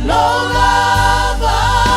Long love.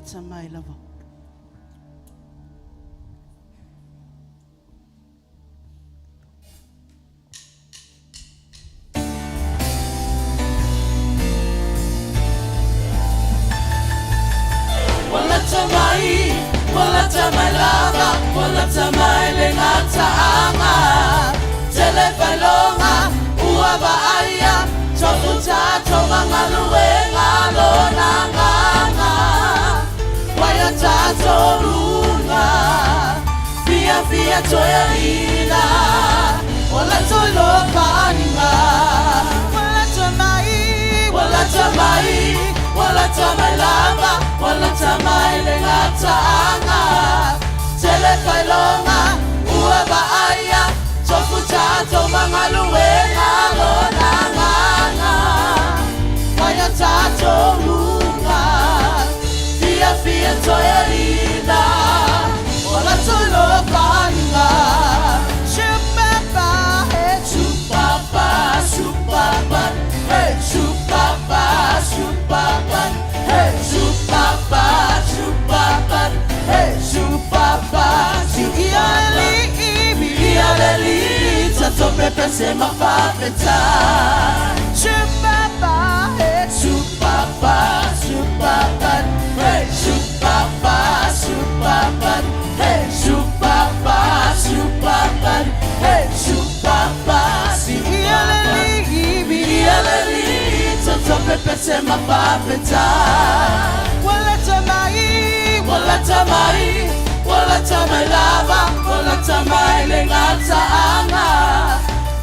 tamai lava. Wala tamai lava, wala tamai lengataanga. Telefalonga, uaba aya, tofuta tomanga luenga lonanga. Waya tato lunga, via toya lila, wala tolo paninga. Wala tamai lava, wala tamai lengataanga. Telefalonga, uaba aya, tofuta tomanga luenga lonanga. Waya tato lunga, via toya lila, wala tolo paninga. Shupapa, hey shupapa, shupapa, hey shupapa, shupapa, hey shupapa, shupapa, hey shupapa, ialeli, tatope Tesema papeta. Shupapa, hey shupapa, shupapa, hey shupapa, shupapa, hey shupapa, shupapa, hey shupapa, ialeli, tatope Tesema papeta. Wala tamai lava, wala tamai lengataanga.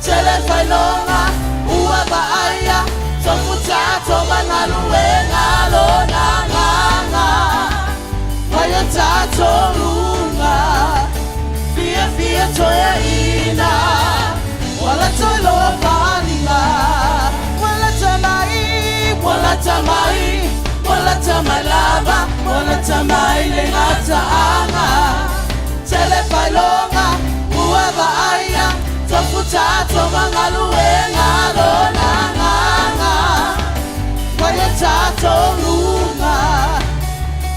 Telefalonga, uaba aya, tofuta tomanga luenga lonanga. Waya tato lunga, via toya ina, wala tolo paninga. Wala tamai lava, wala tamai lengataanga. Telefalonga, uaba aya, tofuta tomanga luenga lonanga. Waya tato lunga,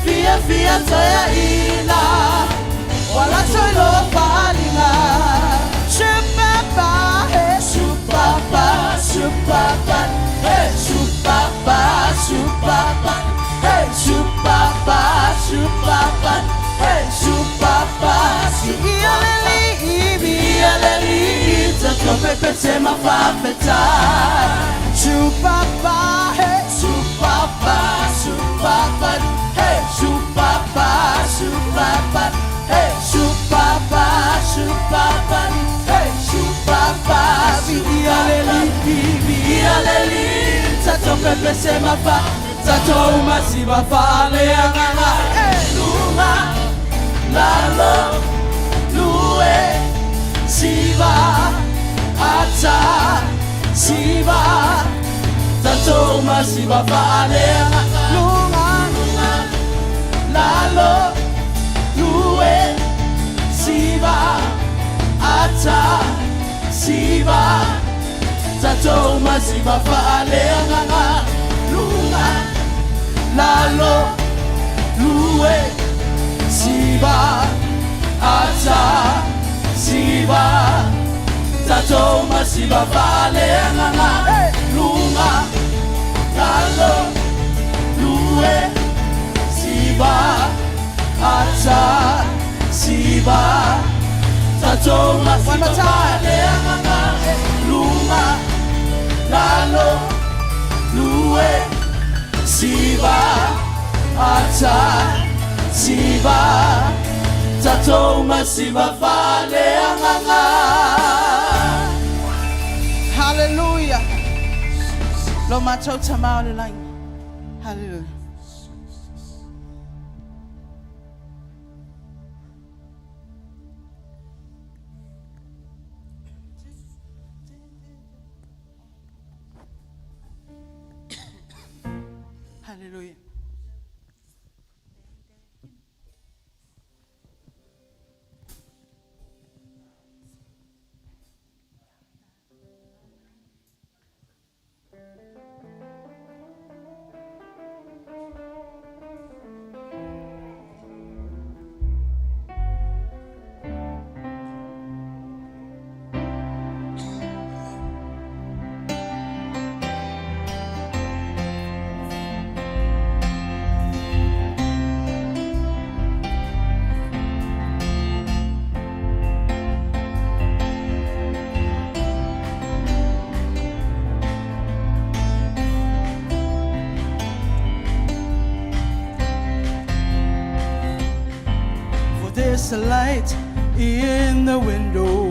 via toya ina, wala tolo paninga. Shupapa, hey shupapa, shupapa, hey shupapa, shupapa, hey shupapa, shupapa, hey shupapa, ialeli, tatope Tesema papeta. Shupapa, hey shupapa, shupapa, hey shupapa, shupapa, hey shupapa, shupapa, hey shupapa, ialeli, tatope Tesema papeta. Tato masiba fale anganga. Lunga, lalo, lue, siba, ata, siba. Tato masiba fale anganga. Lunga, lalo, lue, siba, ata, siba. Tato masiba fale anganga. Lunga, lalo, lue, siba, ata, siba. Tato masiba fale anganga. Lunga, lalo, lue, siba, ata, siba. Tato masiba fale anganga. Lunga, lalo, lue, siba, ata, siba. Tato masiba fale anganga. Hallelujah. Lo matou tamau le lai. Hallelujah. Hallelujah. There's a light in the window,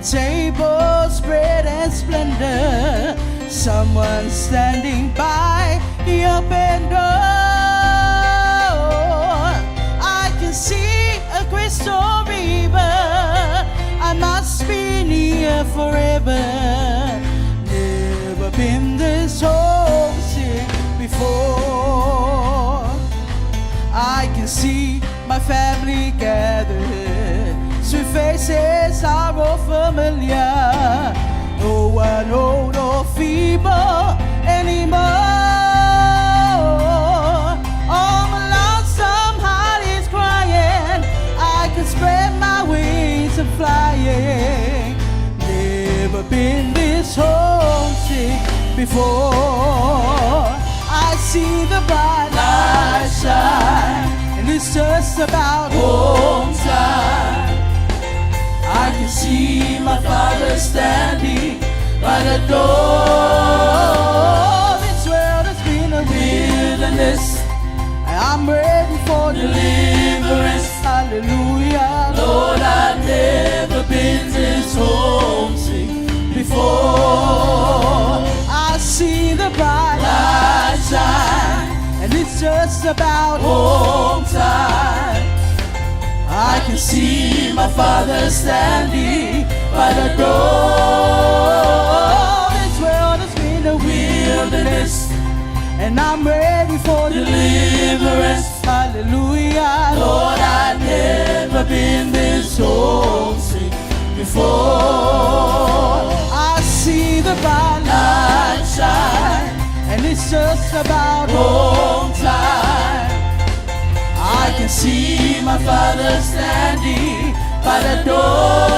tables spread and splendor. Someone standing by the open door. I can see a crystal river. I must be near forever. Never been this homesick before. I can see my family gathered, sweet faces are all familiar. No one old or feeble anymore. All my lonesome heart is crying. I can spread my wings and flying. Never been this homesick before. I see the bright light shine, and it's just about home time. I can see my father standing by the door. This world has been a wilderness, and I'm ready for deliverance. Hallelujah. Lord, I've never been this homesick before. I see the bright light shine, and it's just about home time. I can see my father standing by the door. This world has been a wilderness, and I'm ready for deliverance. Hallelujah. Lord, I've never been this homesick before. I see the bright light shine, and it's just about home time. I can see my father standing by the door.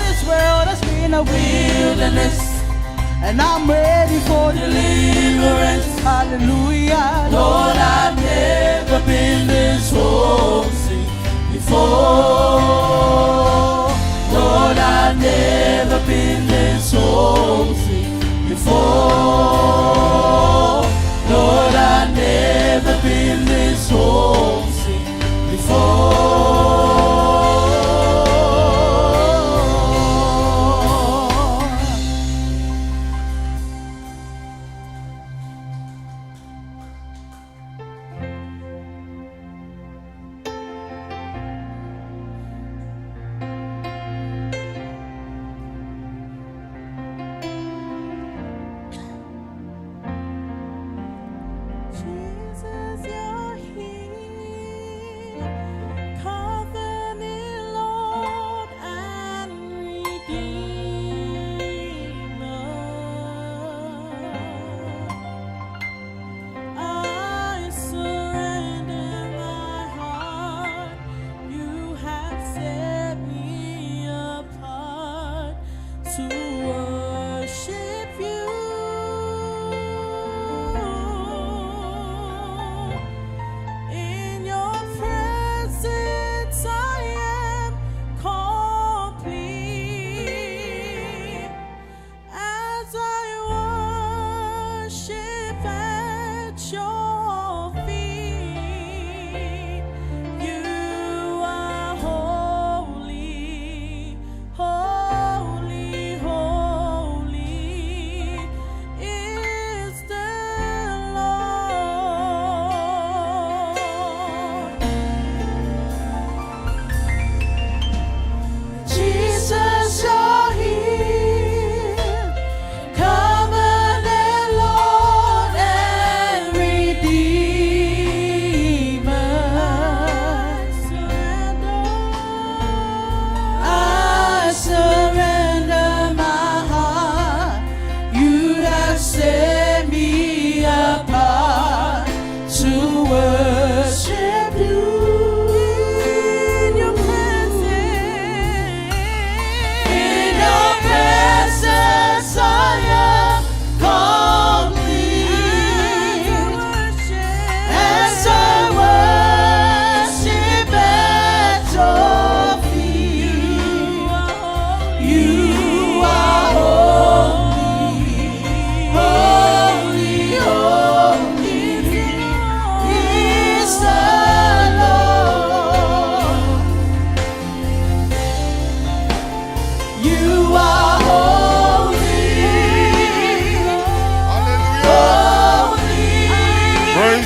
This world has been a wilderness, and I'm ready for deliverance. Hallelujah. Lord, I've never been this homesick before. Lord, I've never been this homesick before. Lord, I've never been this homesick before.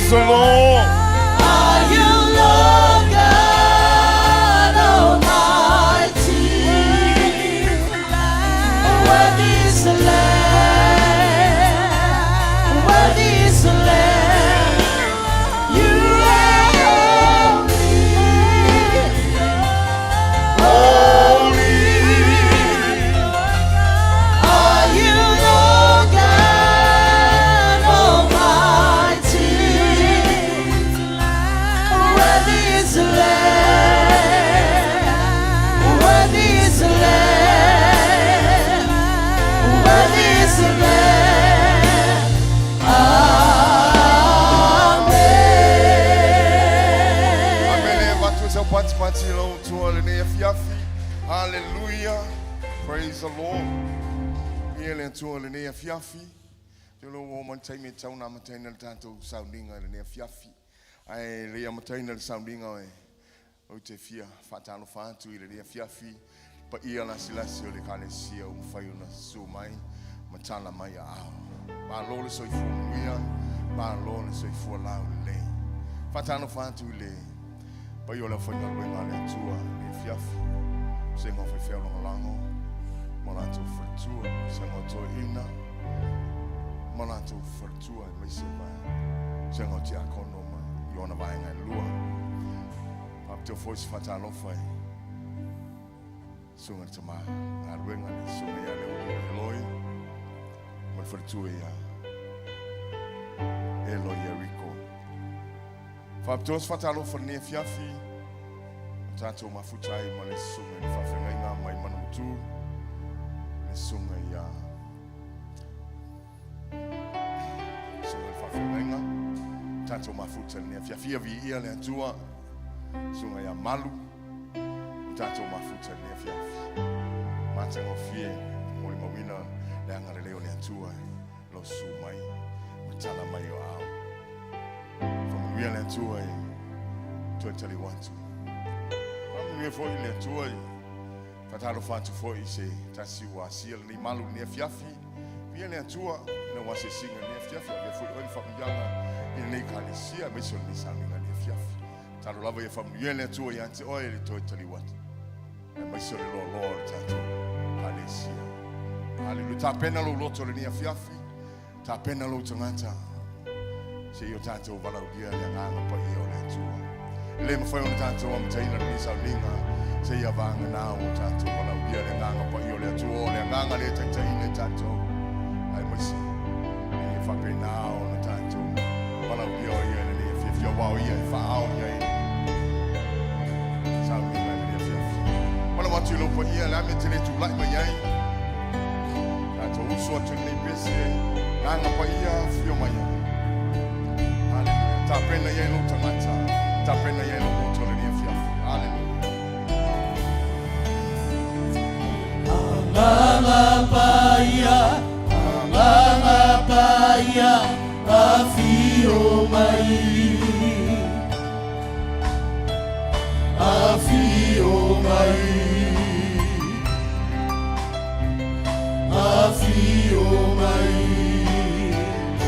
Praise the Lord. Are you Lord God Almighty? Worthy is the Lamb. Worthy is the Lamb. You are holy. Are you Lord God Almighty? Worthy is the Lamb. Worthy is the Lamb. Worthy is the Lamb. Hallelujah. Praise the Lord. Healing to all in the Fiafi. The Lord woman take me town. I'm attaining the tanto sounding in the Fiafi. I lay a maternal sounding away. Otefia, Fatano Fan to the Fiafi. But Iana Silasio, the Calesia, Fayuna, so my Matana Maya. My Lord is so full, my Lord is so full loud lane. Fatano Fan to lay. But you'll have found your way on the tour, the Fiafi. Sing off a fair long lango. Monato for tour, sing on to Ina. Monato for tour, and Miss Sing on to Akonoma, you want to buy a lure. Up to voice Fatalo Fay. Sung it to my I'll ring on it, so may I Eloy. But for tour, Eloy Rico. Fabtos Fatalo for near Fiafi. Tato mafutai male sunga ni fafenga mai manutu ni sunga ya sunga fafenga tato mafuta ni afya vi ile tua sunga ya malu tato mafuta ni afya mate ngofie moli mawina la ngale leo ni tua lo sumai mtala mayo ao from ile tua 2021 for ile toy fatalo fatu for ise tasi wa sil ni malu ni fiafi ile tua na wase singa ni fiafi ya for on famjanga ile kanisia mission ni sanga ni fiafi talo lava ya family ile tua yanti oil totally what na mission lo lord tato kanisia haleluya tapena lo loto ni fiafi tapena lo tangata se yo tato vala udia ya nganga pa ile tua Lem foi tanto am taina ni saulinga se ya vanga na tanto wala udia le nganga pa yo le tuo le nganga le taina tanto ai mosi e fa pe na tanto wala udia yo le if yo wa yo fa au yo saulinga le if wala watu lo pa ya la metele tu like my yai tanto uso tu ni pese nganga pa ya fio maya haleluya tapena ya lo tamata tapena yelo motole ni afya. Mama paya, afio mai, afio mai, afio mai. Oh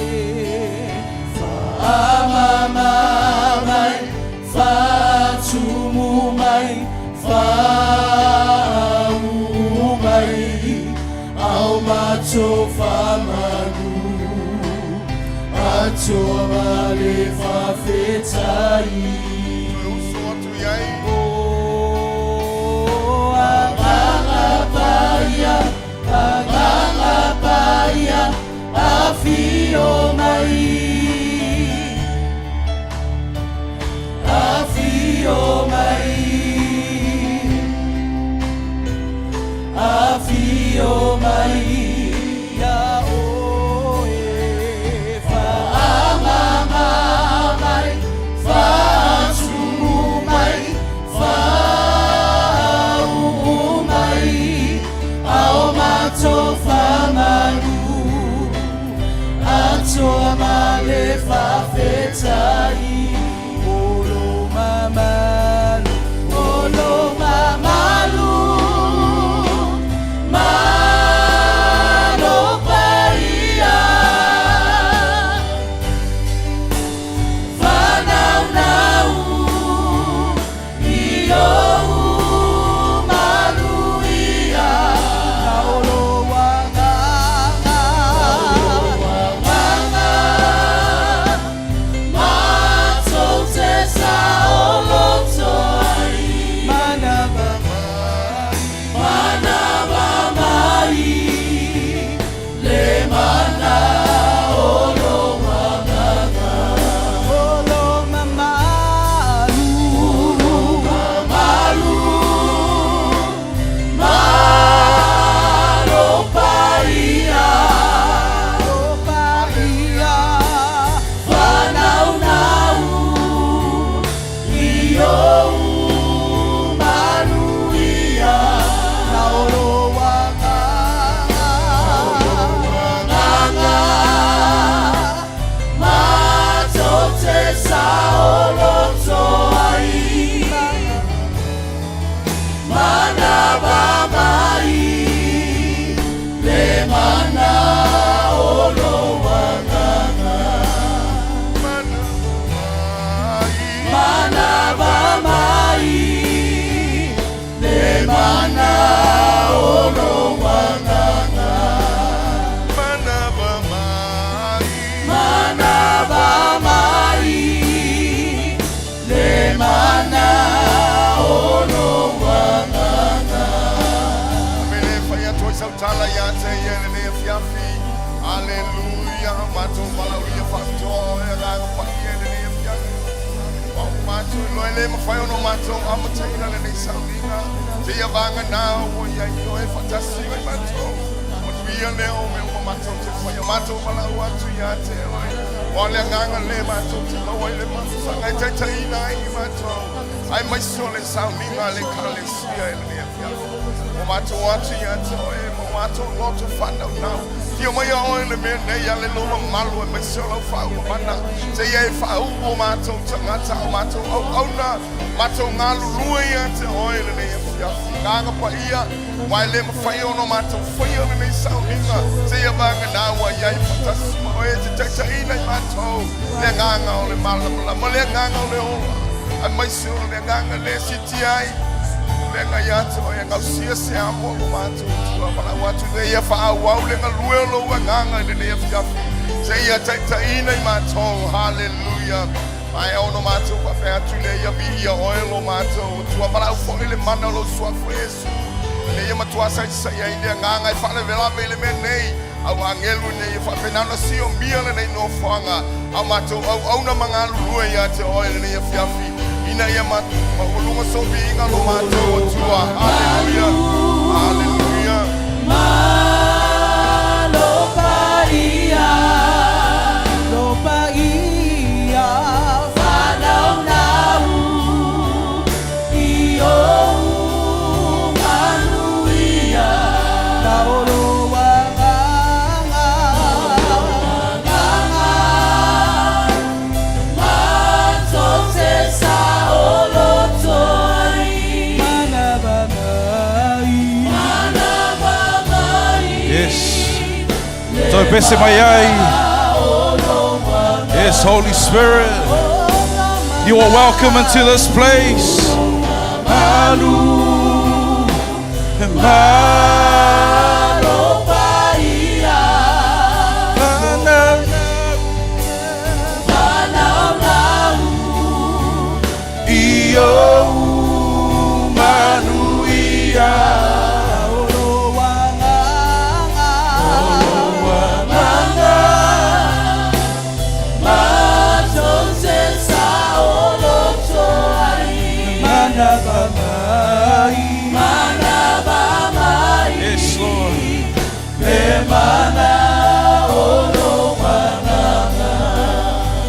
yeah, mama. Macho famanu, macho vale fafetai. Oh, aganga paya, afio mai, afio mai, afio mai. le mafai no mato amataina le nei saulinga. Te ia vanga na o ia io e fantasio e mato. O tuia le o me o mato te fai mato mala o atu ia te oi. O le nganga le mato te lawa le mato sanga te taina i mato. Ai mai so le saulinga le kalesia e le fia. O mato atu ia te oi mo mato loto fanda now. Io mai o le me nei ale loma malu e mai so lo fa o mana. Te ia fa o mato tangata o mato o na mato ngalu lua ia te oi le nei fia. Kanga pa ia wai le mafai ono mato fai o nei saulinga. Te ia vanga na wa ia fantasma o e te taina i mato. Le nganga o le mala mo le nganga o le ola. Ai mai so le nganga le siti ai. Lenga yato e ngausia se amo o mato tua para watu le ia fa au le ngalue lo nganga le ia fia se ia taina i mato hallelujah ai ono mato pa pe atu le ia bi ia oilo mato tua para u foi le mana lo sua fresu le ia matua sai sai ia le nganga e fa le vela be le menei au angelu ne ia fa pe nana si o mia le nei no fanga au mato au na manga lu ia te oilo le ia fia ina ia mato maulunga so vinga lo mato tua hallelujah hallelujah lo paia fanau nau io manuia naolo wanganga mato te So Tesema. Yes, Holy Spirit, you are welcome into this place.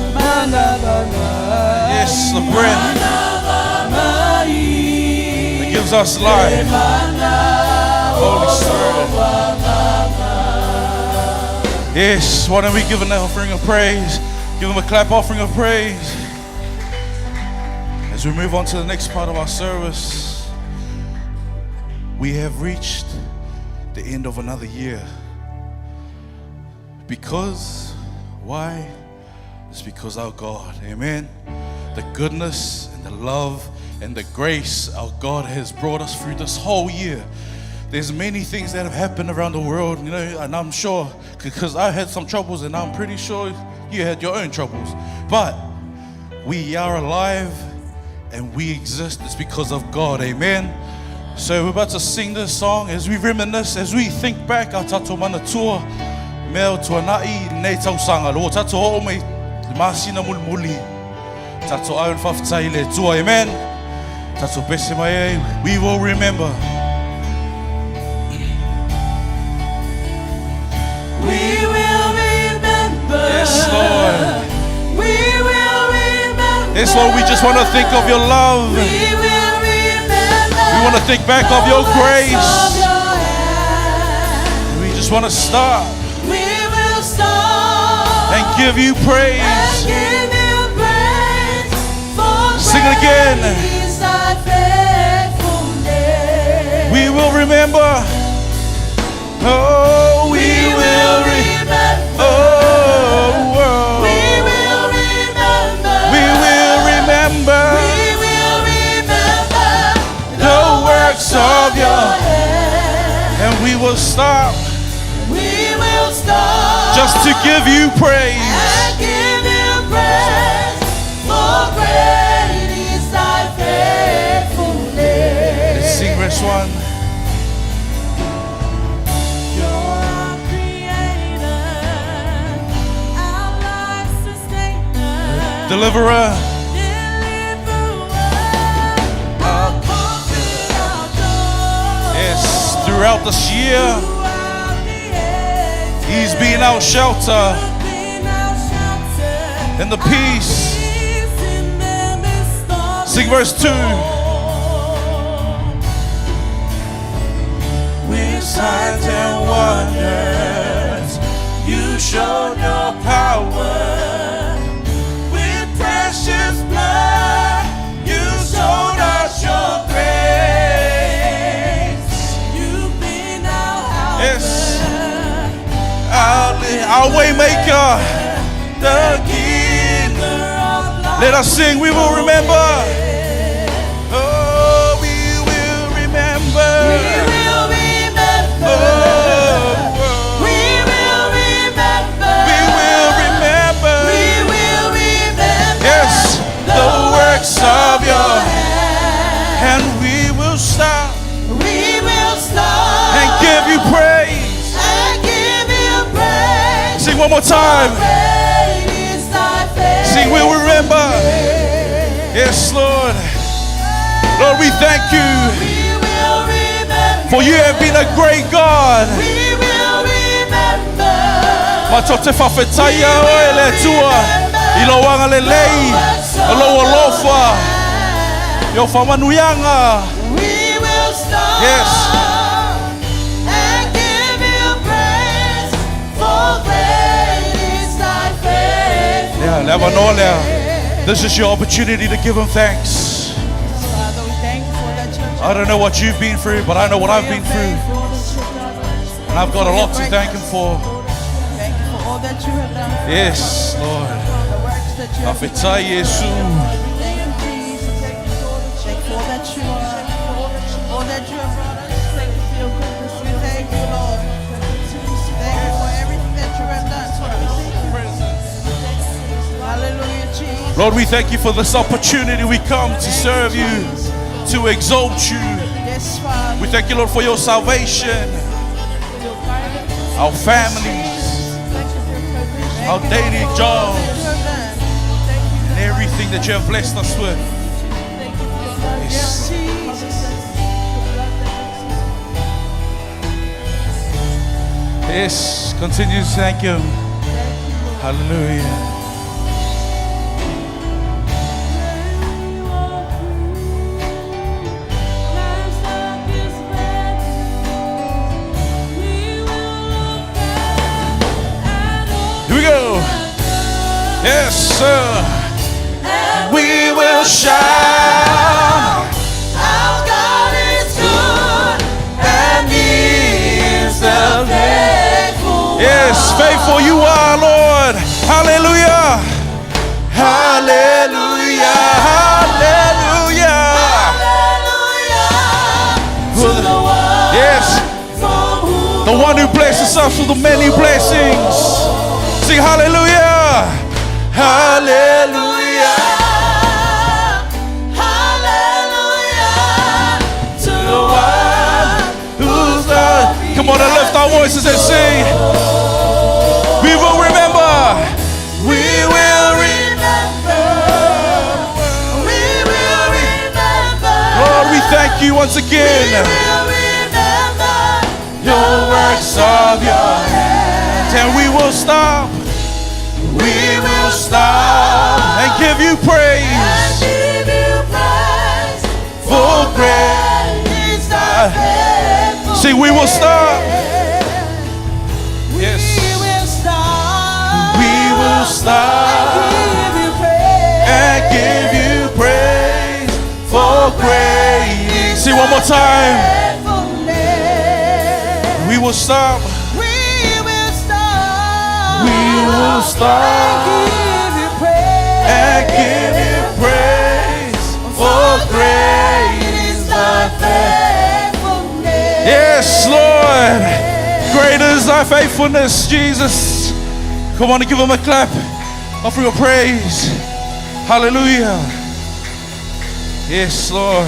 Yes, Lord. Yes, the breath that gives us life. Holy Spirit. Yes, why don't we give an offering of praise? Give him a clap offering of praise. As we move on to the next part of our service, we have reached the end of another year. Because, why? It's because our God, amen. The goodness and the love and the grace our God has brought us through this whole year. There's many things that have happened around the world, you know, and I'm sure, because I had some troubles and I'm pretty sure you had your own troubles. But we are alive and we exist. It's because of God, amen. So we're about to sing this song as we reminisce, as we think back our tato manatua, meo tuanai nei tausanga, lo tato o me masina mulmuli, tato aun faftai le tua, amen. Tato Tesema, we will remember. We will remember. Yes, Lord. We will remember. Yes, Lord, we just want to think of your love. We will remember. We want to think back of your grace. Of your hand. We just want to stop We will stop and give you praise. and give you praise. For Sing it again. great is thy faithfulness. We will remember. Oh, we will remember. Oh, oh. We will remember. We will remember We will remember the works of your hand. and we will stop We will stop just to give you praise. and give you praise. For great is thy faithfulness. Let's sing verse 1. Creator, our life sustainer, Deliverer, deliverer, Throughout this year, He's been our shelter and the peace. Sing verse 2. With signs and wonders, you showed your power. With precious blood, you showed us your grace. You've been our Yes. our way maker, the giver of life. Let us sing, we will remember. Oh, we will remember. We will remember. Oh, We will remember. we will remember. We will remember. Yes, the works of your hand. and we will stop We will stop and give you praise. and give you praise. Sing one more time. Great is thy faithfulness. Sing, we'll remember. Yes, Lord. Lord, we thank you, We will remember. for you have been a great God. We will remember. Matote whawhetaya o ele tua, I loanga le lei, a loa lofa, yo whamanuianga. We will stop Yes. and give you praise, for great is thy faithfulness. Yeah, leva no lea. This is your opportunity to give him thanks. Father, we thank you for that church. I don't know what you've been through, but I know what I've been through. And I've got a lot to thank him for. Thank you for all that you have done. Yes, Lord. The works that you have done. Awheta Yesu. Thank you, Jesus. Thank you for all that you are. All that you have brought us. Thank you for your goodness. We thank you, Lord. Thank you for everything that you have done for us. Hallelujah, Jesus. Lord, we thank you for this opportunity we come to serve you, to exalt you. Yes, Father. We thank you, Lord, for your salvation, our families, our daily jobs, and everything that you have blessed us with. Yes, Jesus. Yes, continue to thank him. Hallelujah. Here we go. Yes, sir. We will shout. Our God is good and He is the faithful. Yes, faithful you are, Lord. Hallelujah. Hallelujah. Hallelujah. Hallelujah to the one Yes, from whom the one who blesses us with the many blessings. Sing hallelujah. Hallelujah. Hallelujah to the one Who's the... Come on and lift our voices and sing. We will remember. We will remember. we will remember. Lord, we thank you once We again. will remember Your works of your hands. And we will stop. We will stop and give you and praise. give you praise, For great is thy faithfulness. See, we will stop. Yes. We will stop. We will stop Give you praise. and give you praise for great. See, one more time. Faithfulness. We will stop. We will stop. We will stop Give you praise. and give you praise for great is thy faithfulness. Yes, Lord. Great is thy faithfulness, Jesus. Come on and give him a clap. Offer your praise. Hallelujah. Yes, Lord.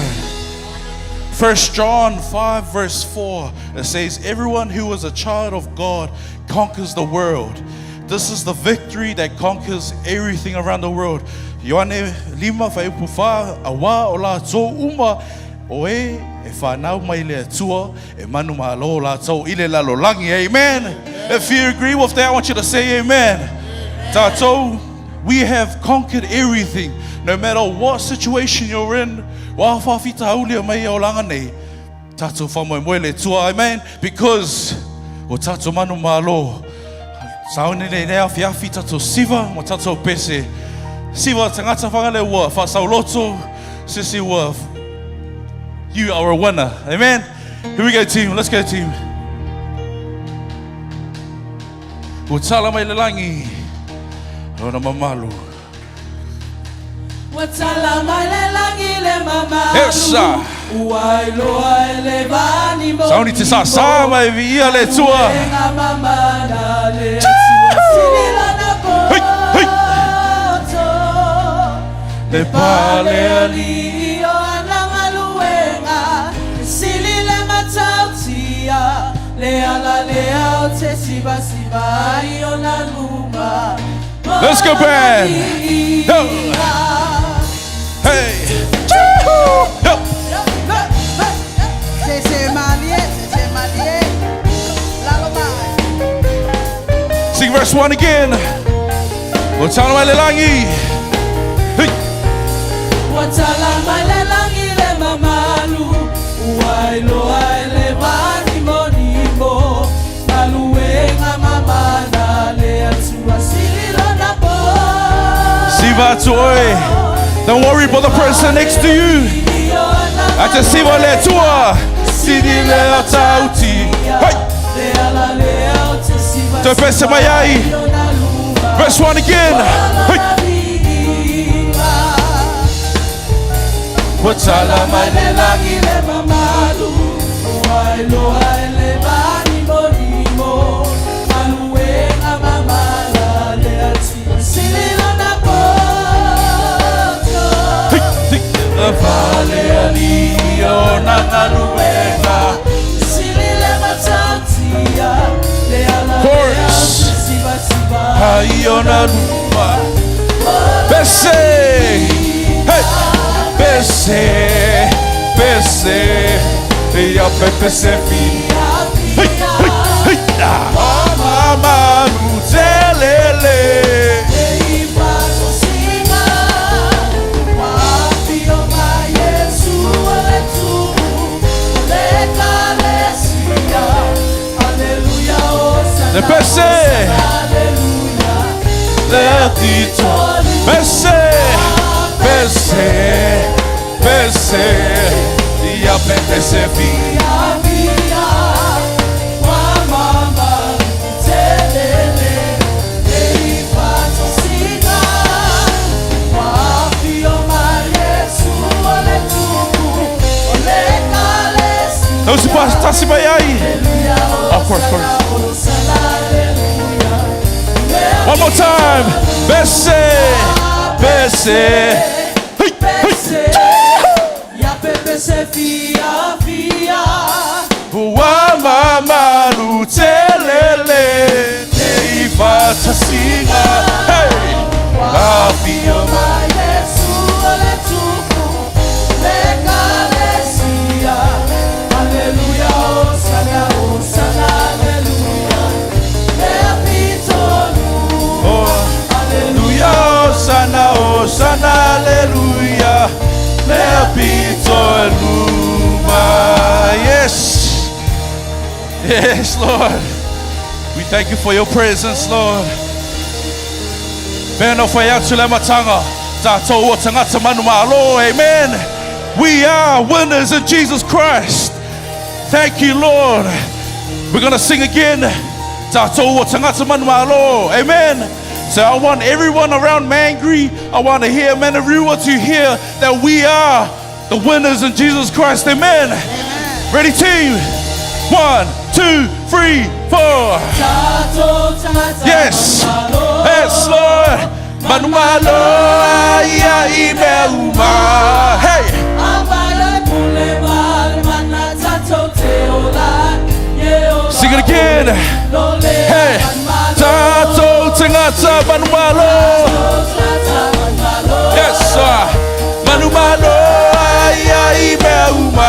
1 John 5 verse 4, it says, everyone who is a child of God conquers the world. This is the victory that conquers everything around the world. Ioane 5:4, awa o la tō uma Oe, e whanau mai le atua, e manu mahalo la tau ile la lolangi, amen. If you agree with that, I want you to say amen. Tātou, we have conquered everything. No matter what situation you're in, wa whawhita haulia mai o langa nei, tātou whamoe moe le tua, amen. Because, o tātou manu mahalo, sauni nei nea whiawhi tātou siva, mo tātou pese. Siva tangata whangale ua, whasau loto, sisi ua. You are a winner. Amen. Here we go, team. Let's go, team. Utala mai lelangi. Rona mamalu. Watala mai lelangi le mamalu. Yes, sir. Uai loa le vani mo. Sauni te sa mai via le tua. Enga mamana le tua. Sinila na koto. Le pale ali. Let's go, band. Yo. Hey. Yo. Sing verse 1 again. Watala mai lelangi. Hey. Watala mai lelangi le mamalu. Uai loa le vani monimo. Aluenga mamana le atua sililo na po. Siva toi. Don't worry about the person next to you. I just see what le tua. Sidi le atauti. Hey. To Tesema yai. Verse 1 again. Hey. Watala mai le langi le mamalu. Uai loa le vani monimo. Aluenga mamana le atua sililo na poto. Vale alio na aluenga. Silile matatia le ala le siva siva. Haio na lua. Bese. Hey. Bese. Bese. E a pepe se fia. Hey. Hey. Mama nutelele. Le pese, le tito, pese, pese, pese, y a pese via. Não se passa, tá se vai aí. Of course. One more time. Bese, bese. Hey, hey. Ya pepe se fia fia. Ua mama lutelele. Ei vata singa. Hey. Avio mai Yesu ole tuku. Legalesia. Aleluya, osana, osana, aleluya. Osana, Osana, Alleluia. Lepito Luma. Yes. Yes, Lord. We thank you for your presence, Lord. Beno faya tule matanga. Tato o tangata manu malo. Amen. We are winners in Jesus Christ. Thank you, Lord. We're going to sing again. Tato o tangata manu malo. Amen. So I want everyone around Mangry, I want to hear Manarua to hear that we are the winners in Jesus Christ. Amen. Amen. Ready, team? 1, 2, 3, 4. Yes. Yes, Lord. Manumalo ya imeuma. Hey. Sing it again. Hey. Tato tangata manumalo. Yes, sir. Manumalo ya imeuma.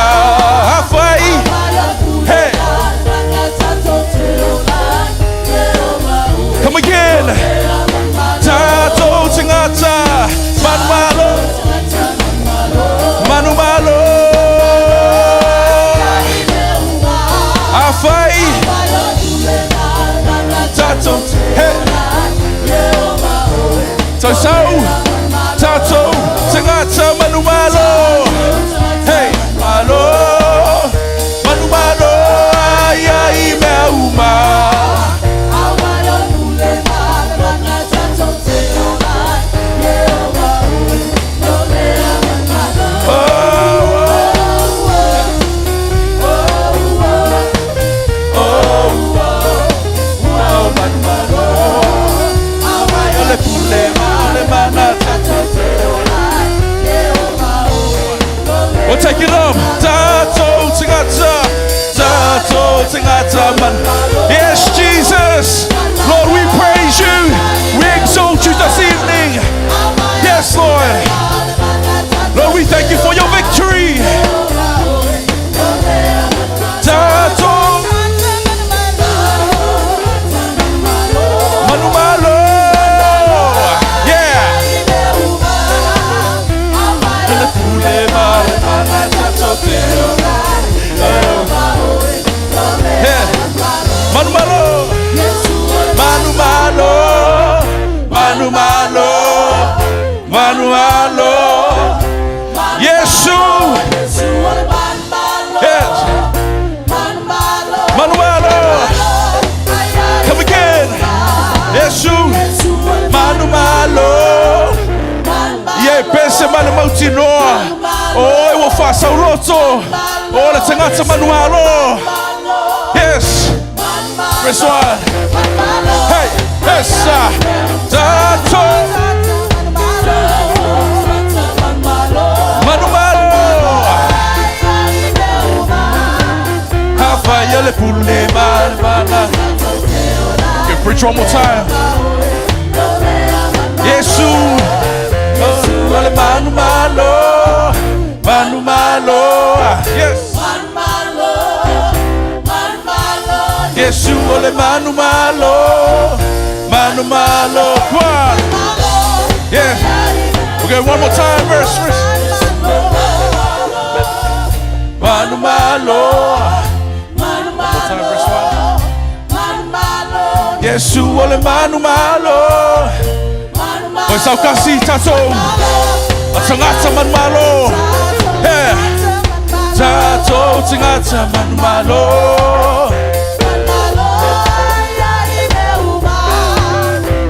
Sau Tato Tangata Manumalo Hey Malo Manumalo Ayai Meuma We'll take it up. Tato Tingata. Tato Tingata man. Yes, Jesus. Lord, we praise you. We exalt you this evening. Yes, Lord. Lord, we thank you for your victory. Tato Manumalo. Yeah. Manumalo, Manumalo, Manumalo, Manualo, Yesu, yes, Manualo, come again, Yesu, Manumalo, yeah, pense Manumauti Noa. Oh, eu vou fazer o roto. Olha, tangata Manualo. Yes. Press one. Hey, essa. Tato. Manualo. Rafael le pulle malvana. Okay, preach one more time. Yesu. Ole Manumalo. Manumalo, yes. Yesu ole Manumalo, Manumalo, come on. Yeah. Okay, one more time, verse. Manumalo, one more time, verse 1. Yesu ole Manumalo, oi sau kasi tato, atangata Manumalo. Yeah. Tato Tingata Manumalo.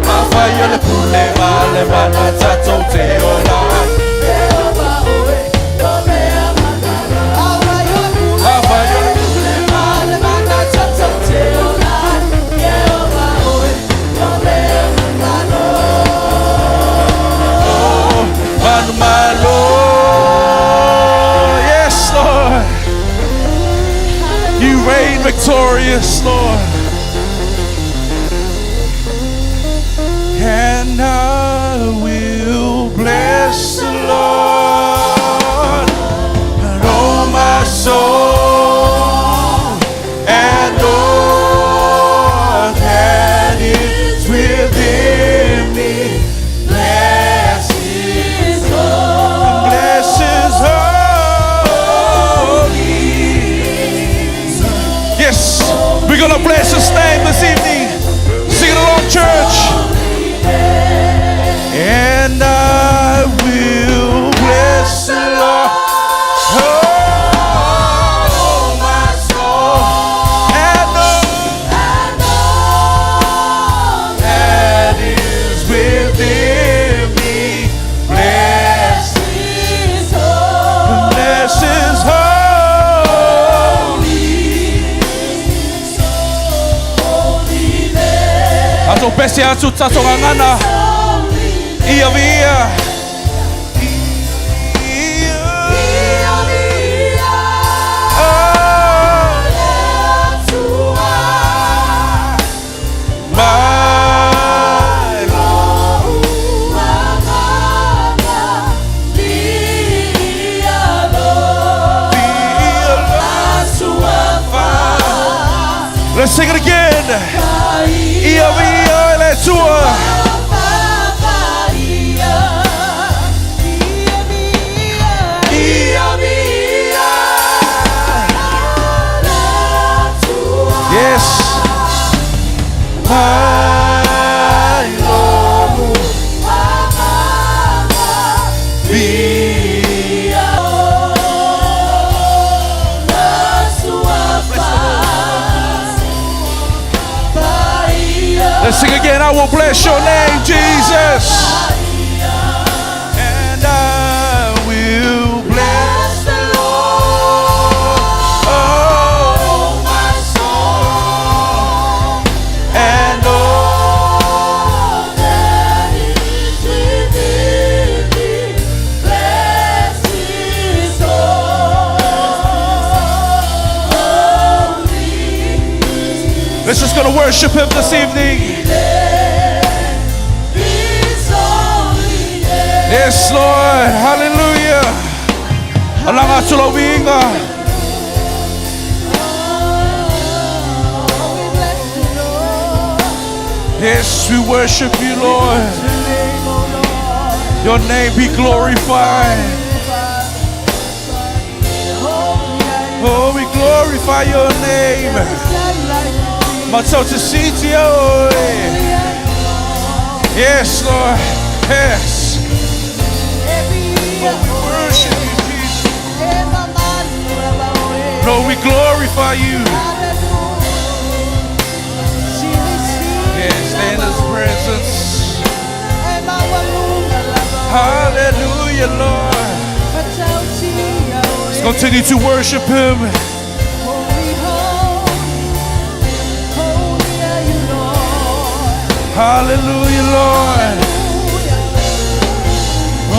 Mafaya le pule male mana tato teola. Mafaya le pule male mana tato teola. Manumalo. You reign victorious, Lord. And I will bless the Lord, and oh my soul, and all that is within me. Bless His holy, bless His holy. Yes, we're gonna bless His name this evening. Sing it along, church. And I will bless the Lord, oh my soul, and all that is within me. Bless His holy, bless His holy name. Ato pesi atu tato ngana. Ia via. Let's sing it again. Ia via le tua. Yes, my Lord, I will bless your name, Jesus. And I will bless the Lord. Oh, my soul. And all that is within me. Bless his holy. Let's just go to worship him this evening. Yes, Lord. Hallelujah. Alanga tulawinga. Yes, we worship you, Lord. Your name be glorified. Oh, we glorify your name. Matota Sitio. Yes, Lord. Yes. Oh, we worship you, Jesus. Lord, we glorify you. Yes, stay in his presence. Hallelujah, Lord. Let's continue to worship him. Hallelujah, Lord.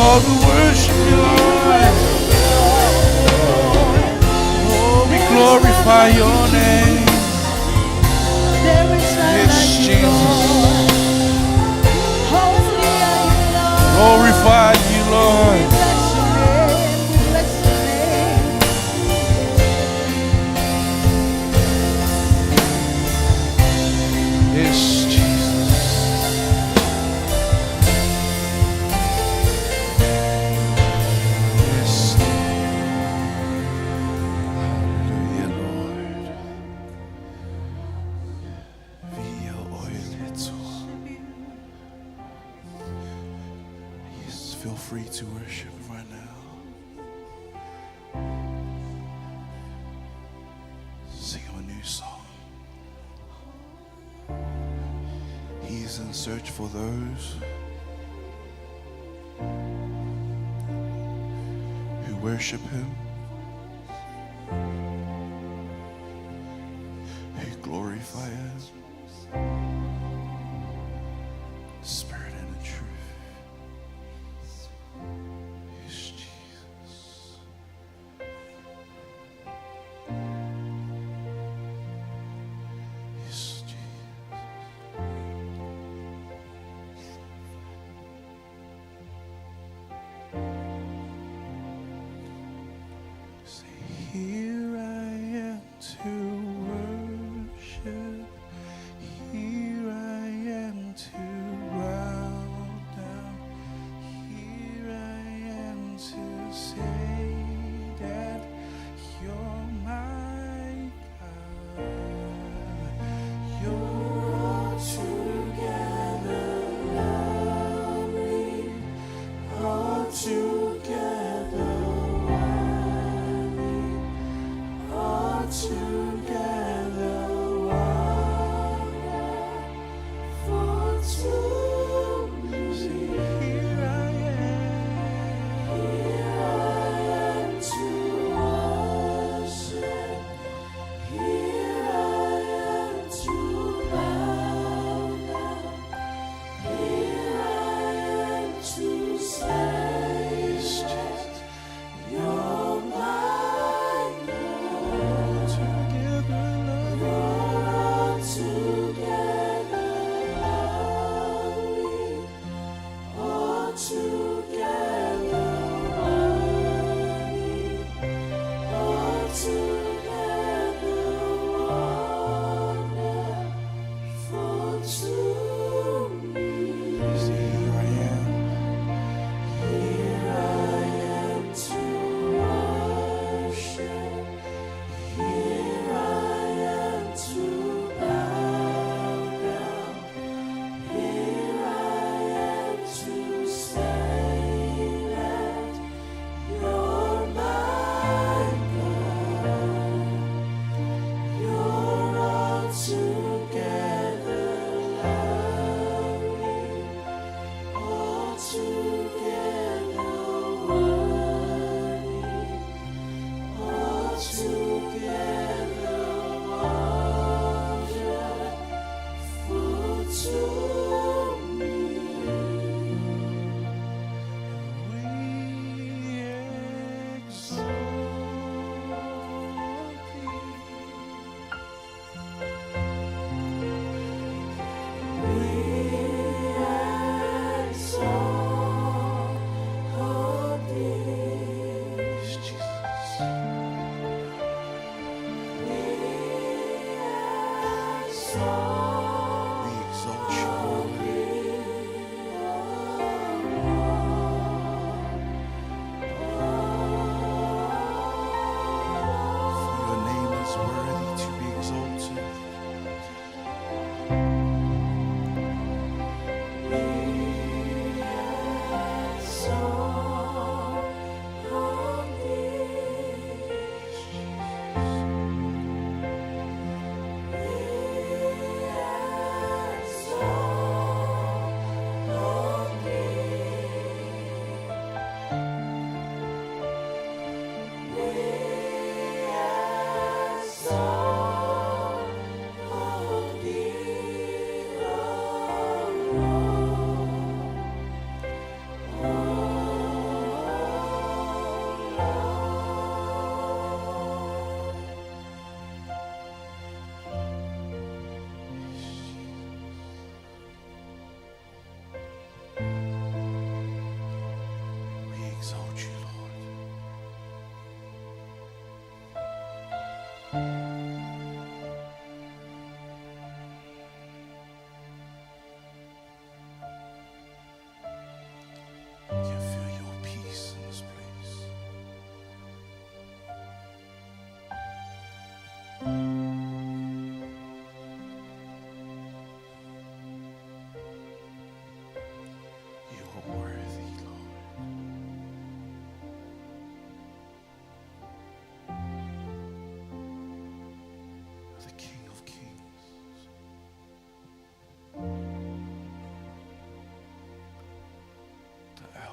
Oh, we worship you, Lord. Oh, we glorify your name. Yes, Jesus. Glorify you, Lord. Yes, Jesus. Yes. Hallelujah, Lord. Via oiletu. Yes, feel free to worship right now. Sing him a new song. He's in search for those who worship him, who glorify him, spirit and in truth. Yes, Jesus. Yes, Jesus. Say, here I am to worship. Here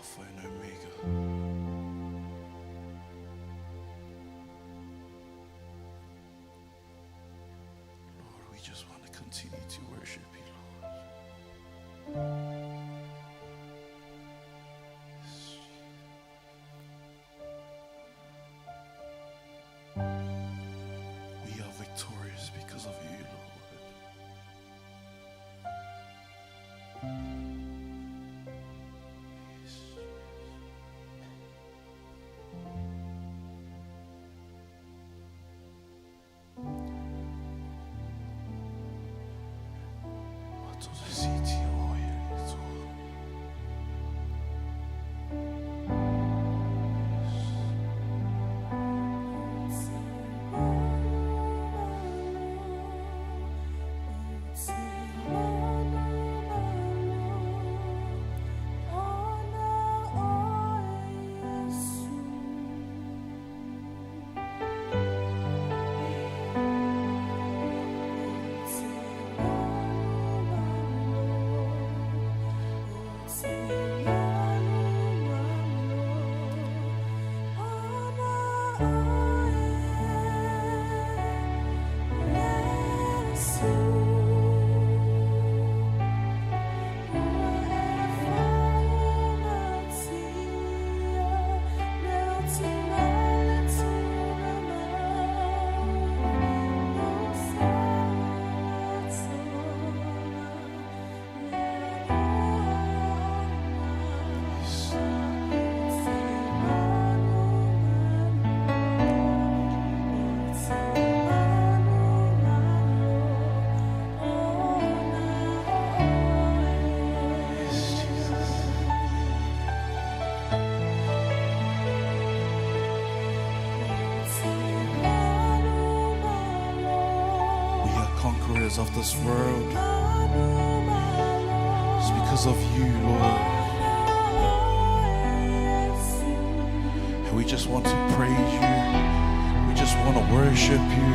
Alpha and Omega. Lord, we just want to continue to worship you, Lord. We are victorious because of you, Lord. Of this world, it's because of you, Lord, and we just want to praise you, we just want to worship you.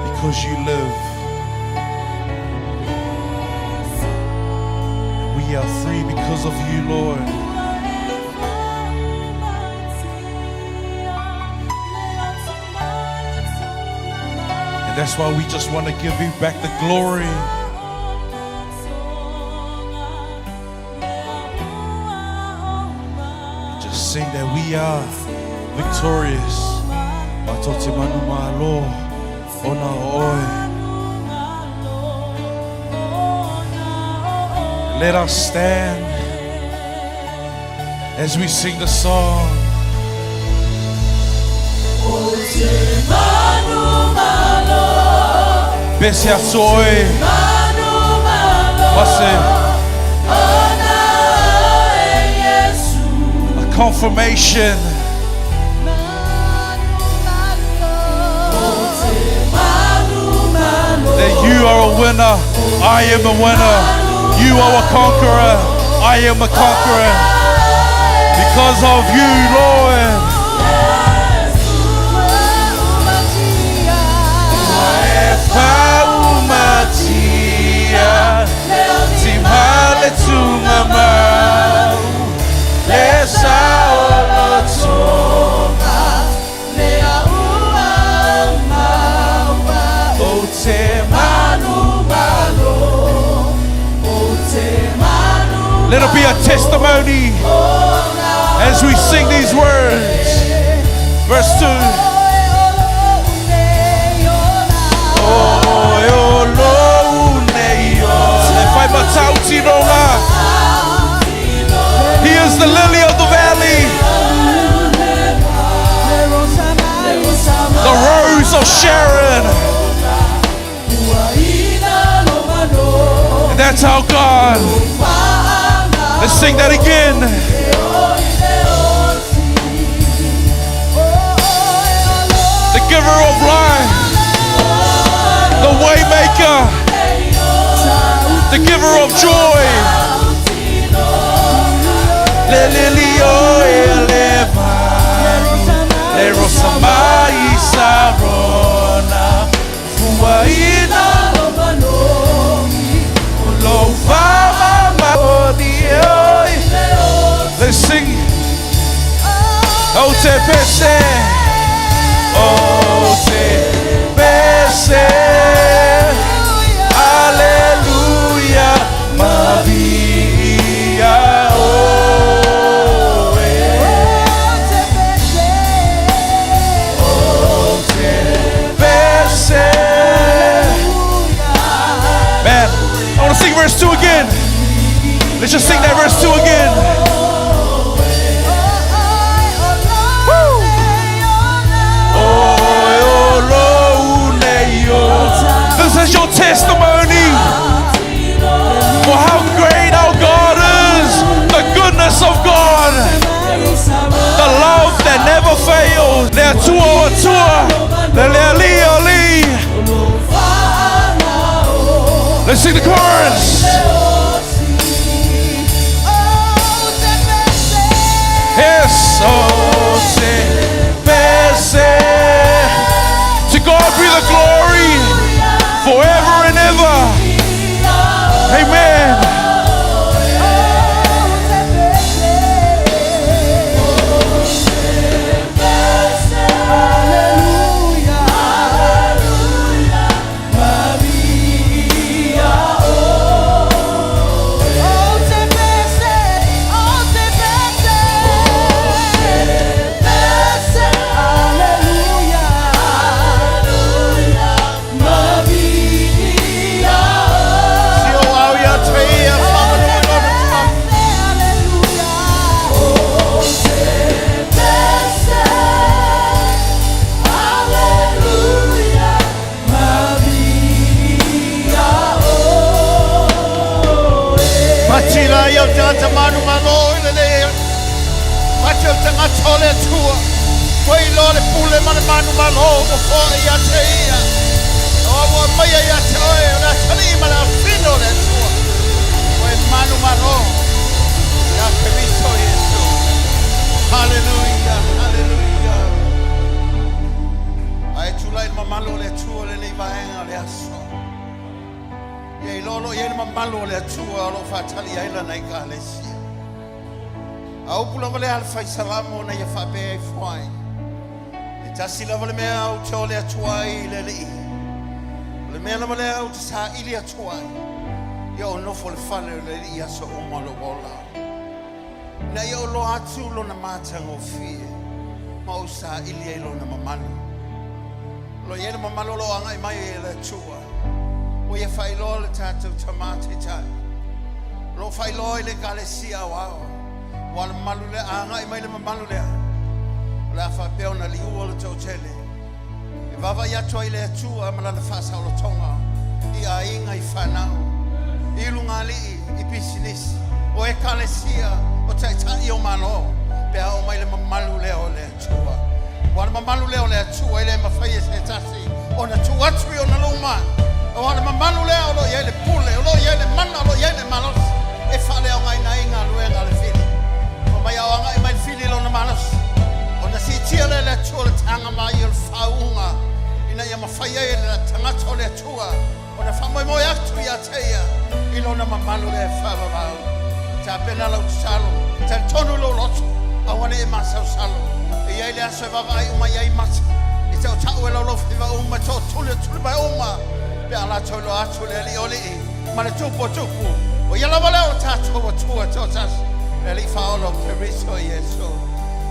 Because you live, we are free because of you, Lord. And that's why we just want to give you back the glory. Just sing that we are victorious. Let us stand as we sing the song. Besia soy. A confirmation that you are a winner. I am a winner. You are a conqueror. I am a conqueror. Because of you, Lord. Let it be a testimony as we sing these words. Verse 2. He is the lily of the valley, the rose of Sharon. And that's our God. Let's sing that again. The giver of life, the way maker, the giver of joy. Oh, te pese. Oh, te pese. Aleluya. Ma vida. Oh, te pese. Man, I want to sing verse 2 again. Let's just sing that verse 2 again. This is your testimony for how great our God is, the goodness of God, the love that never fails. Let's sing the chorus. Yes, oh, to God be the glory forever and ever. Amen. Na yo lo atu lo na matango fie mo sa ilie lo na mamalo lo yele mamalo lo anga mai le tua o ye fai lo le tatu tamate tai lo fai lo le galesia wa wal malu le anga mai le mamalo le la fa pe ona li o le totele e vava ya toi le tua mala le fa sa lo tonga I a inga I fanao I lungali I business o e kalesia o tai o mano pe o mai le mamalu le o le tua wana mamalu le o le tua ile mafai se tasi ona tua tui ona luma wana mamalu le o lo ile pule o lo ile mana o lo ile malos e fale o ngai na inga luenga le fili o mai o ngai mai fili lo na malos ona si tia le tua le tanga mai il faunga ina ia mafai ile tanga to le tua ona fa moi moi atu ia teia ilo na mamalu le fa ba ta pena lo salo ta tonu lo loto awane e masa salo e ia ile aso va vai uma ia masa e ta ta o lo fiva uma to tule ba uma pe ala to lo atu le li oli ma le tupo o ia la vale o ta to to tas le li fa lo periso yeso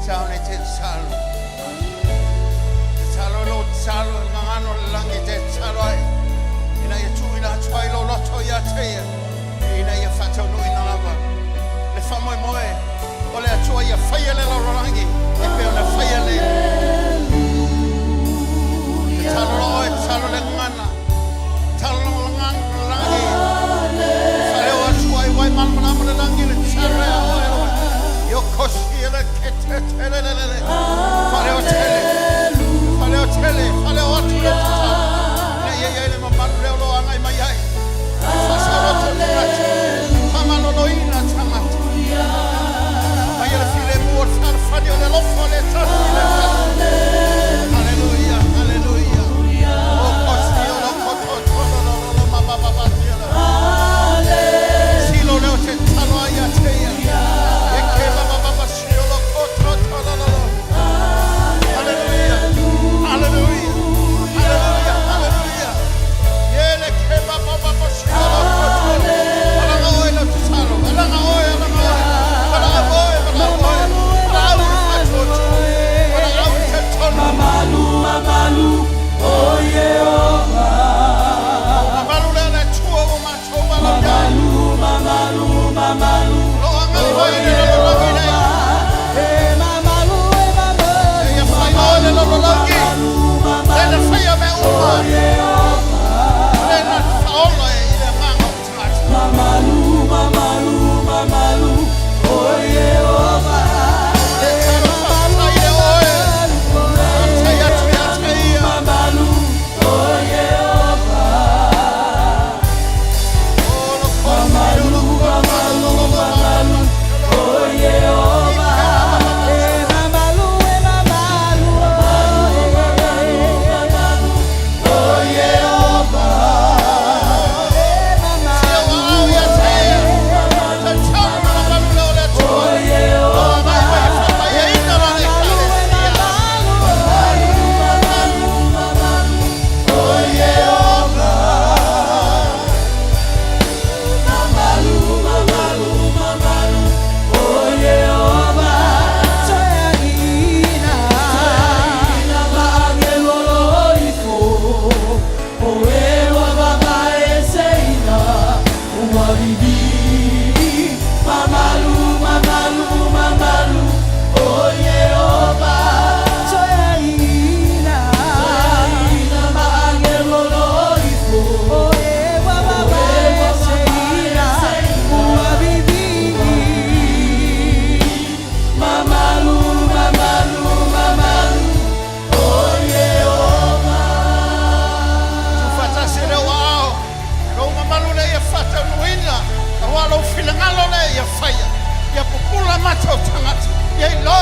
ta ne te salo lo salo ngano langi te salo ina ia tu ina twai lo loto ia te ina ia fato no ina lava le fa moi o le atua ia faia le lorangi e pe ona faia le talo le ngana talo le ngana langi fare o atua I wai mana le langi le talo yo koshi le kete tele fare o tele fare o atu le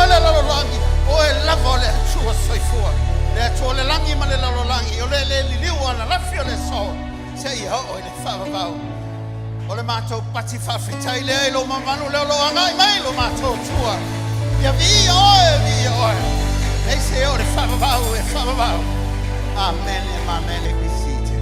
le lo langi o e lava le tua soifua le tua le langi ma le lo langi o le liu ana la fio le so se ia o le fa va o le mato pati fa fitai le lo mamanu le lo angai mai lo mato tua ia vi o e se o le fa va amen amen bisite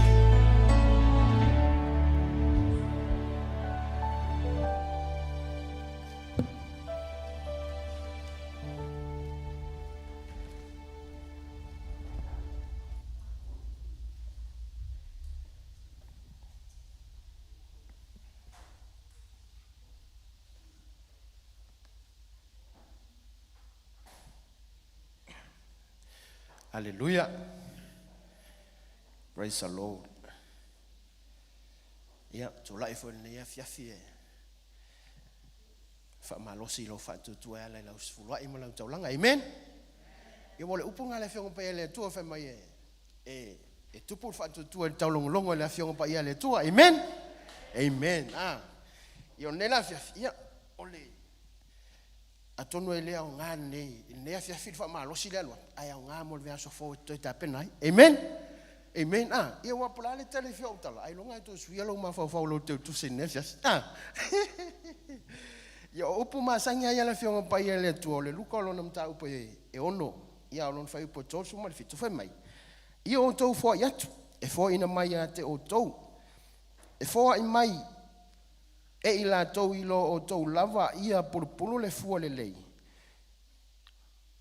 Hallelujah. Praise the Lord. Yeah, to life for the fiafi. Fa malosi lo fa tu ala la usfula imala taulang. Amen. Ye wole upunga le fiong pa ele tu fa mai e tupu fa tu taulong longo le fiong pa ele tu. Amen. Amen. Yo nela fiafi ya ole atono ele o ngane ne fiafi fa malosi le lo aya nga mo le aso fo to ta penai. Amen. Amen. Ia wa pula le telefio tala. Ai longa to suia lo ma fa lo tu se nefas. Ia upu ma sanga ia le fio pa ia le tu le luko lo nam ta upo e ono. Ia lo fa upo to su ma fitu fa mai. Ia o to fo ia e fo ina mai te o to. E fo ai mai e ila to ilo o to lava ia pulu le fu le lei.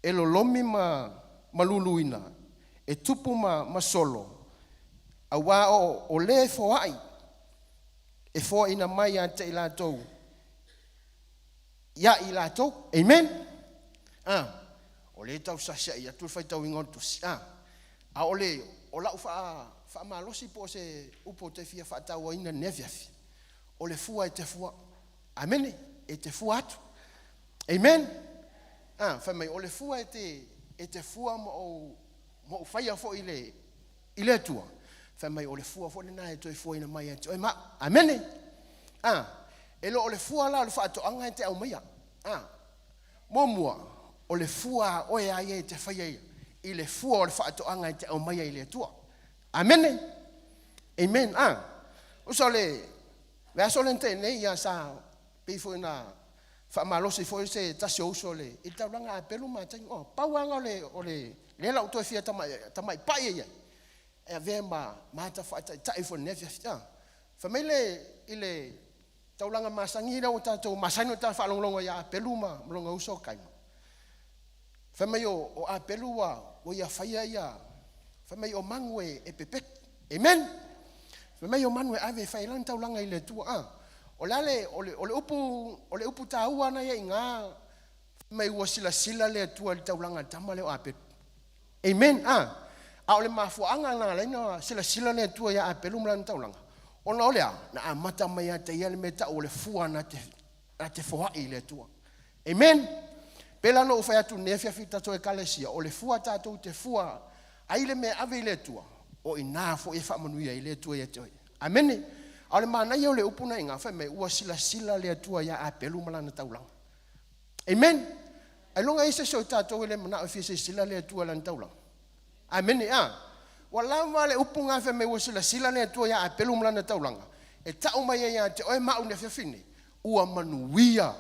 E lo lomi ma maluluina. E tupu ma solo. Awa o le fo ai e fo ina mai ante ila tou ya ila tou amen o le tau sasa ia tu fai tau ingon tu a ole o la fa malosi po se upo te fia fa tau ina nevia o le fua e te fua amen e te fua atu amen fa mai o le fua e te fua mo fai a fo ile tua fa mai o le fua fo na e toi fo ina mai e ma amen e lo o le fua la le fa to anga te au mai momua o le fua o e ai te fa ia i le fua o le fa to anga te au mai le tua amen amen o so le so le nei ya sa pe fo na fa malo se fo se ta so le i ta langa pelu ma tang o pa wanga o le la to fia ta mai pa ia e vema mata fa ta ifo nefia fa mele ile taulanga masangira o tato masano ta fa longo ya peluma longo uso kai fa mai o a pelua o ya fa ya fa mai o mangwe e pepe amen fa mai o mangwe ave fa ilan taulanga ile tu o lale o le upu ta ua na ya inga mai o sila le tu al taulanga tamale o ape amen a ole mafuanga na le no sila le tu ya apelu mlan taulanga ona ole na mata mai te ia le meta ole fua na te foa ile tu amen pela no fa tu nefia fita to ekalesia ole fua ta to te fua ai le me ave ile tu o ina fo e fa manu ia ile tu ya te amen ole mana ia ole upuna inga fa me ua sila le tu ya apelu mlan taulanga amen alonga ise so ta to le mana ofisi sila le tu lan taulanga amen wala male upunga fe me wosila sila ne tu ya apelu mlana taulanga e ta uma ya te o ma une fe fini ua manuia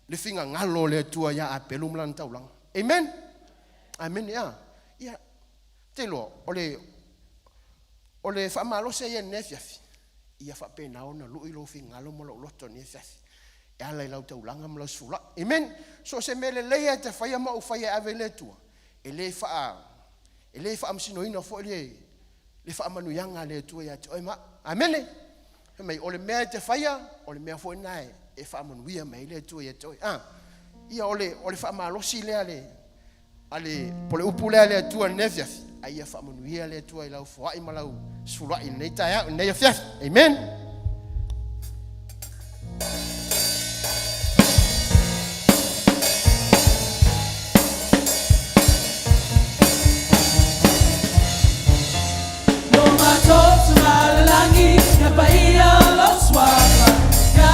le finga ngalo le tu ya apelu mlana taulanga amen amen ya te lo ole fa malo se ye nefia ia fa pena ona lu ilo finga lo mo lo to nefia ya la ila taulanga mla sula amen so se mele le te fa ya ma u fa ya avele tu ele fa amsino ina fo le fa manu yanga le tu ya te ma amen mai ole me te faya ole me fo nai e fa manu wia mai le tu ya te ia ole fa malo si le ale pole upule le tu nefia ai fa manu wia le tu ila fo ai malau sula in nei ta ya nei fia amen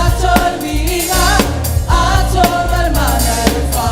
Atol viga, atol almana, fa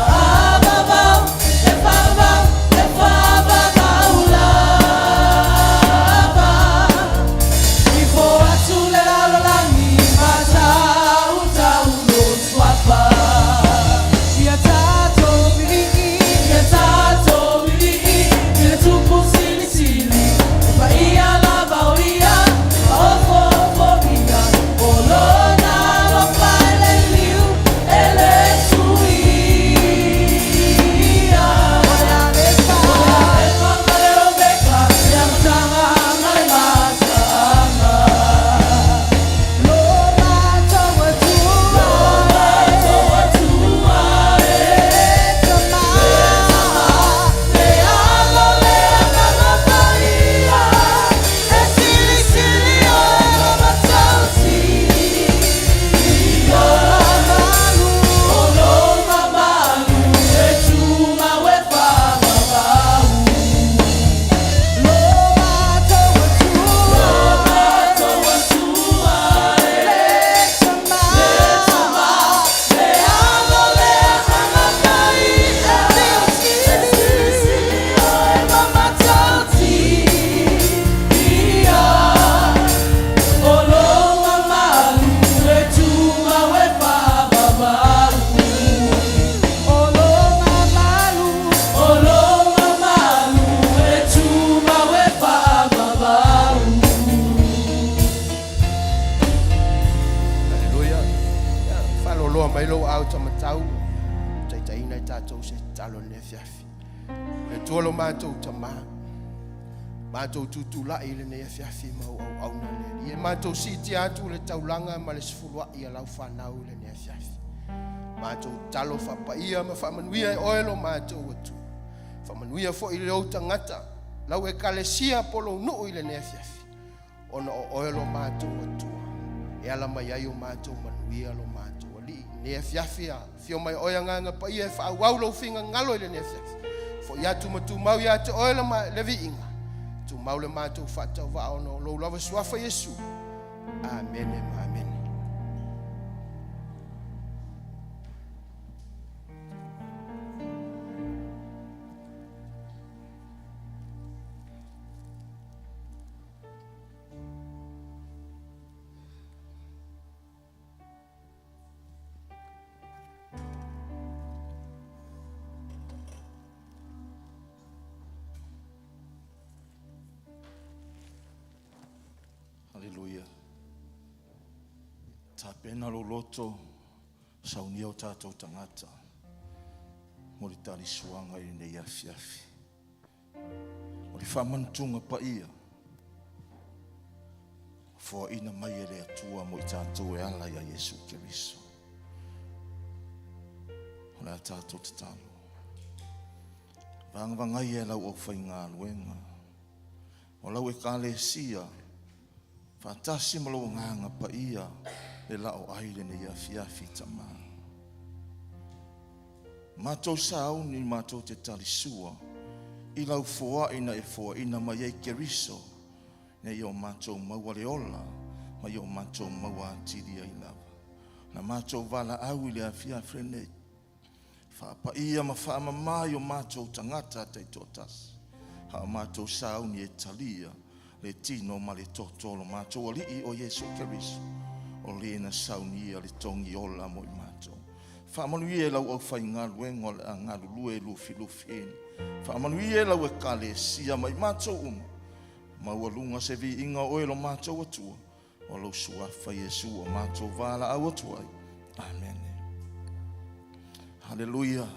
mai lo au tamatau taitaina I tātou se talo ne fiafi e tuolo mātou tama mātou tutulai le ne fiafi mau au na le e mātou siti atu le taulanga ma le sifulua I lau whanau le ne fiafi mātou talo whapaia ma whamanuia e oelo mātou atu whamanuia fo I le o tangata lau e kalesia polo nuu I le ne fiafi ona o oelo mātou atu e ala mai ai o mātou manuia lo mātou ali ne fiafi a fio mai oia nganga pa ia fa wau lo finga ngalo ile ne fiafi fo ia tu matu mau ia te oela ma le viinga tu mau le mātou fata va ono lo lava suafa Yesu amen amen. Hallelujah. Tā pena lo loto saunia o tātou tangata. Mo le tali suanga I nei afiafi. Mo le whamantunga pa ia. Fua ina mai e le atua mo I tātou e ala ia Yesu Keriso. O le a tātou te talo. Vangavangai e lau au whainga luenga. O lau e kāle sia. Fatasi malo nganga pa ia le lao aile ne ia fiafi tama. Matou sau ni matou te talisua I lau foa ina e foa ina mai e Keriso ne i o matou maua le ola ma i o matou maua atiri ai lava. Na matou vala au I le a fiafi nei. Fa pa ia ma fa mamai o matou tangata te totas. Ha matou sau ni e talia le tino ma le totolo mātou ali o Yesu Keriso o le na saunia le tongi ola mo I mātou. Whaamanuia e lau au whainga luenga o le angaru lue lufi lufi eni. Whaamanuia e lau e kale sia mai mātou Maua lunga se vi inga oelo mātou atua o lau suafa Yesu o mātou vala au atuai. Amen. Hallelujah.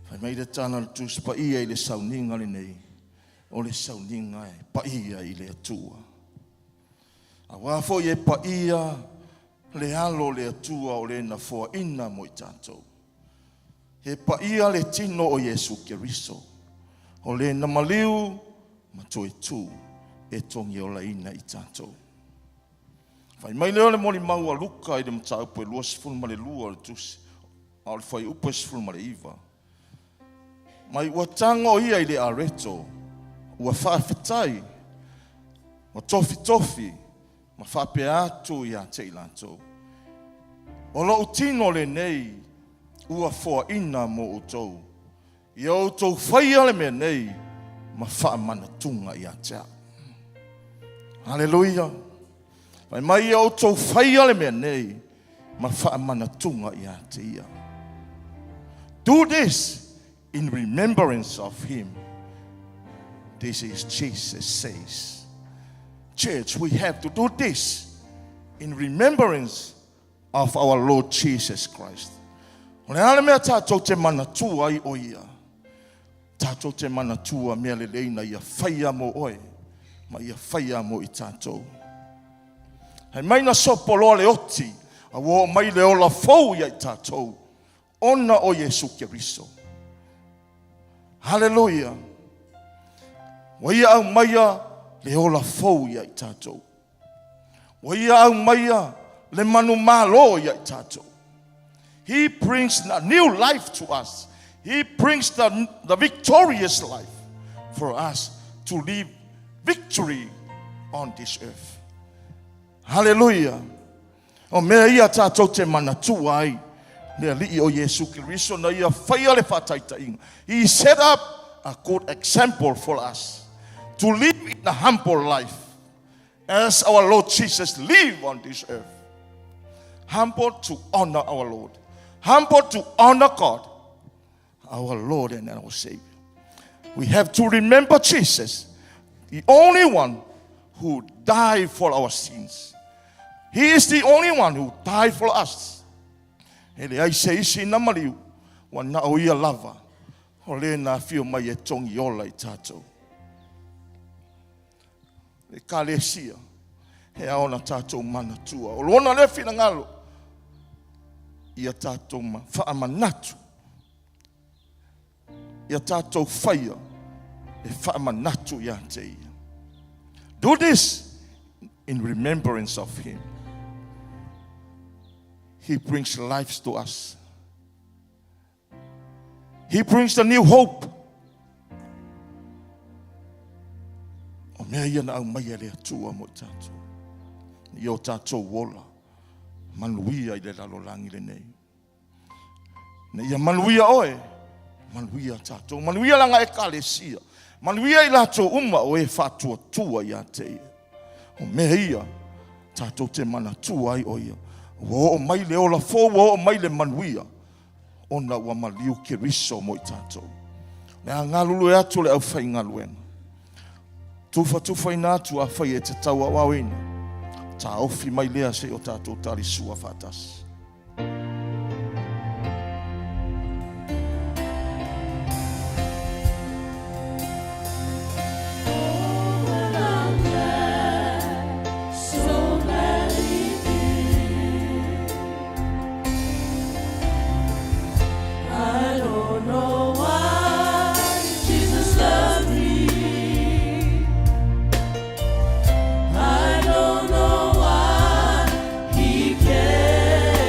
Whai mai le tana le tus pa ia I le sauninga le nei. O le sauninga e pa ia I le atua. A wafo e pa ia le alo le atua o le na foa ina mo I tātou. He pa ia le tino o Yesu Keriso. O le na maliu ma toe tu e tongi o la ina I tātou. Whai mai leo le moli maua luka I le mataupu e luas fulu ma le lua le tusi. A le whai upo e fulu ma le iwa. Mai ua tango ia I le areto. Ua whawhitai, ma tofi, ma whape atu I a te ilato. O lo utino le nei, ua foa ina mo utou. I au tau whaia le mea nei, ma wha mana tunga I a tea. Hallelujah. Mai mai au tau whaia le mea nei, ma wha mana tunga I a tea. Do this in remembrance of Him. This is Jesus says. Church, we have to do this in remembrance of our Lord Jesus Christ. O le ale mea tātou te mana tua I o ia. Tātou te mana tua mea le leina ia whaia mo oe. Ma ia whaia mo I tātou. Hei maina sopoloa le oti. A wo mai le ola fau ia I tātou. Ona o Yesu Keriso. Hallelujah. Waia au maia le ola fau ia I tātou. Waia au maia le manu malo ia I tātou. He brings a new life to us. He brings the victorious life for us to live victory on this earth. Hallelujah. O mea ia tātou te manatua ai. Lea lii o Yesu Keriso na ia whaia le whataitainga. He set up a good example for us to live in a humble life as our Lord Jesus lived on this earth. Humble to honor our Lord. Humble to honor God, our Lord and our Savior. We have to remember Jesus, the only one who died for our sins. He is the only one who died for us. E le ai se isi na mariu, wa na o ia lava, o le na fio mai e tongi ola I tātou. Le ka le sia, he aona tātou mana tua. O lona le fina ngalo, ia tātou ma wha manatu. Ia tātou whaia, e wha manatu ia te ia. Do this in remembrance of Him. He brings life to us. He brings the new hope. O mea ia na au mai ele atua mo tātou. I o tātou wola. Manuia I le lalolangi le nei. Na ia manuia oe. Manuia tātou. Manuia langa e kalesia. Manuia I lato uma o e whatua tua ia te ia. O mea ia tātou te mana tua ai o ia. O mai le ola fō, o mai le manuia. Ona ua maliu ke riso mo I tātou. Nea ngalulu e atu le au whai ngaluenga. Tufa ina atu a whai e te tau a wawina. Tā ofi mai lea se o tātou tari sua whatas. I don't know why He cares.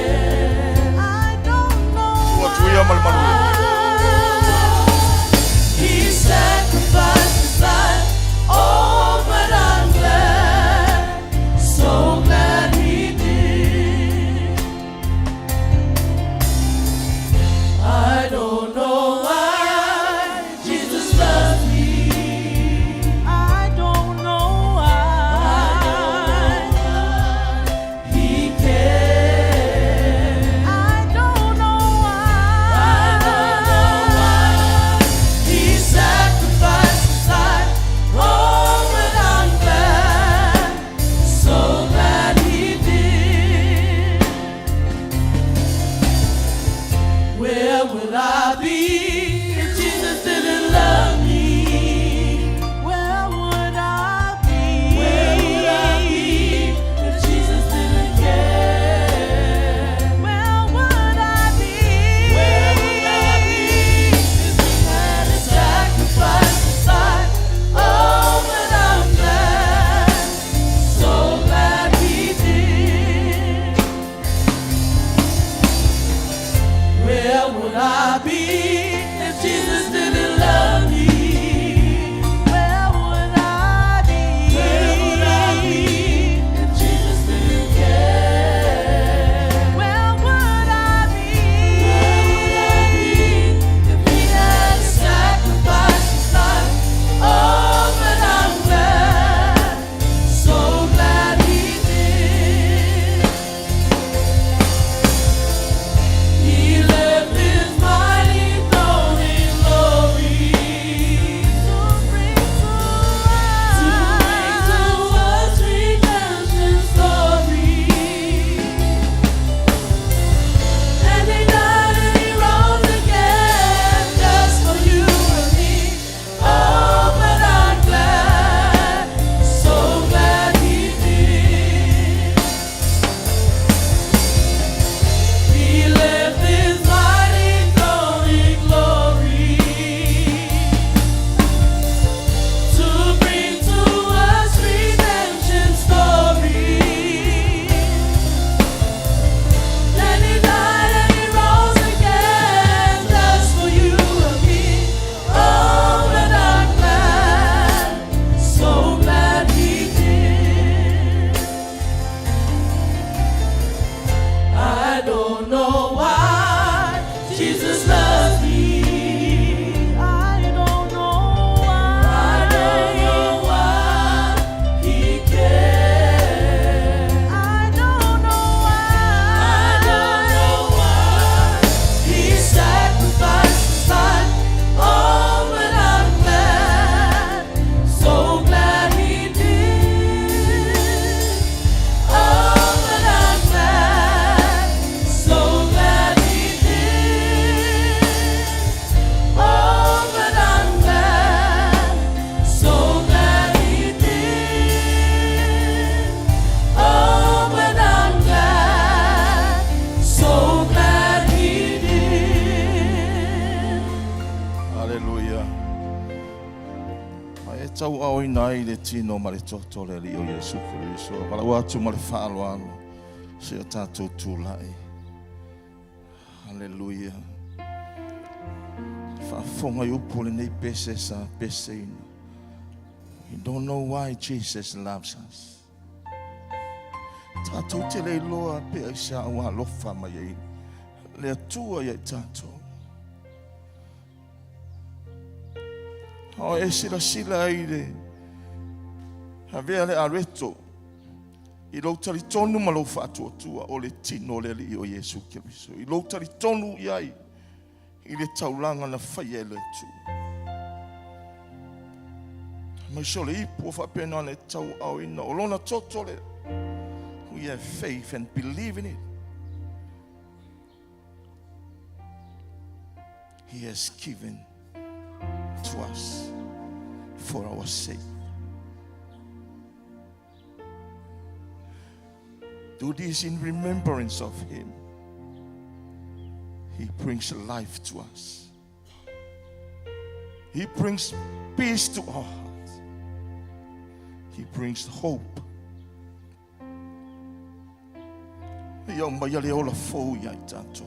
tau au inai le tino ma le toto le li o Yesu Kristo. Wala watu ma le whaalo alo. Se o tātou tūlai. Hallelujah. Whaafonga i upo le nei pese sa pese ina. You don't know why Jesus loves us. Tātou te le loa pe ai sa awa lofa mai ei. Le atua i tātou. O e sila ai le. Havea le areto. I lo tali tonu ma lo whaatua tua o le tino le li o Yesu Kiriso. I lo tali tonu iai. I le taulanga na whai e le tu. Mai so le ipo whapena le tau au ina. O lona toto le. We have faith and believe in it. He has given to us for our sake. Do this in remembrance of Him. He brings life to us. He brings peace to our hearts. He brings hope. Ia mai le ola fou ia I tātou.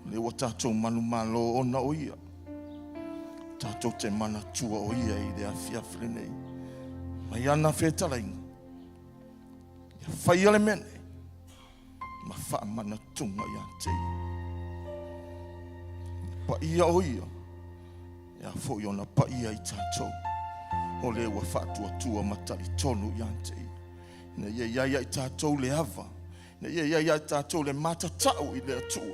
Le o tātou manu malo ona o ia. Tātou te mana tua o ia I le awhiawhile nei. Mai ana whetalainga. Ia whai ale mene. Ma wha mana tunga ia te. Pa ia o ia. Ia fo iona pa ia I tātou. O le ua whatua tua matari tonu ia te. Na ia I tātou le ava. Na ia I tātou le matatau I le atua.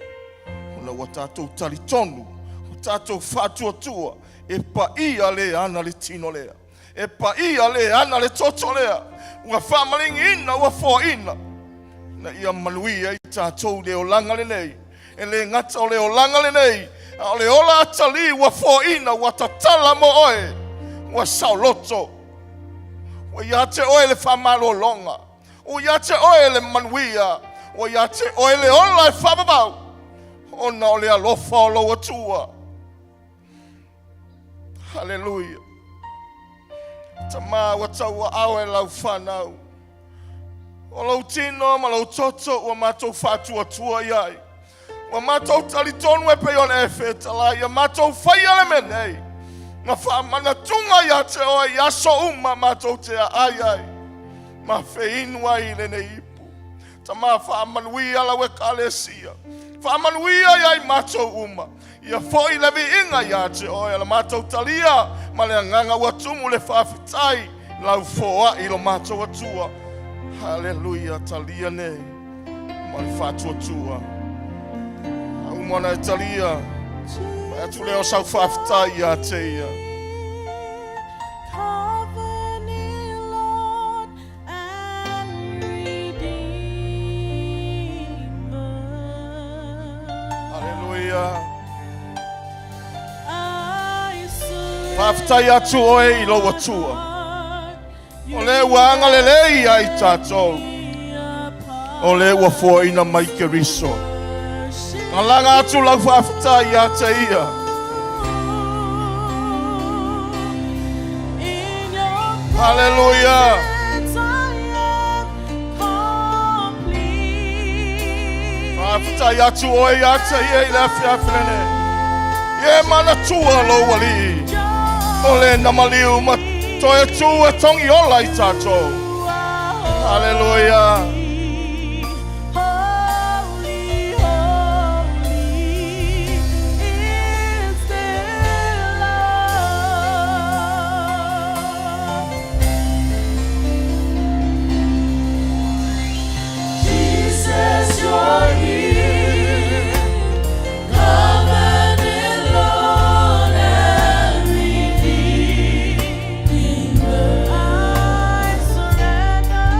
O la wa tātou tali tonu. O tātou whatua tua. E pa ia le ana le tino lea. E pa ia le ana le toto lea. Ua whamalingi ina, ua fo ina. Na ia manuia I tātou le o langa le nei. E le ngata o le o langa le nei. A le ola atali ua fo ina, ua tatala mo oe. Ua sauloto. O ia te oe le whamalo longa. O ia te oe le manuia. O ia te oe le ola e whamabau. O na o le alofa o loa tua. Hallelujah. Tama wa taua awe lau whanau. O lau tino ma lau toto ua mātou whātua tua iai. Ua mātou talitonu e peion e whetala. Ia mātou whai ale menei. Nga whamana tunga ia te oe ia so uma mātou te ai ai. Ma wheinua I le ne ipu. Tama whamanuia lau e kalesia. Whamanuia iai mātou uma. Ia foi levi inga ia te oe la mātou talia. Ma le nganga ua tumu le whawhitai. Lau foa I lo mātou atua. Hallelujah, talia ne. Ma le whātua tua. Au mana e talia. Ma atu leo sau whawhitai ia te ia. Whawhitai atu oe I loa tua. O le wanga le lei ai tātou. O le ua fua ina mai ke riso. Nga langa atu lau whawhitai a te ia. Hallelujah. Whawhitai atu oe a te ia I le awhiawhine. Ie mana tua lo wali. O le namaliu ma toe tu e tongi ola I tātou. Hallelujah. Jesus, you're here. Covenant Lord and Redeemer. I surrender.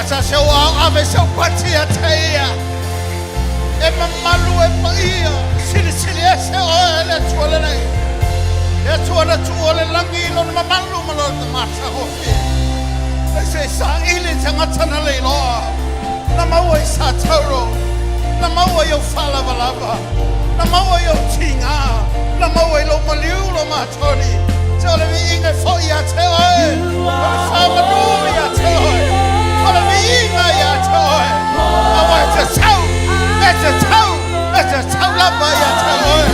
Pasa se o ave se pati atea. E mamalu e paia. Sili se o le tuole nei. E tuole langi lo mamalu malo te masa hofi. E se sa ili tangatana le loa. Na maua I sa tauro. Na maua I o falavalava. Na maua I o tinga. Na maua I lo maliu lo matoni. Te ole mi inga foi a te oe. Ole whamanu I a te oe. Ole mi inga I a te oe. Awa e te tau. E te tau. E te tau lapa I a te oe.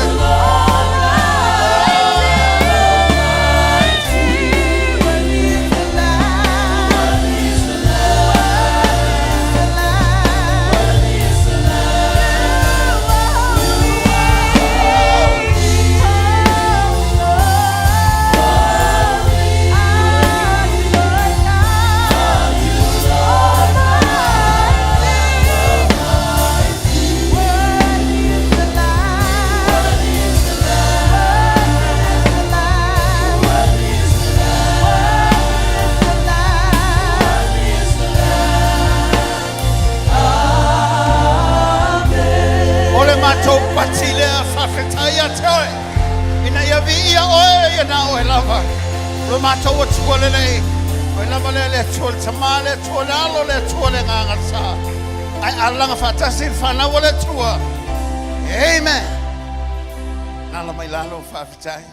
Patile a whawhetaya te oe. Ina ia vi ia oe ia na oe lava. Ro mato o tuole nei. Oe lava le tuole tama le tuole alo le tuole nganga sa. Ai alanga whatasi whanau le tua. Amen. Nala mai lalo whawhetai.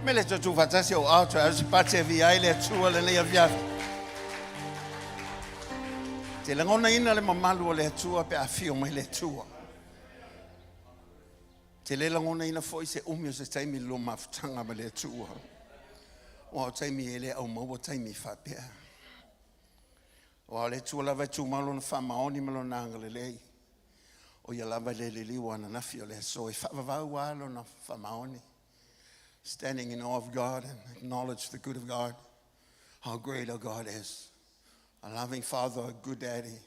Me le tutu whatasi o auto a si pate vi ai le tuole nei a viavi. Te langona ina le mamalu o le tua pe a fio mai le tua. Te le langona ina foi se umio se taimi lo mafutanga ma le tua. O taimi ele au maua taimi whapea. O le tua lava tu malo na whamaoni malo na angalelei. O ia lava le liwa na nafi o le so e whavavau alo na whamaoni. Standing in awe of God and acknowledge the good of God. How great our God is. A loving Father, a good Daddy.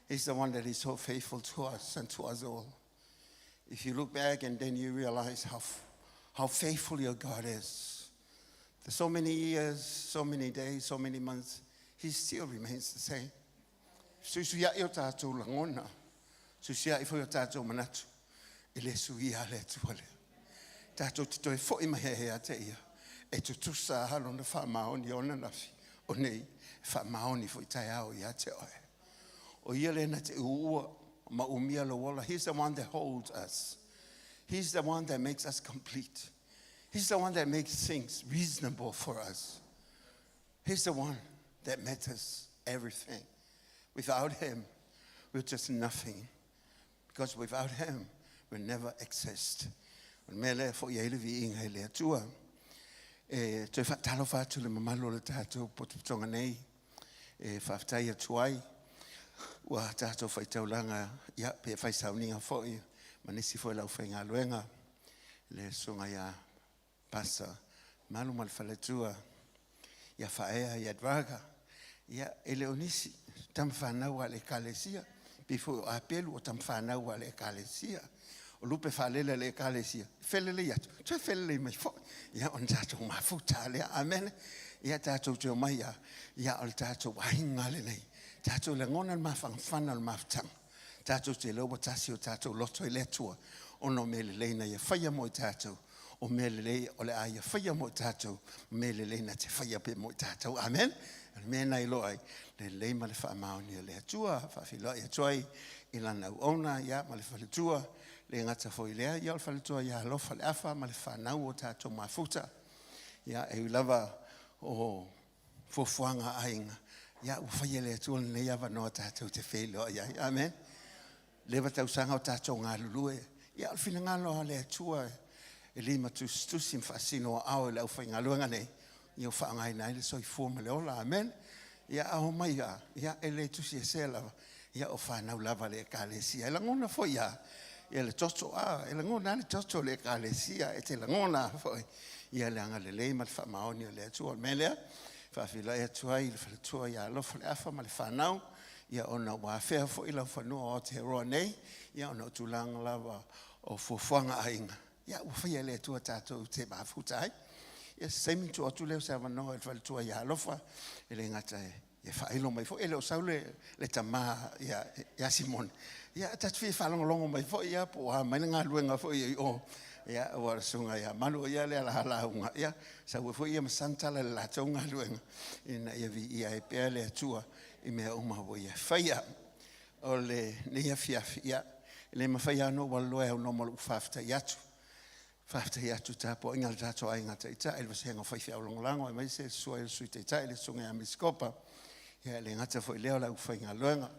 He's the one that is so faithful to us and to us all. If you look back and then you realize how faithful your God is. There's so many years, so many days, so many months, He still remains the same. Susuia I o tātou langona. Susuia I fo o tātou manatu. Ele suia le tuale. Tātou te toi fo I mahehea te ia. E tu tusa halo na whamaoni o na nafi. O nei, whamaoni fo I tai au I a te oe. O ia le na te ua. He's the one that holds us. He's the one that makes us complete. He's the one that makes things reasonable for us. He's the one that matters everything. Without Him, we're just nothing. Because without Him, we'll never exist. Mele fo ia ile vi inga ile atua. Toi whatalo whatu le mamalo le tātou potutonga nei. Whaftai atuai. Wa tātou whaitaulanga ia pe whaisauninga fōi manisi fōi lau whainga luenga le sunga ia pasa malu mal whaletua ia whaea ia draga ia ele onisi tam whanau ale kalesia bifo apelu o tam whanau ale kalesia o lupe whalele le kalesia whelele ia tue whelele mai fōi ia on tātou mafuta le amen ia tātou teo mai ia al tātou wahinga le nei Tātou le ngona mawhangwhana le mawhtang. Tātou te lewa tasi o tātou loto I le tua. Ono mele leina ia whaia mo I tātou. O mele lei o le aia whaia mo I tātou. Mele leina te whaia pe mo I tātou. Amen. Mena I loai. Le leima le whaamaoni le atua. Whawhila I atuai. I lana uona ia ma le whaletua. Le ngata fo I lea. Ia le whaletua ia alofa le afa. Ma le whanau o tātou mafuta. Ia e lava o fofuanga ainga. Ya ufaya le tu le ya va no tātou te whelo ya amen leva tau sanga o tātou ngā lulue ya alfina ngā loa le tua e lima tu stusim fasino au le ufai ngā luenga nei i o whaangai nai le soi forma le ola amen ya au mai ya ele tu si e sela ya o whanau lava le kālesia e langona fo ya le toto e langona le toto le kālesia e te langona fo ya le anga le leima le whamaoni le tua melea Whawhila e tuai I le whaletua ia alofa le afa ma le whanau. Ia ona wawhea fo I lau whanua o te roa nei. Ia ona tūlanga lava o fuafuanga ainga. Ia whawhia le tua tātou te mafutai. Ia seimi tu o tu leo sa wanoa e whaletua ia alofa. E le ngata e whaelo mai fo, e leo sau le tama ia Simon. Ia tatu fi whalongolongo mai fo, ia po a mai ngā luenga fo ia o, ia wara sunga ia manu ia le ala halaunga, ia sau fo ia masantala le lato ngā luenga, ina ia vi ia e pēr le atua, i mea umawo ia whaia, o le nia fiafi, ia, le mawhaia no waloe au no malu whafta iatu. Whafta iatu tāpo inga le tātou ai ngā teita, ele wasi hanga whaifi au longolango, e mai se sua ele sui teita, ele sunga ia miskopa, ia le ngata fo i leo lau whainga luenga,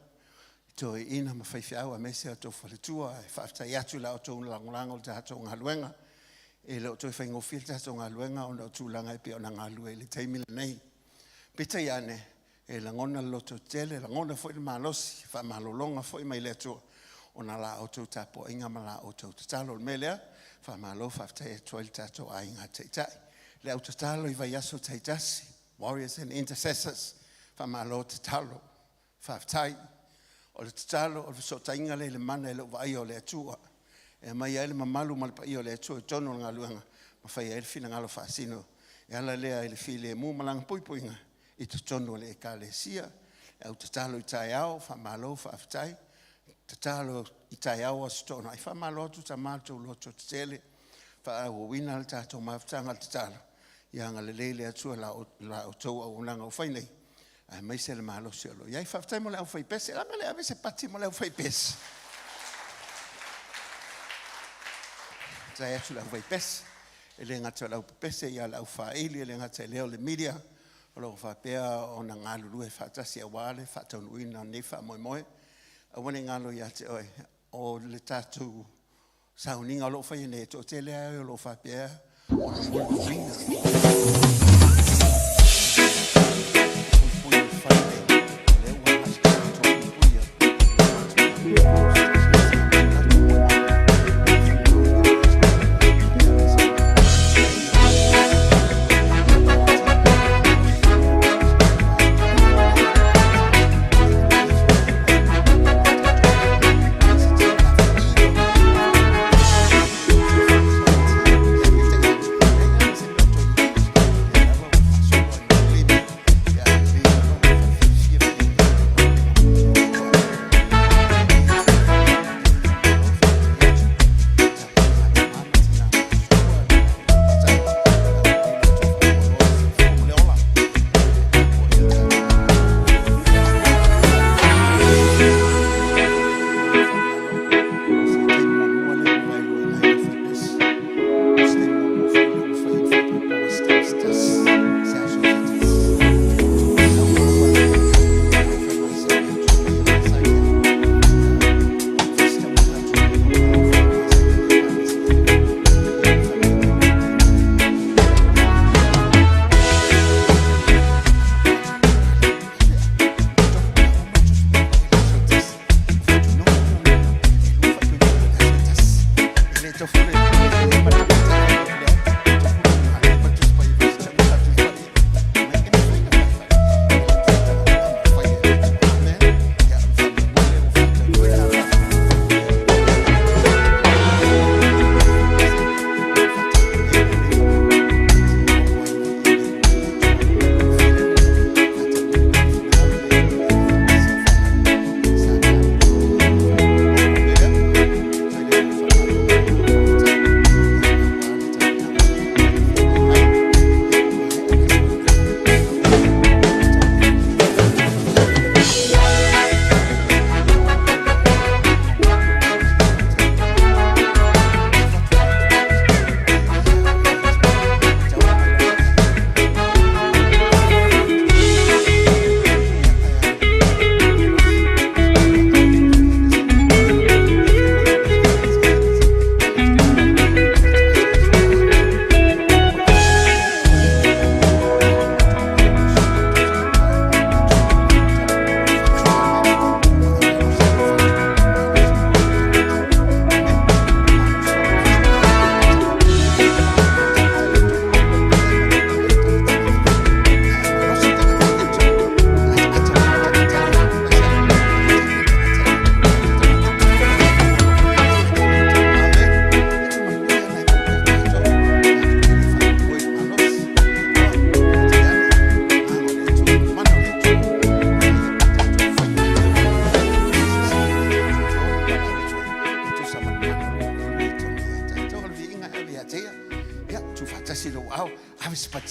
to ina ma whaifi au, a mai se ato whaletua, e whafta iatu la o tō longolango le tātou ngā luenga, e le o tō whainga ofil tātou ngā luenga, o na o tūlanga e pia o na ngā lue, le teimila nei. Pita iane, e la ngona loto tele, la ngona fo i le malosi, wha malolonga fo i mai le atua, o na la o tō tāpo inga ma la o tō tatalo le melea, wha malo whaftai e toil tātou a inga teitai. Le au tatalo i vai aso teitasi, warriors and intercessors, wha malo tatalo, whaftai, o le tatalo, o le sota inga le mana e le vai o le atua, e mai ele mamalu malpa i o le atua, e tono ngā luanga, ma whai ele fina ngalo whaasino, e ala lea ele fili e mu malanga puipuinga, i te tono le e ka le sia, e au tatalo i tai au, wha malo whaftai, tatalo i tai au asitona, i whamalotu ta mātou loto te tele, wha au wina le tātou mawhtanga le tatalo, i anga le leile atua la o tau au unanga o whainei, ai mai se le malo si alo. Iai whaftai mo le au whaipese, la me le ave se pati mo le au whaipese. Tai atu le au whaipese, e le ngata le au pese, ia le au whaili, e le ngata leo le media, o lo whapea o na ngā lulu e whatasi a wale, whatau uina ne wha moe moe, a wane ngalo ia te oe, o le tātou sauninga o lo whai ne, tō te lea o lo whapea, o na mulu uina.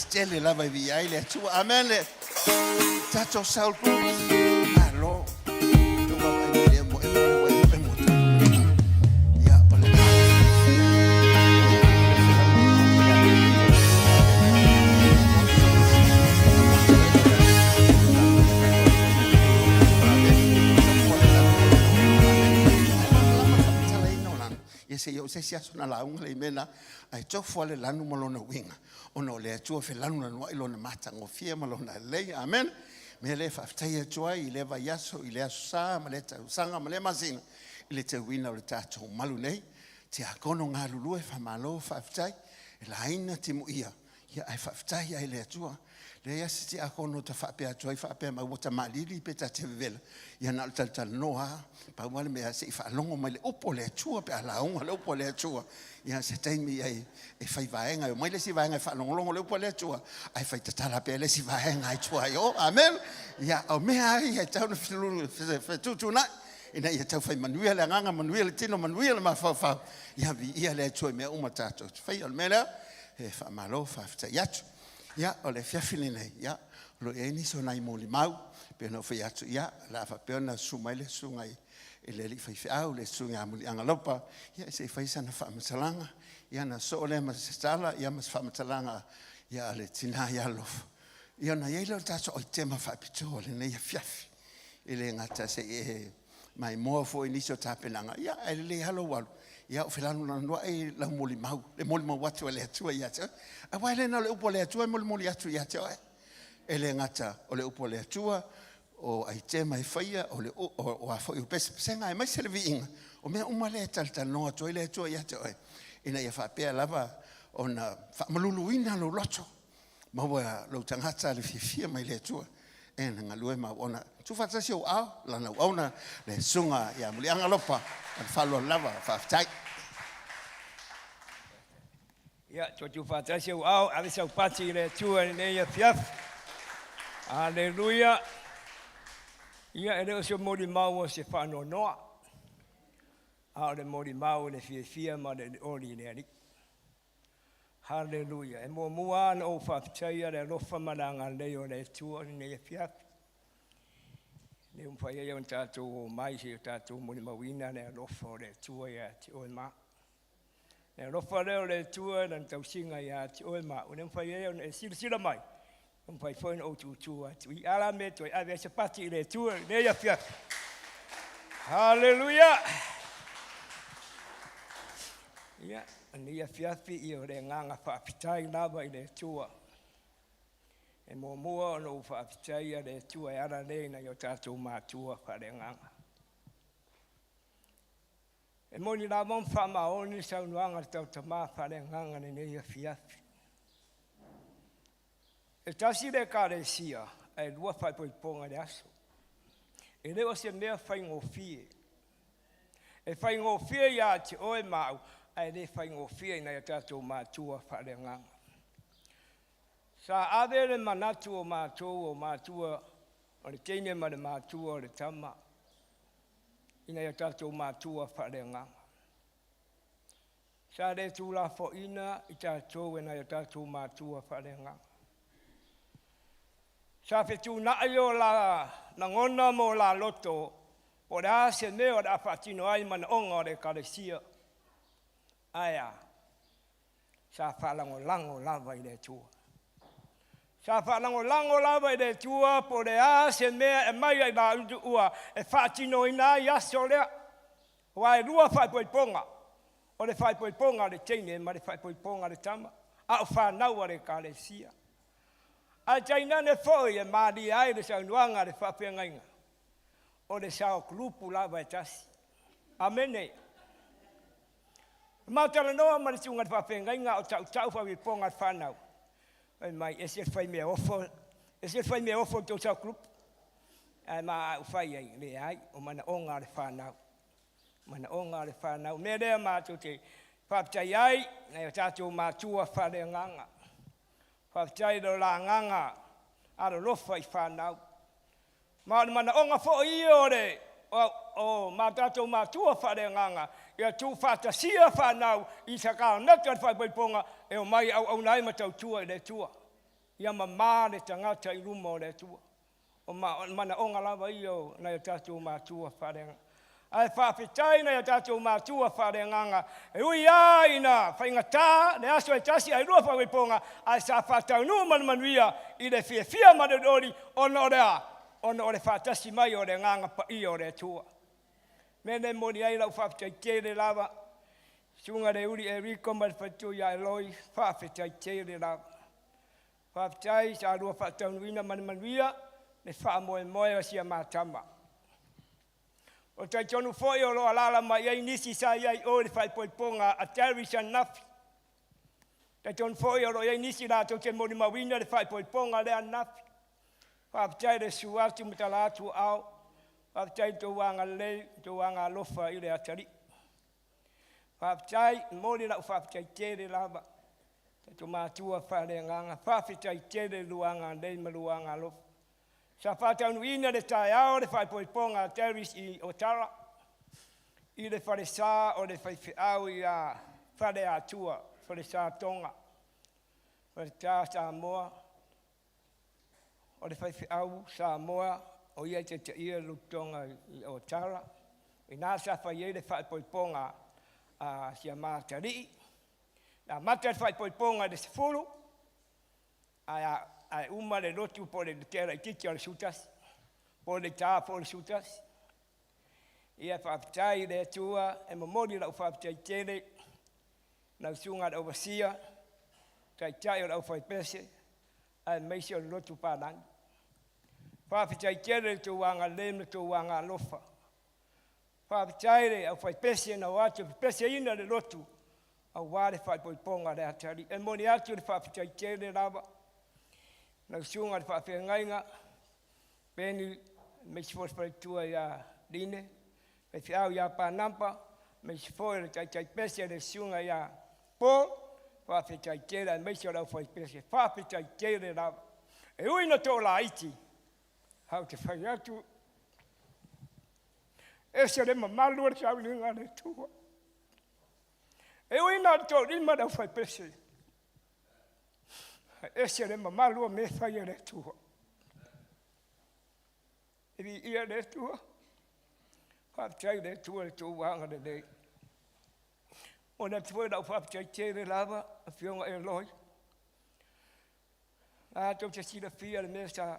stele lava vi ai le tua amen le tato salto alo no va ai le mo ya ole se yo se sia sona la un le mena ai to fole lanu malona winga ono le tu fe lanu na no ilona mata ngo fie malona le amen me le fa tai tu ai le va yaso ile sa maleta sanga male mazina ile te wina le tato malu nei te akono nga lulu e fa malo fa tai la ina te mo ia ya ai fa tai ai le tu le ya se akono te fa pe tu ai fa pe ma wota malili pe ta te vela ya na tal noa pa wale me se fa longo male opo le tu pe ala un le opo le tu ya se tai mi ai e fa vaenga mo le si vaenga fa longo le opo le tu ai fa tala pe le si vaenga ai tu ai o amen ya o me ai ya tau no fe tu na ina ia tau fai manuela nganga manuela tino manuela ma fa ya vi ia le tu me uma tato fai al mela e fa malo fa ya ya ole fia filine ya lo eni so nai mo limau pe no fai atu ya la fa pe na sumaile sungai ele li fai au le sunga mo anga lopa ya se fai sana fa masalanga ya na so le ma sala ya ma fa masalanga ya le tina ya lo ya na ye lo taso o tema fa pitole ne ya fiafi ele ngata se e mai mo fo inicio tapenanga ya ele halo walu ya o felanu na no ai la mo limau le mo limau watu le atu ya ta a wale na le upo le atu mo mo le atu ya ta ele ngata o le upo le atu o ai te mai faia o le o a foi pes senga mai serving o me uma le tal no atu le atu ya ta ina ya fa pe lava ona fa maluluina lo locho ma wa lo tangata le fifia mai le atu en ngalue ma ona tu fa tsa sio a la na ona le sunga ya muli anga lopa al falo lava fa tai ya tu fa tsa sio a ali sa pati le tu ne ya fiaf haleluya ya ele so modi mau se fa no no a le modi mau le fia ma le oli le ali haleluya e mo muan o fa tsaia le lofa malanga le o le tu ne ya fiaf ne un fa ia un tato mai se tato mo ni mawina le lofa le tu ya ti o ma le lofa le tu na tau singa ya ti o ma un fa ia un sila mai un fa foi o tu i ala me to ave se pati le tu ne ya fiaf haleluya ya ni ya fiafi i o le nganga fa pitai lava i le tua e mo mua no fa pitai le tua e ara le na yo tatou matua fa le nganga e mo ni la mon fa ma oni sa uanga tau tama fa le nganga ni ya fiafi e tasi le karesia e lua fa poi ponga le aso e le o se mea fa ngofie e fa ngofie ya ti o e mau ai le fai ngofia ina ya tatou matua fa le nganga sa ave le manatu o matua o le teine ma le matua o le tama ina ya tatou matua fa le nganga sa le tula fo ina i tatou ina ya tatou matua fa le nganga sa fetu na yo la ngona mo la loto o da se me o da fatino ai man onga le kalesia aya sa falango lango lava i le tua sa falango lango lava i le tua po le a se mea e mai ai la ua e fatino ina ia solea wa e lua fai ponga o le fai ponga le teine ma le fai ponga le tama a o whanau a le kalesia a taina ne foi e maari ai le saunuanga le whapengainga o le sao klupu lava e tasi amene matala noa ma le tunga whapengainga o tau whawi ponga whanau ai mai ese fai mea ofo tau sao klupu ai ma au whai ai le ai o mana onga le whanau me rea mātou te whaptai ai nei o tātou mātua whare nganga whaptai do la nganga aro lofa i whanau mana onga fo i ore o mātou mātua whare nganga ia tu whatasia whanau i sakao nata whaiponga e o mai au nai matau tua i le tua ia mama le tangata I luma o le tua. O mana onga lava I o na ia tātou mātua wharenga. Ai whawhitai na ia tātou mātua wharenganga. E ui aina whaingatā, le aso e tasi ai rua whawiponga, ai sa whatau nu manuia I le fia madodori ona o rea. Ona o le whatasi mai o le nganga pa I o le tua. Mene moni ai lau whawhitai tere lava. Sunga le uri e riko ma le whatu ia eloi, whawhitai tere lava. Whawhitai sa rua whatau nuina manuia, le wha moe o sia mātama. O tai tonu foi o loa lala mai ai nisi sa iai o le whai poiponga a terisa nafi. Tai tonu foi o loa iai nisi la tau te mori mawina le whai poiponga lea nafi. Whaptai le suatu mtala atu au. Whaptai tō wanga lei, tō wanga alofa I le atari. Whaptai mori la whaptai tere lava. Tō mātua whare nganga. Whaptai tere luanga lei ma luanga alofa. Sa whātau ina le tai au le whaipoiponga teris I Otara. I le whare sā o le whaiwhiau I a whare atua, whare sā tonga. Whare tā Samoa. O le whaiwhiau Samoa, o ia te ia lutonga I Otara. I nā sa whai le whaipoiponga a sia mātari. Nā mata le whaipoiponga le sefuru. Ai uma le lotu po le tera I titi o le sutas, po le tā po le sutas. Ia whaptai le atua, e mamori lau whaptai tere, nau sunga le overseer, tai o lau whaipese, ai meisi o le lotu pānang. Whaptai tere le tuanga lem le tuanga lofa. Whaptai le au whaipese na watu, pese ina le lotu, au wale whaipoiponga le atari. E moni atu le whaptai tere lava, nau sunga le whawhengainga, peni meisi fosfaitua ia line, me whiau ia pānampa, meisi fōi le tai pese le sunga ia pō, whawhetai tere, meisi o lau whai pese, whawhetai tere lava. E ui na tō la iti, hau te whai atu, e se le mamalu le saulinga le tua. E ui na tō rima lau whai pese, ese le mamalu me fai le tua. E ia le tua. Whaptai le tua le tō wanga le lei. O na tua lau whaptai tere lava, a whionga e loi. A tau te sira fia le mea sa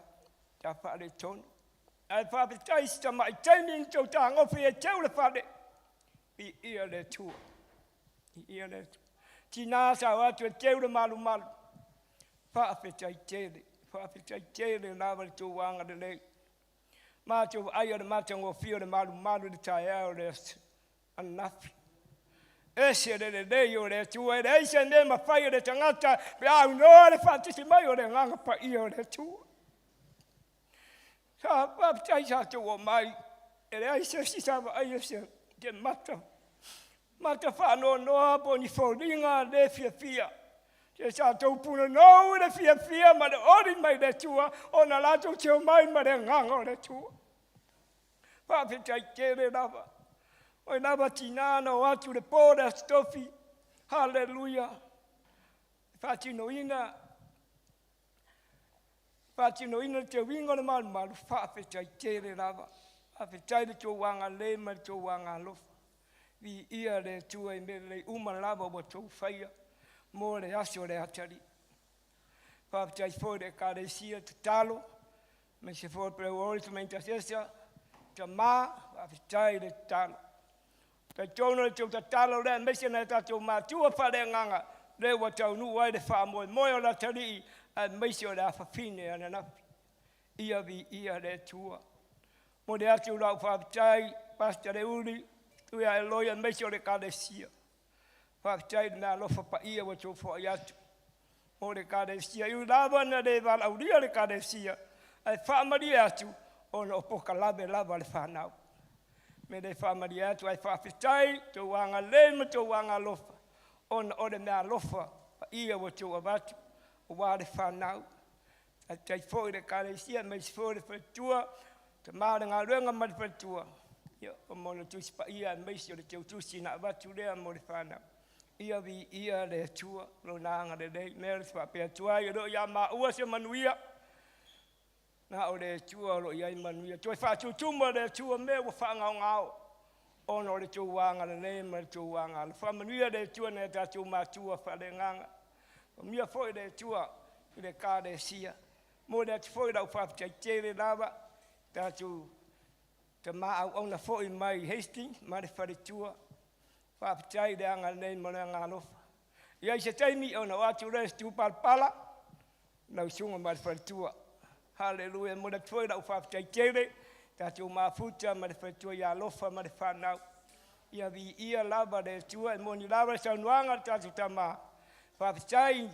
whare tonu. Ai whaptai sta mai taiming tau tā ngofi e tau le whare. I ia le tua. I ia le tua. Tina sa watu e tau le malu. Whawhetai tere lava le tō wanga le lei. Mātou aia le mātango whio le malu le tai au le anafi. Ese le lei o le tua, le eise me ma whai le tangata, pe au noa le whatisi mai o le nganga pa I o le tua. Sa whaptai sa tō o mai, e le eise si sawa aia se ke mata. Mata whanoa noa po ni whoringa le fia. Ke sa tau puna nou le fia ma le ori mai le tua, o na lato teo mai ma le nganga o le tua. Whawhetai tere lava. O lava tinana o atu le pōra stofi. Hallelujah. Whatino ina te wingo le malu. Whawhetai tere lava. Whawhetai le tō wanga le ma le tō wanga lofa. Vi ia le tua I me le uma lava o tō whaia. Mo le aso le atari. Whaptai fōi le kāresia te talo, me se fōi preu ori tu menta sesa, te mā, whaptai le talo. Tai tōno le tau ta talo le, me se na tātou mātua whare nganga, le wa tau nu ai le wha moe o la tari, a me se o le awhawhine ana napi. Ia vi ia le tua. Mo le atu lau whaptai, pasta le uri, tu ia e loia, me se o le kāresia. Whaktai na lofa pa ia wa tō wha iatu. O le kāresia. Iu lava na le wala uria le kāresia. Ai whaamari atu o na opoka lava le whanau. Me le whaamari atu ai whawhitai tō wanga le ma tō wanga lofa. O na ore mea lofa pa ia wa tō awatu o wā le whanau. Ai tai fōi le kāresia me si fōi le whatua. Te māre ngā ruenga ma le whatua. Ia o mona tusi pa ia me si o le tō tusi na awatu lea mo le whanau. ia vi ia le tua lo nanga le dei mel fa pe tua ia do ia ma ua se manuia na o le tua lo ia manuia toi fa tu tuma le tua me wa fa ngau ono le tua le ne ma tua le fa manuia le tua ne ta tu ma tua fa le nganga mia foi le tua le ka de sia mo le foi da fa te le lava ta tu te ma au ona foi mai hasting ma le fa le tua fa ptai de anga nei mo nga no ia se taimi ona wa tu res tu pala na sunga ma fa tua hallelujah mo le foi da fa ptai tele ta tu ma futa ma fa tua ya lofa ma fa na ia vi ia lava de tua mo ni lava sa nuanga ta tu tama fa ptai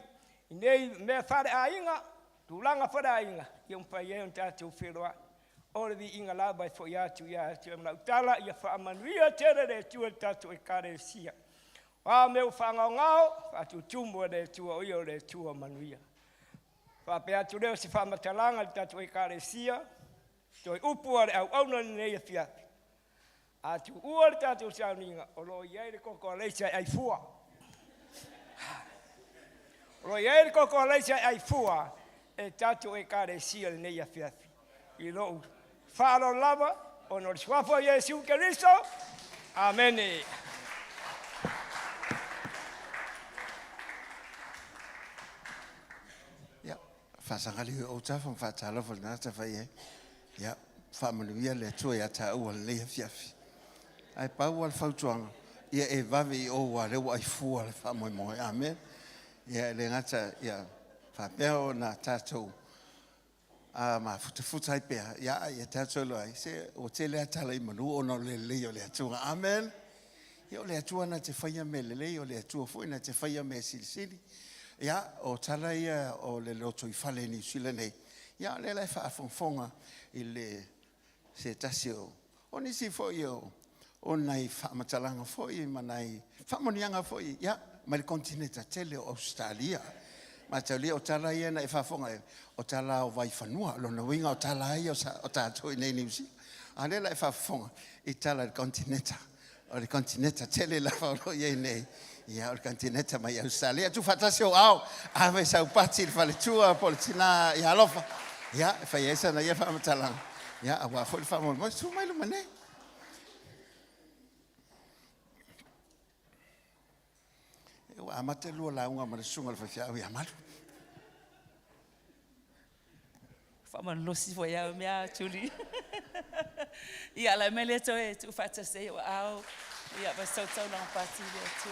nei me fa ainga tu langa fa ainga ia pa ia ta tu filoa o le inga lava fo ia tu na utala ia fa manuia tere de tu tatu e kare sia wa me fa ngao fa tu tumbo de tu o io de tu manuia fa pe atu le si fa matalanga tatu e kare sia to upu ale au no nei fia atu o tatu sa ninga o lo ia le ko le sai ai fua lo ia le ko le sai ai fua e tatu e kare sia nei fia i lo Faro lava, onor suafo Yesu Cristo. Amen. Ja, fasangali o ta from fatalo for nata faye. Ja, family le tua ya ta o le fiafi. Ai pa wal fautuanga. Ia e vavi o wa le wa fu al famo mo. Amen. Ja, le ngata ja fa peo na tatou. Ma futa ai pe ya ta solo ai se o tele atala I manu ono le o le atua amen yo le atua na te faia me le o le atua foi na te faia me silsili ya o tala ia o le loto I fale ni sile nei ya le fa fonfonga I le se tasio oni si foi yo onai fa matalanga foi manai fa monianga foi ya ma le continente tele Australia ma tali o tala ia na fa fonga o tala o vai fanua lo no winga o tala ia o tato nei niusi ane la fa fonga I tala il continente o il continente tele la fa lo ia nei ia o continente ma Australia tu fatasio au ave sa pati il fale tua poltina ia lofa ia fa esa na ia fa matala ia a wa fo fa mo su mai lo mane eu amate lo la unga ma sunga le fa ia malu man losi fo ya mea chuli ia la mele to e tu fata se o au ia ba so so na pati le tu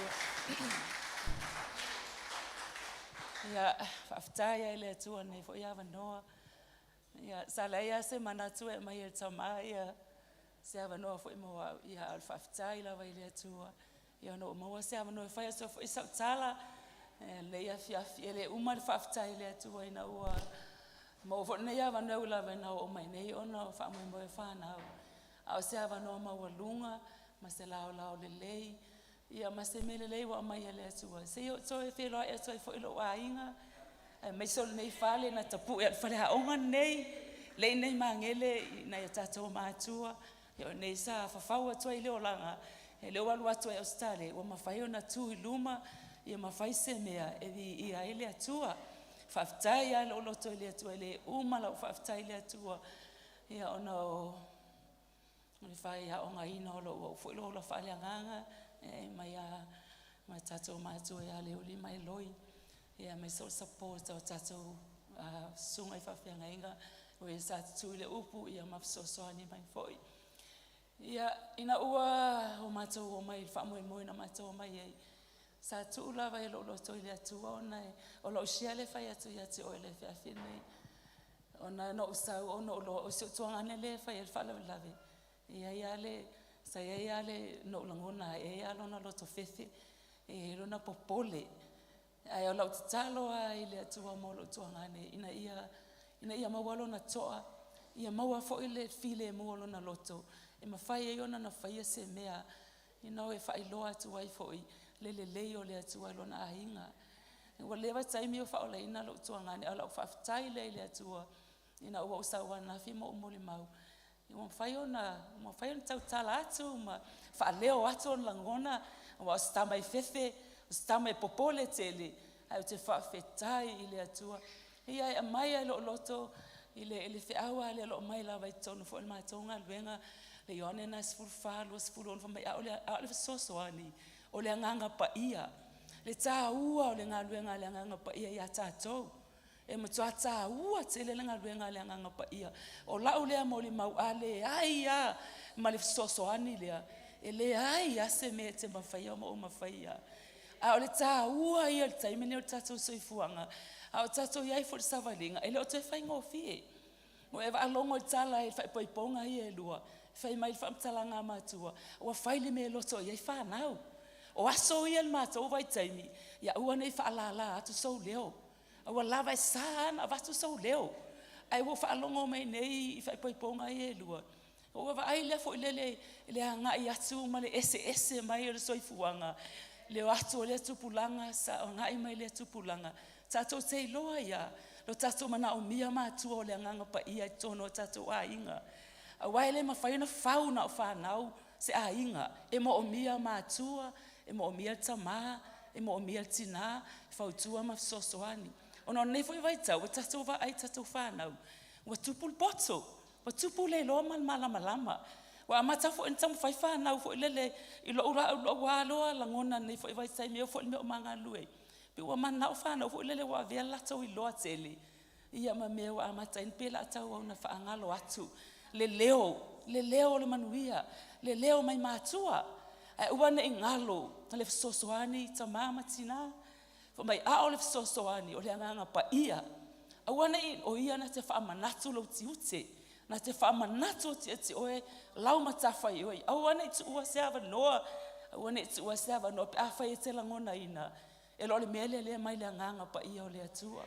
ia afta ia le tu ne fo ya va no ia sala ia se mana tu e mai el tama ia se va no fo mo ia al afta ia va ile tu ia no mo se va no fa so fo sa sala le ia fia le umar afta ile tu ina o mo fo ne ya va no la va no o mai nei ona fa mo fa na au se va no ma walunga ma se la o le lei ia ma se mele lei wa mai le tu se yo so e fe lo e so fo lo ainga me so nei fale na tapu e fale ha onga nei le nei mangele na ya tato ma tua yo nei sa fa fa wa tu ile o langa e le wa lu tu e ostale o ma fa yo na tu luma ia ma fa se mea e ia ile atua faftai ala lo to ile tu ile uma la faftai ile tu ia ona o fai ya onga ino lo fo lo fa le nganga e mai ma tato ma tu ia le uli mai loi ia mai so support o tato sunga fa fa nganga o sa tu ile upu ia ma so so ani mai foi ia ina ua o ma tu o mai fa mo na ma tu mai ai sa tu la vai lo to ile tu ona o lo siale fa ya tu o le fa fine ona no sa ono lo so tu ngane le fa el fa la ve ia le sa ia le no langona ia lo na lo to fefe e lo na popole ai o lo talo ile tu mo lo tu ngane ina ia ma walo na toa ia ma wa fo ile file mo lo na loto e ma fa ia ona na fa ia se mea ina o fa ilo tu wai fo le o le atua lona ainga o le va taimi o fa o le ina lo tu ngani ala fa tai le atua ina o sa wana fi mo le mau mo fai ona tau tala atu ma fa leo atu langona o sta mai fefe Stama e popole tele, ai te whaafetai i le atua. Ia e mai ai lo loto, i le whiaua le lo mai la vai tonu fo il mai tonga luenga, le ione na sfurfalu, sfuron fa mai, a le sosoani, o le anganga pa ia. Le tā ua o le ngā luenga le anganga pa ia ia tātou. E matua tā ua te le ngā luenga le anganga pa ia. O lau lea mo le mau ale, ai ia, ma le sosoani lea. E le ai ia se me te mawhaia o mawhaia. A o le tā ua ia le taimene o le tātou soifuanga. A o tātou iai fo le savalinga. E le o te whai ngofie. O e waalongo i tala e whai poiponga i e lua. Whai mai whaamtala ngā mātua. O a whaile me loto iai whanau. O aso ia le mātou vai taimi. Ia ua nei whaalala atu sou leo. O a lava e sāna vatu sou leo. Ai o whaalongo mei nei i whai poiponga i e lua. O wa ai le fo le anga i atu ma le ese mai le soifuanga. Le atu le tupulanga sa nga i mai le tupulanga. Tato te loa ia. Lo tato mana o mia mātua o le anganga pa ia i tono tato a inga. A waile ma whaina fauna o whanau se a inga. E mo o mia mātua, e mo o mia tama, e mo o mia tina, whautua ma sosoani. Ono nefo i waitau, wa tato wa ai tato whanau. Wa tupul boto, wa tupul le loa man malama. Wa amatafo en tamu whai whanau fo ilele, ilo ura waloa langona nefo i waitai meo fo ilme o manga lue. Pe ua mana o whanau fo ilele wa vea lato i loa tele. Ia ma mea wa amatain pela atau au na whaangalo atu. Le leo le manuia, le leo mai mātua. Ua ne ingalo, le fisosoani ta mama tina. Fo mai ao le fisosoani o le anganga pa ia. Ua ne o ia na te whaamanatu lau tiute. Na te whaamanatu o te oe lau matawhai oe. Ua ne tu ua seava noa. Ua ne tu ua seava noa. Pe awhai e te langona ina. E lo le mele le mai le anganga pa ia o le atua.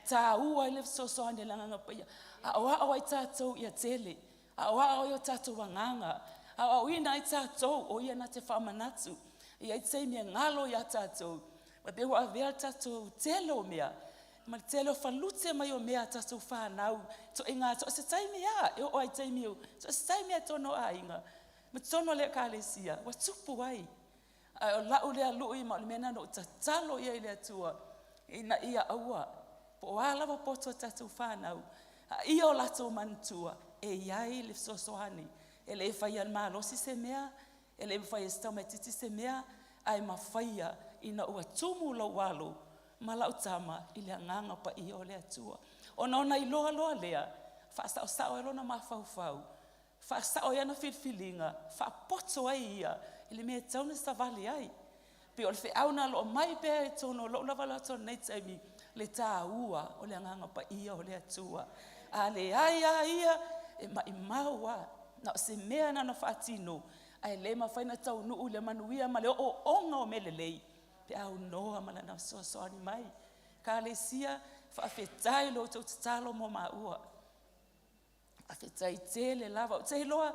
Ta ua le fisosoani le anganga pa ia. A oa o ai tātou ia tele. A oa o ia tātou wanganga. A o ina ai tātou o ia na te whamanatu. Ia i te mea ngalo ia tātou. Ma pe hoa vea tātou telo mea. Ma telo whalute mai o mea tātou whanau. To inga, to se taimi ia. E o ai taimi o. To se taimi ia tono a inga. Ma tono le kālesia. Wa tupu ai. O lau lea lui ma o le mena no tatalo ia i lea tua. Ina ia aua. Po o alawa poto tātou whanau. Ia o lato mantua. E iai le sosoani. E le whaia malosi se mea. E le whaia staumetiti se mea. Ai mawhaia ina ua tumu lau walo. Ma lau tama i le anganga pa i o le atua. O nona i loa lea. Whaasa o sao e lona mawhauwhau. Whaasa o iana whilwhilinga. Whaapoto ai ia. I le mea tauna savali ai. Pe o le whiauna lo mai pēr e tono lo lavala tono nei taimi. Le tā ua o le anganga pa i o le atua. A le aia ia. E ma i maua, na o se mea na whaatino, ai le ma whaina tau nuu le manuia ma le o onga o mele lei, pe au noa ma le na soasoani mai. Ka le sia, whaafetai lo tau tatalo mo maua. Whaafetai te le lava, o te loa,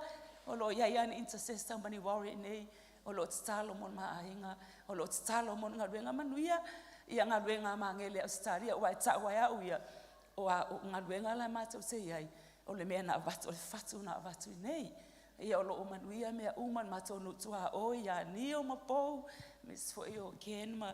o lo iaiani intercessor mani warrior nei, o lo tatalo mo maainga, o lo tatalo mo ngā ruenga manuia, ia ngā ruenga mangele au staria, o ai ta wai au ia, o ngā ruenga la mātou te iai, o le mea na avatu, o le fatu na avatu nei. Ia o lo o manuia mea uman mato nutua o ia ni o mapou, mis fo i o ken ma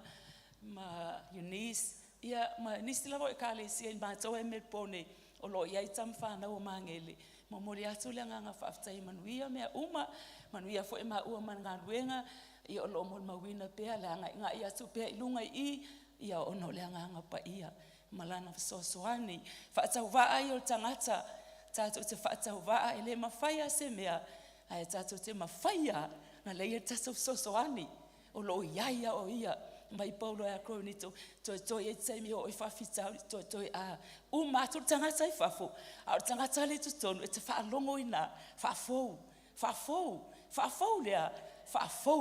Eunice. Ia ma nisi lavo e kālesia i mato e me pone, o lo ia i tam whanau o mangele. Ma mori atu le nganga whaftai manuia mea uma, manuia fo e ma ua man ngā ruenga, ia o lo mo mawina pea, le anga inga i atu pea i lunga i, ia o no le nganga pa ia. Malana fisosoani, whaatau waa i o tangata, tātou te whaatau waa e le mawhaia se mea, ai tātou te mawhaia na leia tātou sosoani, o lo iaia o ia, mai paulo e a kronito, toi e teimi o i whawhitau, toi a mātou tangata i whafo, a o tangata le tutonu, e te whaalongo ina, whafou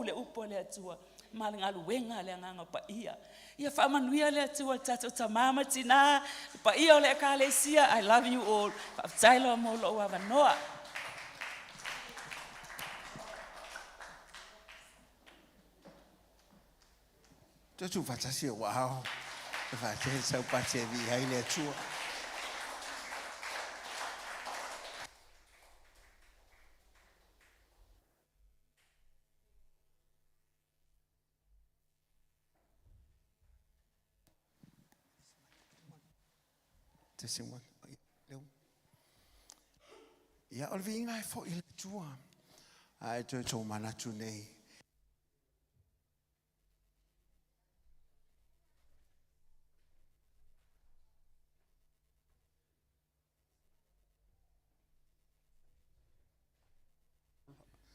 le upo le atua, ma le ngā luenga le nganga pa ia. Ia whaamanuia le atua tātou ta mama tina, pa ia o le kālesia, I love you all. Whaaftailo mo lo o awanoa. Tutu fatasi o wao. Fatasi sa upate vi hai le atua. Tesema. Ia o vi inga fo il tua. Ai to mana tu nei.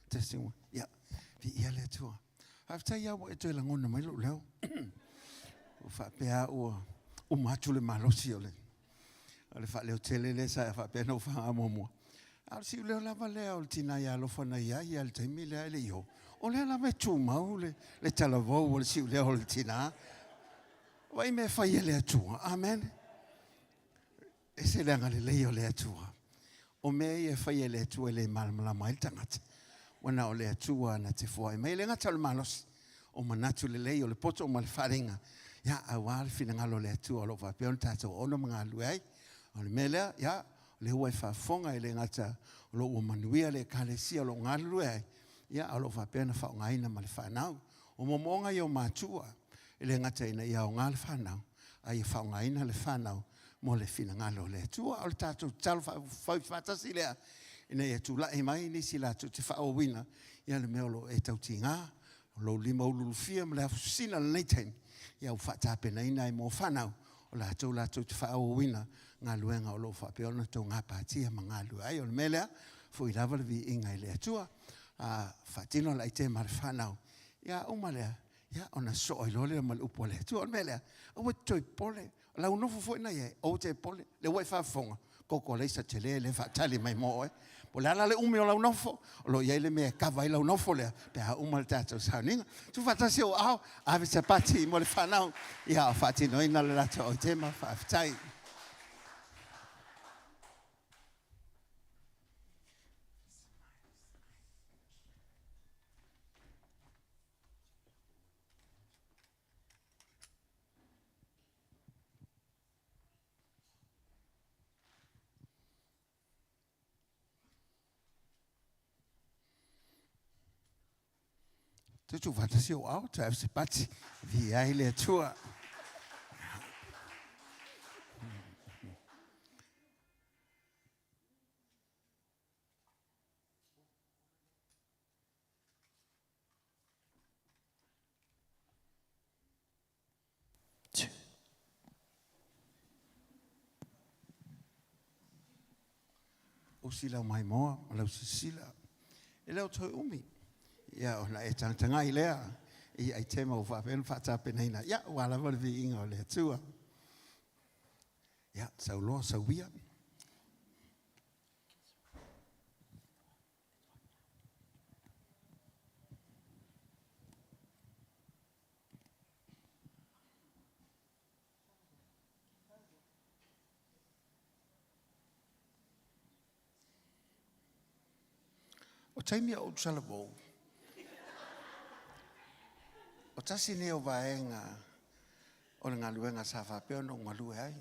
Tesema. Ia vi ia le tua. After ia wo to la ngona mai lo leo. O fa pea o matu le malosi ole. Ale fa le tele le sa fa pea no fa amomo. Al si le lava le o tina ia lo fa na ia le temi le le yo. O le la me tu mau le tala vo o si le o tina. Vai me fa ia le tua. Amen. E se le ngale le yo le tua. O me ia fa ia le tua le mal la mai tangata. Wana o le tua na te foi. Me le ngata le malos. O manatu le le yo le poto o mal faringa. Ya awal fina ngalo le tua lo fa pe on tato ono mga luai. O le mele ya le hua fa fonga le ngata lo o manuia le kalesia lo ngalu e ya alo fa pena fa ngaina mal fa nau o momonga yo matua le ngata ina ya ngal fa nau ai fa ngaina le fa nau mo le fina ngalo le tua al tatu tal fa tasile ina ya tu la e mai ni sila tu te fa o wina ya le melo e tau tinga lo limo lu fia me la sina le time ya fa ta pena ina mo fa nau o la tu te fa o wina ngā luenga o lo fa pe ona to ngā pātia ma ngā lua ai o le melea fo i lava le vi inga i le atua fatino la i te mara whanau ia umalea ia ona so i lole ma le upo le atua o le melea o we toi pole la unofo fo ina ia o te pole le wai whafonga koko le isa te le whatali mai mo po le ala le umi o la unofo o lo iai le mea kawa i la unofo lea pe ha umal tātou sauninga tu whatasi o au ave se pati mo le whanau ia o fatino ina le rata o te ma whaftai. Tu vai se o au, tu se pati vi ai le tua. O sila mai moa, o lau sila. E leo toi umi. Ia ona e tanga i lea i ai tema o whapenu whatapeneina. Ia wala wale vi inga o lea tua. Ia sau loa sau wia. O taimia o tsalabou. O tasi ne o vaenga o le ngaluenga sa whapeo no ngalue ai.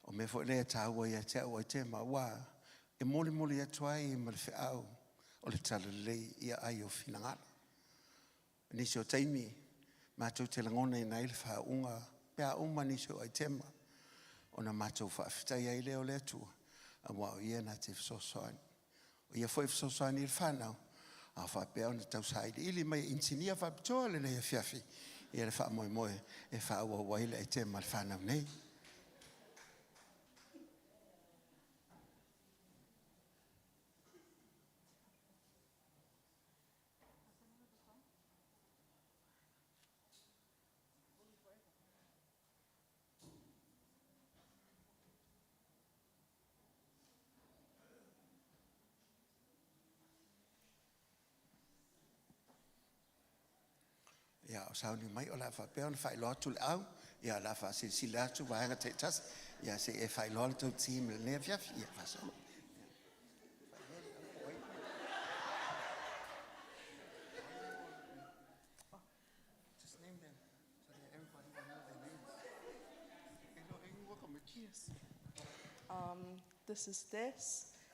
O me fo le tāua ia te au ai te maua e moli moli atu ai ma le whiau o le talalei ia ai o finangala. Nisi o taimi mātou te langona i nei le whaunga pēa uma nisi o ai tema o na mātou whaafitai ai leo le atua a wao ia na te whasosoani. O ia foi whasosoani i le whanau a whapea na tau saide ili mai insinia whapitoa le nei a fiafi ia le wha moe moe e whaua waile ai tema le whanau nei. Ia o sauni mai o la whapea na whailoa tu le au ia la wha si la tu waenga te tas ia se e whailoa le tau tīm le nea fiafi ia whasolo. Just name them so that everybody will know their names. This is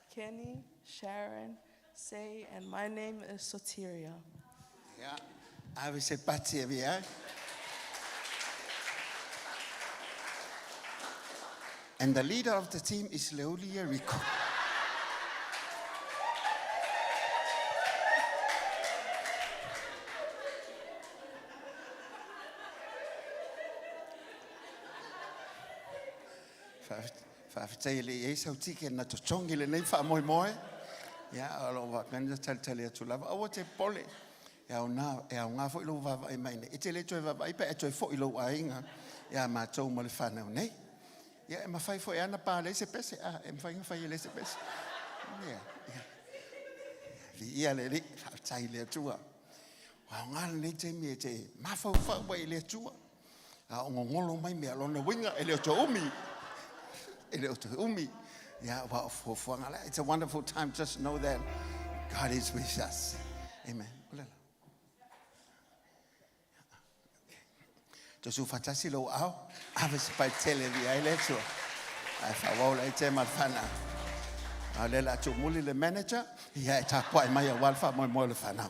Kenny, Sharon, Say, and my name is Soteria. Ia, ave se pati e via. And the leader of the team is Leolia Rico. Whawhitele e sau tike na to chongi le nei wha moe moe. Ia, alo wa kanya tali atu lava. Awa te pole. Ia o ngā fo ilo wawa i maine. E te le toi wawa i pe e toi fo ilo a inga. Ia ma tau mo le whanau nei. Ia e ma whai fo e ana pā le se pese. E ma whai le se pese. Ia. Ia le li. Whawhitai le atua. Wa ngā nei te mi e te mawhau whawai le atua. A o ngolo mai mea lona winga. E leo to umi. Yeah, well, it's a wonderful time. Just know that God is with us. Amen. Just ufatasi lo au. Aves pa tele vi ai leto. Ai fa wola i te malfana. Alela tu muli le manager. Ya ta kwa mai walfa mo le fana.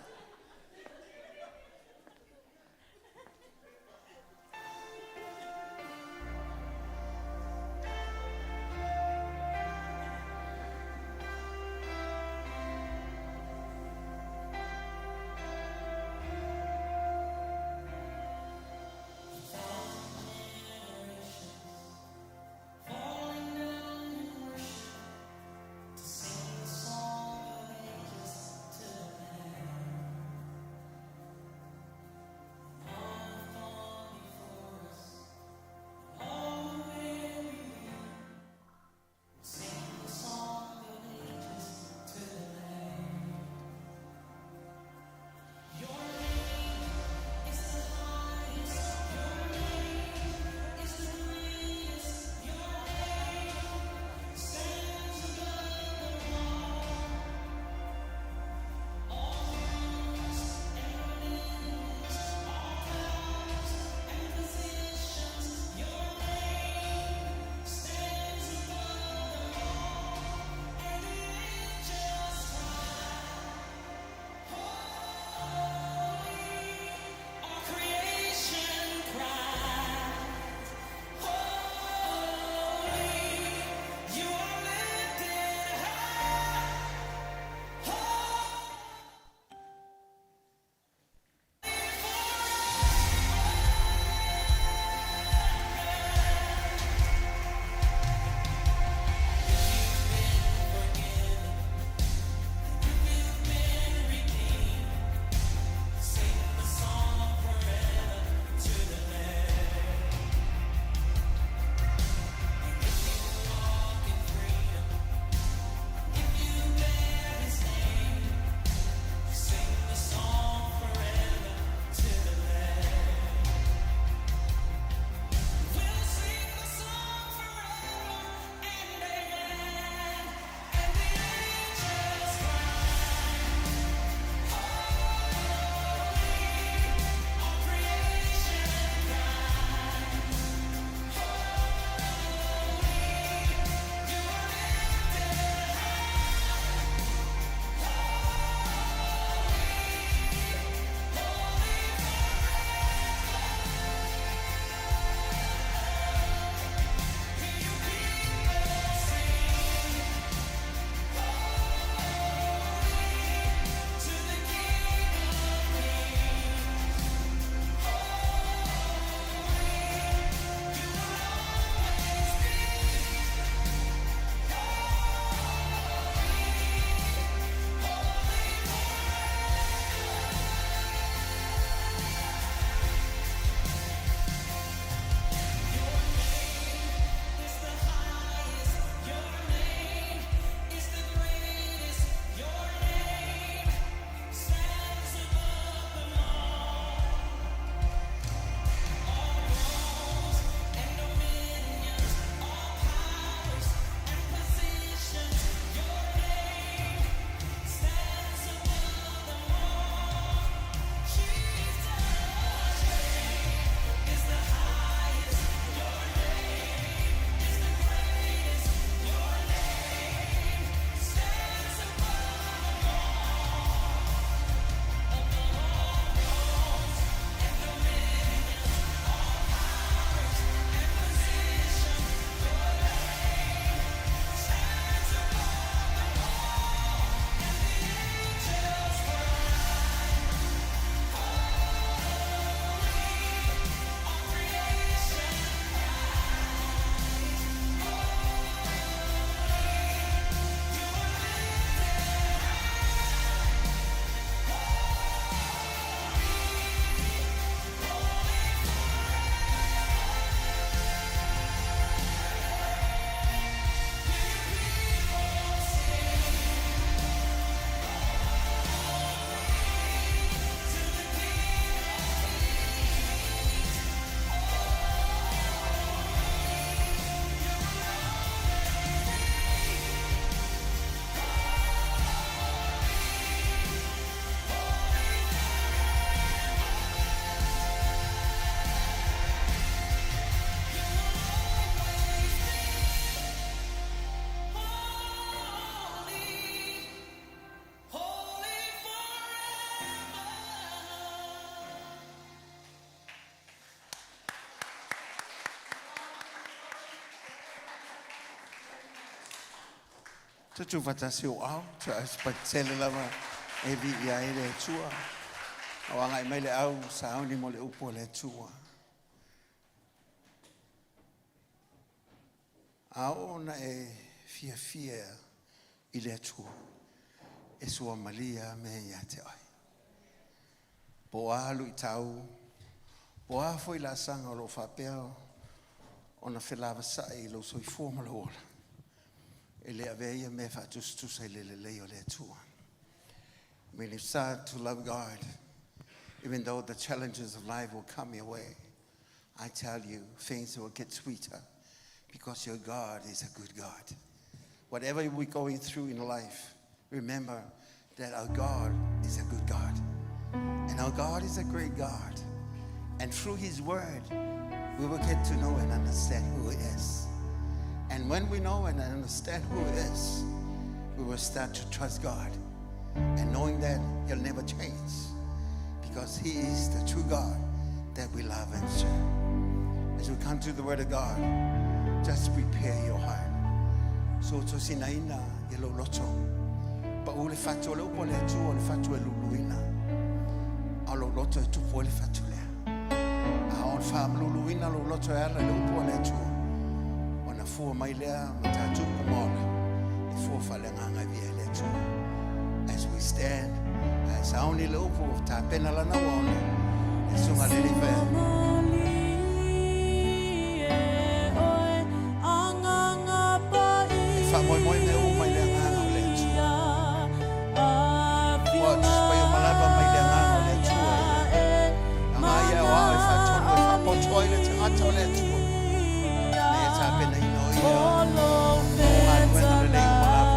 Tu fatasi o au, tu aspatele lava e vi ia ele tua. O anga mai le au sa ni mo le upo le tua. Ao na e fia i le tua. E sua malia me ia te ai. Po alu i tau, po a foi la sanga lo whapea, o na whelava sai lo soi fuama lo ola. E le aveia me whatustus e le leo le tua. When you start to love God, even though the challenges of life will come your way, I tell you, things will get sweeter because your God is a good God. Whatever we're going through in life, remember that our God is a good God. And our God is a great God. And through His Word, we will get to know and understand who He is. And when we know and understand who He is, we will start to trust God. And knowing that He'll never change. Because He is the true God that we love and serve. As we come to the Word of God, just prepare your heart. So to sinaina yelo loto. Pa ule fatu le upo le tu ole fatu e luluina. Alo loto e tu po le fatu le. A on fam luluina lo loto e ala le upo le tu. Ona fua mai lea matatu kumona. E fua fale nganga via le tu. As we stand, as aoni le upo ta pena la na wona. E sunga le live. Moi moi me o mai le ngana o le tu. Watch pa yo malava mai le ngana o le tu. Anga ia wa e fa tono e fa po toilet ata o le tu. Ne e tape na ino ia. Mai wena le le malava.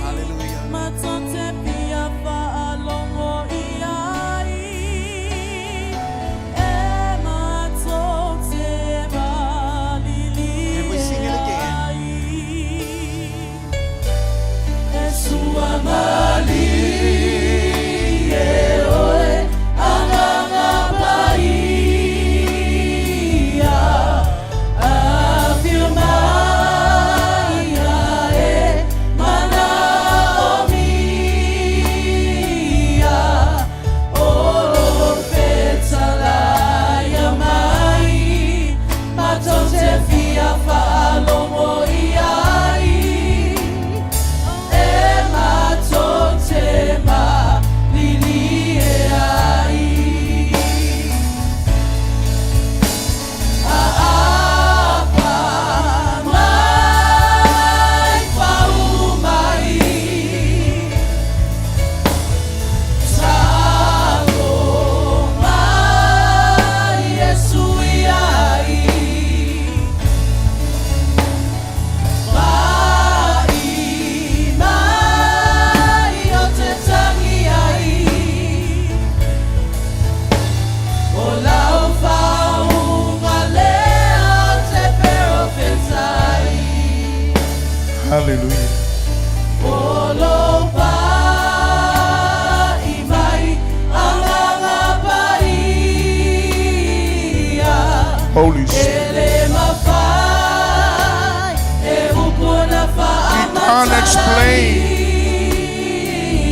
Hallelujah. Matonte pia fa alongo iai. E matonte valili. And we sing it again. Sua mali e oe anganga paia afirmaya e mana omia o fetalaya mai matonte fia falomo iai. Tesema, lili e ai. Apa mai pau mai. Talo mai Yesu iai. Hallelujah. Holy Spirit. We can't explain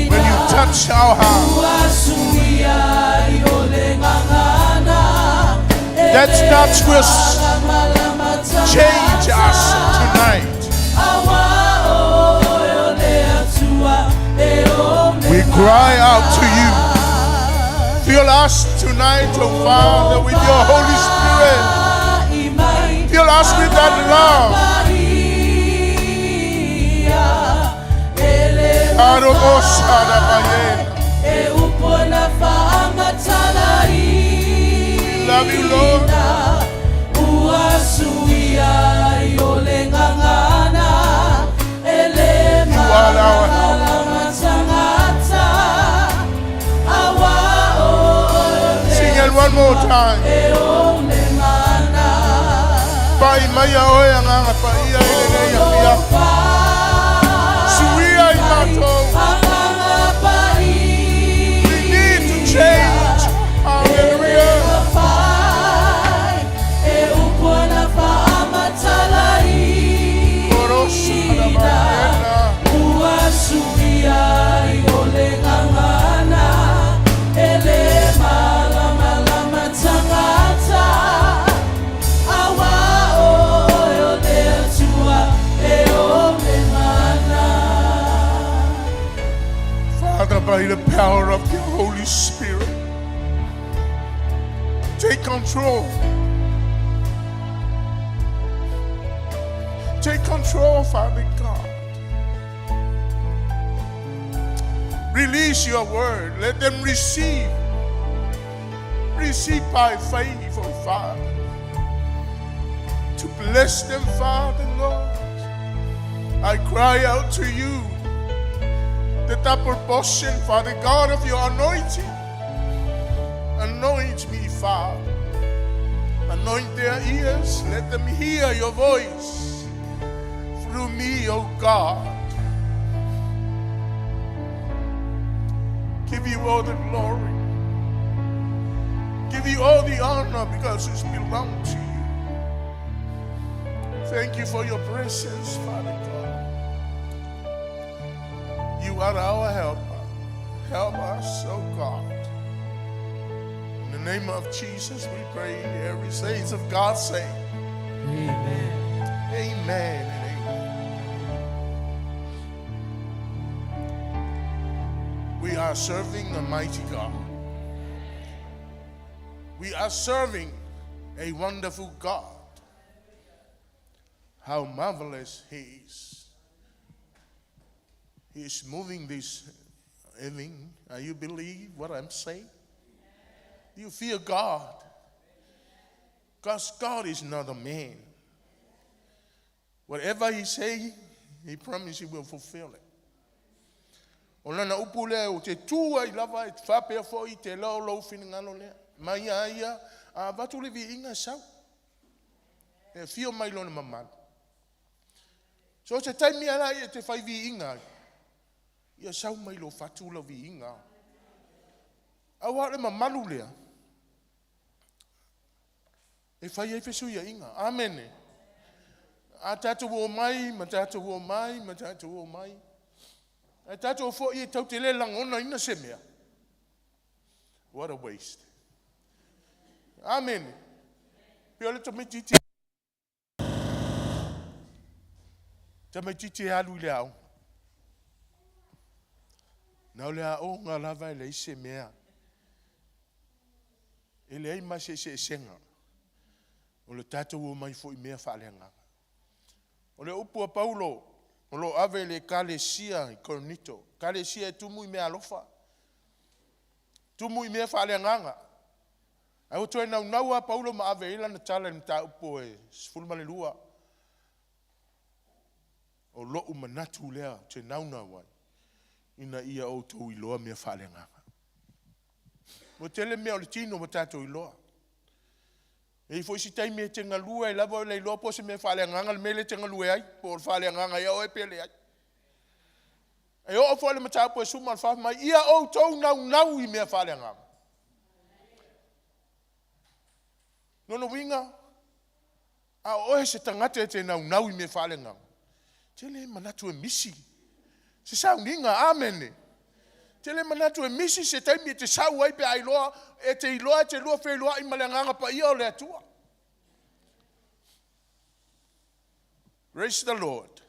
when you touch our heart. That's not just change us tonight. We cry out to you. Fill us tonight, oh Father, with your Holy Spirit. Fill us with that love. We love you, Lord. You are our help. Sing it one more time. Pai maya oya nganga pa ia ile ya pia. Suia imato. We need to change. Hallelujah. Orosh. Father, by the power of your Holy Spirit, take control. Take control, Father God. Release your word. Let them receive. Receive by faith, oh Father. To bless them, Father, Lord. I cry out to you, the double portion, Father God, of your anointing. Anoint me, Father. Anoint their ears. Let them hear your voice through me, oh God. Give you all the glory. Give you all the honor because it belongs to you. Thank you for your presence, Father God. You are our helper. Help us, oh God. In the name of Jesus, we pray. Every saints of God say, Amen. Amen and amen. We are serving a mighty God. We are serving a wonderful God. How marvelous He is. He is moving this evening. You believe what I'm saying? Do you fear God? Because God is not a man. Whatever He say, He promised He will fulfill it. Olana upule o te tua I lava e whapea fo I te lau lau whingano lea. Mai aia, watu le vi inga sau. E fio mai lona mamana. So te taimi ala I te whai vi inga. Ia sau mai lo whatu la vi inga. Awa le mamanu lea. E whai e whesu ia inga. Amene. A tatu o mai, ma tatu o mai, ma tatu o mai. A tatu o fo I tau te le langona ina se mea. What a waste. Amen. Pio le tamititi. Tamititi alu le au. Nau le au ngā lava e le ise mea. E le ai ma se senga. O le tatou o mai fo I mea whaaleanga. O le upu a Paulo. O lo ave le kalesia I Korinito. Kalesia e tumu I mea alofa. Tumu I mea whaaleanga. Au toi nau a Paulo ma ave ila na tala ni ta upo e sfulma le lua. O lo manatu lea te nauna wai. Ina ia o tau I loa mea whaaleanga. Mo tele mea o le tino ma tatou I loa. E foi si taimi e te ngalua e lava o le loa po se mea whaaleanga le mele te ngalua ai. Po le whaaleanga ia o e pele ai. E o fo le mata po e suma al whaaf mai. Ia o tau nau I mea whaaleanga. Nono winga, a oe se tangata e te nau I me whalenga. Te le manatu e misi. Se sau ninga, amene. Te le manatu e misi se taimi e te sau ai pe ailoa, e te iloa e te lua wheloa I malenganga pa ia o le atua. Praise the Lord.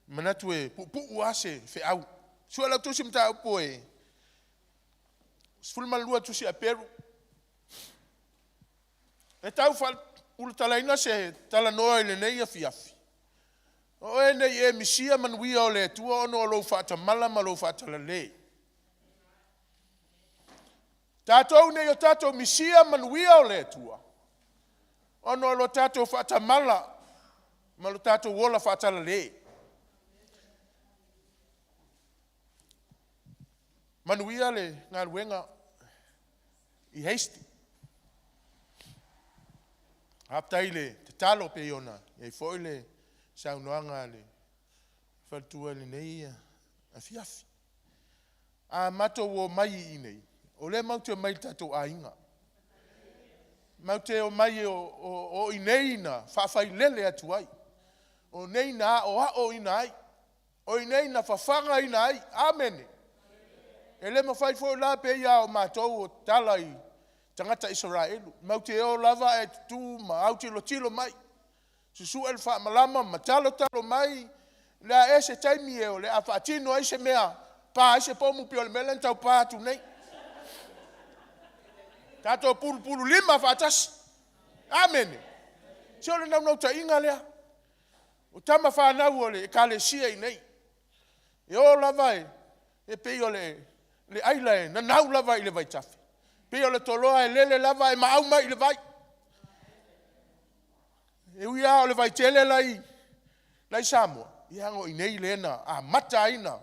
Manatu e pu ase fe au. Sua lau tusi mta upo e. Sfulma lua tusi a peru. E tau whal ulatalaina se tala noa I le nei a fiafi. O e nei e misia manuia o le tua ono o lo whata mala ma lo whata la le. Tātou nei o tātou misia manuia o le tua. Ono o lo tātou whata mala ma lo tātou wola whata la le. Manuia le ngā ruenga I heisti. Haptai le te talo pe ona, e foi le saunoanga le whaltua le nei a fiafi. A mato o mai I nei, o le maute o mai tato a inga. Maute o mai o I nei na, whawhai lele atu ai. O nei na o hao I ai. O I nei na whawhanga I ai, amene. E le mawhai fo la pe ia o matou o talai. Tangata Israelu. Mau te o lava e tu ma au te lo tilo mai. Susu el wha malama ma talo mai. Lea e se taimi e o le a whaatino e se mea. Pa se po mu piol melen tau pa tu nei. Tato pulu lima fatas. Amen. Se ole nau ta inga lea. O tama whanau o le kalesia i nei. E o lava e pe o le aila e na nau lava i le vai tafi. Pe o le toloa e lele lava e mauma i le vai. E uia o le vai tele lai Samoa. I hango i nei le na a mata ina.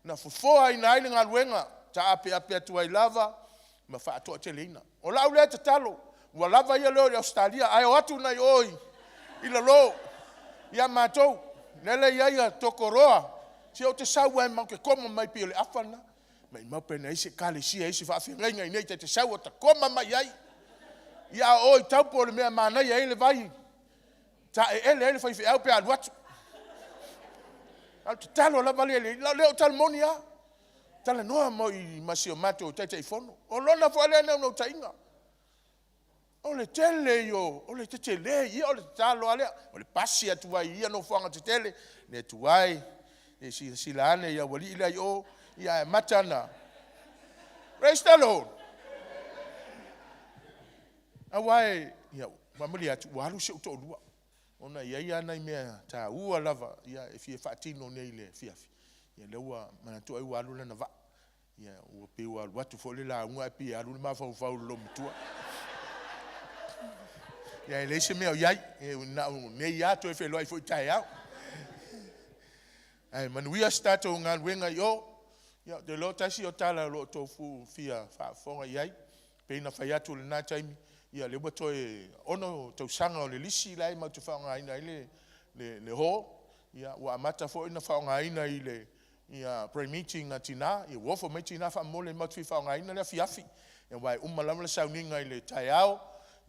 Na fufoa ina aile ngā luenga. Ta ape atu ai lava. Ma wha atoa te leina. O lau lea te talo. Ua lava ia leo i Australia. Ai o atu nai oi. Ila lo. Ia mātou. Nele ia tokoroa. Si o te saua e mau ke koma mai pio le afana. Mai mau pena isi kalesia isi whaafengainga i nei te saua ta koma mai ai. Ia oi taupo le mea mānai e ele vai. Ta e ele whaiwhi au pe alu atu. Al te talo lava le leo tal monia. Tala noa mo i masio mato o tete i fono. O lona whale neu no tainga. O le tele yo, o le tele ia, o le talo alea. O le pasi atua ia no whanga te tele. Ne tuai, e si laane ia wali ila i o, ia e matana. Praise the Lord. Awai, ia, mamuli atu, walu se uto lua. Ona ia nai mea ta ua lava, ia e fie whaatino nei le fiafi. Ia leua manatua i walu lana va. Ia ua peua watu fole la unga e pia alu ma fau lo mutua. Ia e leise mea o iai, nei ato e wheloi fo i tae au. Ai manuia stato ngā luenga i o, ia de lo tasi o tala lo tofu fia whaafonga iai, peina whai atu le nā taimi, ia lewa toe ono tau sanga o le lisi lai mau te whaonga ina i le ho, ia ua amata fo ina whaonga ina i le ia pre-meeting a tina, ia wofo mai tina wha mole mau te whaonga ina lea fiafi, ia wai umalama le sauninga i le tae au,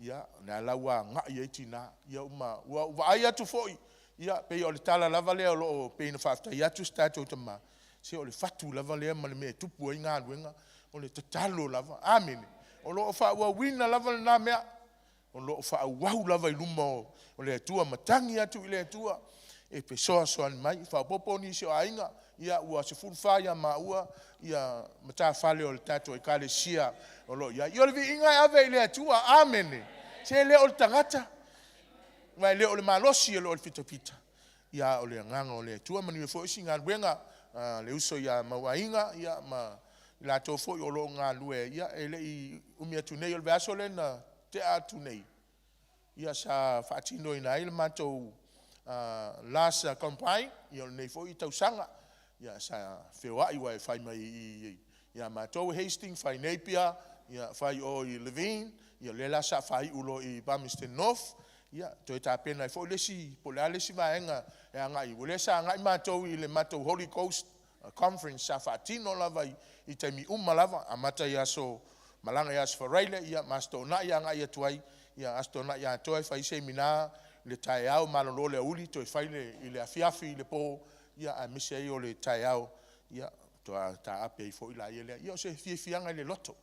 ia na laua ngai e tina, ia ua ai atu foi, ia pe o le tala lava lea o loo pe ina whaftai atu stato tama, se o le fatu lava lea ma le mea tupu ai ngā luenga, o le tatalo lava, amene. O loo wha wina lava le nā mea. O loo wha wau lava i luma o le atua matangi atu i le atua. E pe soa soan mai. Wha poponi se o ainga. Ia ua se fulwha ia maua. Ia mata whale o le tato e kale sia. O loo ia. Ia le vi inga ave i le atua. Amene. Se le o le tangata. Vai le o le malosi e lo o le fitapita. Ia o le nganga o le atua. Mani me fo isi ngā luenga. Le uso ia maua inga. Ia ma... La tofo yo lo ngā lue, ia ele i umia tunei o le veaso le na te a tunei. Ia sa whaatino ina ele mātou lasa campaign, ia nei fo i tausanga. Ia sa whewai wa e whai mai ia mātou Hastings, whai Napier, ia whai o i Levine, ia le lasa whai ulo i Palmerston North. Ia, toi tā pena i fo lesi, po lea lesi vaenga e angai. Wole sa angai mātou i le mātou Holy Coast Conference sa whaatino lava i taimi lava, amata ia so malanga ia sfaraile, ia masto na ia ngai atuai, ia asto na ia atoai whai semina, le tae au malolo le uli, toi whaile i le afiafi i le po, ia a mise i o le tae au, ia toa ta ape i fo ila i ele, ia o se fianga i le loto,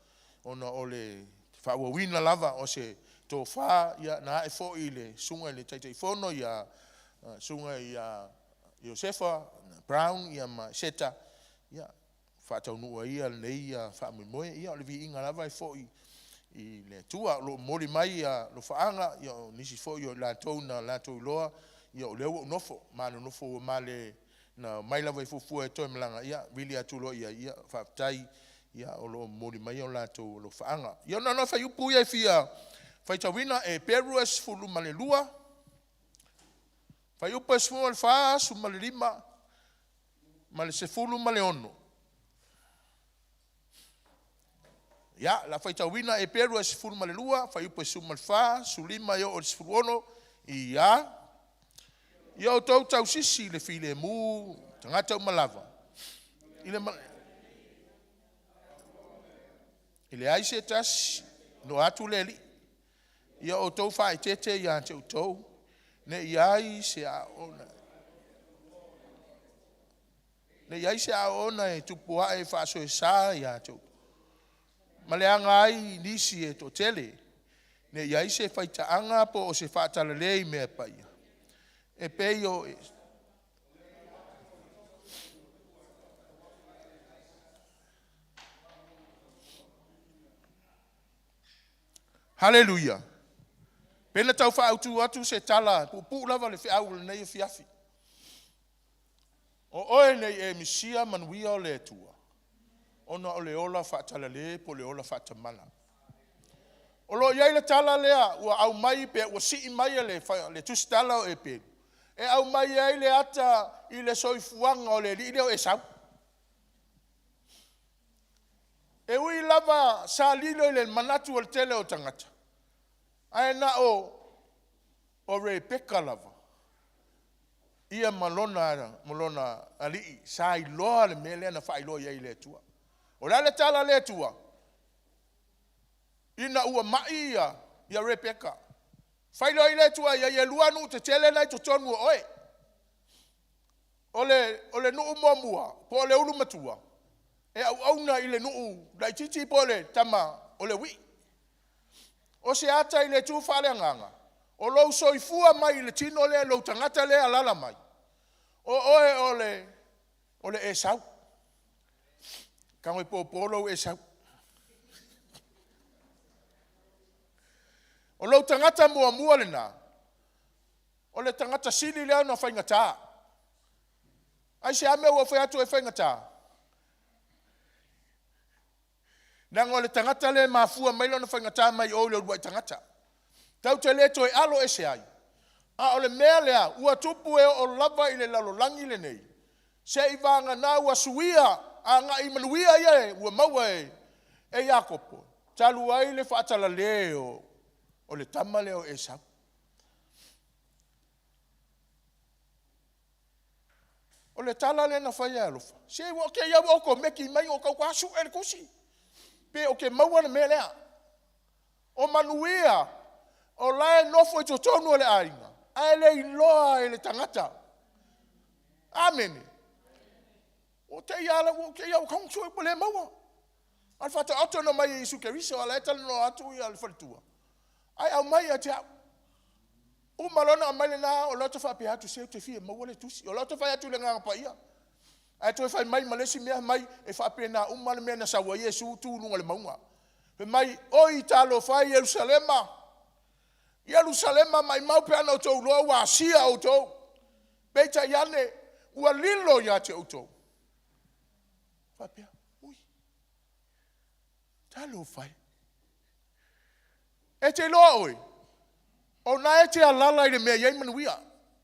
ona o le whauawina lava, o se tō wha, ia na e fo i le sunga i le taitei fono, ia sunga i Josefa, Brown, ia ma seta, ia whātau nua ia nei ia whaamimoe, ia o le vi inga lava e fo i le tua, lo mori mai ia lo whaanga, ia o nisi fo i o lātou na lātou loa, ia o leo o nofo, māna nofo o male na mai lava i fufua e toi malanga, ia wili atulo ia whaatai, ia o lo mori mai o lātou lo whaanga. Ia nana whai upu ia fia, whaitawina e peru es fulu male lua, whai upu es fulu male whaa, su male lima, male se fulu male ono. Ya, la whaitawina e peru e sifuru male lua, whai upo e su malwha, su lima yo o sifuru ono, i ia. Ia o tau tau sisi le file mu, tangata umalava. Ile aise tas, no atu leli. Ia o tau whae tete ia ante o tau, ne iai se a ona. Ne iai se a ona e tupua e whaaso e saa ia ante o tau. Maleanga ai nisi e to tele, ne iai se whaitaanga po o se whaatala lei mea paia. E peio e... Hallelujah. Pena tau whaautu atu se tala, pupu lava le whiau le nei fiafi. O oe nei e misia manuia o le tua. Ona o le ola whaatala le, po le ola whaatamana. O lo iai le tala lea, ua au mai pe, ua si mai le tustala o e pe. E au mai ai le ata i le soifuanga o le li leo e sau. E ui lava sa lilo i le manatu o le tele o tangata. Ai na o Rebecca lava. Ia malona ali sa iloa le mele na fa iloa ia le tua. O le tala le tua. Ina ua mai ia Rebecca. Fa iloa le tua ia luanu te tele nai to tonu oe. Ole nu umomua, po le ulu matua. E au na ile nu dai titi po le tama ole wi. O se ata ile tu fale nganga. O lo soifua mai le tino le lo tangata le alala mai. O oe ole e sau. Kango po polo e sau. O lo tangata mua le na. O le tangata sili le na faingata. Ai se ame o fa atu e faingata. Nang ole tangata le mafua mai lona whaingata mai o le ua tangata. Tau te le toi alo ese ai. A ole mea lea, ua tupu e o lava i le lalolangi le nei. Se i vanga na ua suia, a nga i manuia ia e, ua maua e Iakopo. Talu ai le whaatala le o le tama le o Esau. O le tala le na whai alofa. Se ua ke iau oko meki mai o kau kwasu e le kusi. Pe o ke maua na mea lea. O manuia, o lae nofo i totonu o le ainga. Ai le iloa e le tangata. Amen. O te iala, o ke iau kaungsua i le maua. Al fata ato na mai Isu Keriso, ala etala no atu i al falitua. Ai au mai a te au. O malona a mai le na, o loto wha pe atu se o te fie maua le tusi. O loto wha atu le nganga pa ia. Ai toi fai mai malesi mea mai e fa pena umale mea na sawa Yesu tu lunga le maunga. Pe mai oi talo fai Yerusalema. Yerusalema mai mau pe ana o tou loa wa sia o tou. Peita yane ua lilo ya te o tou. Fa pea, ui. Talo fai. E te loa oi. O na e te alala i le mea yei manuia.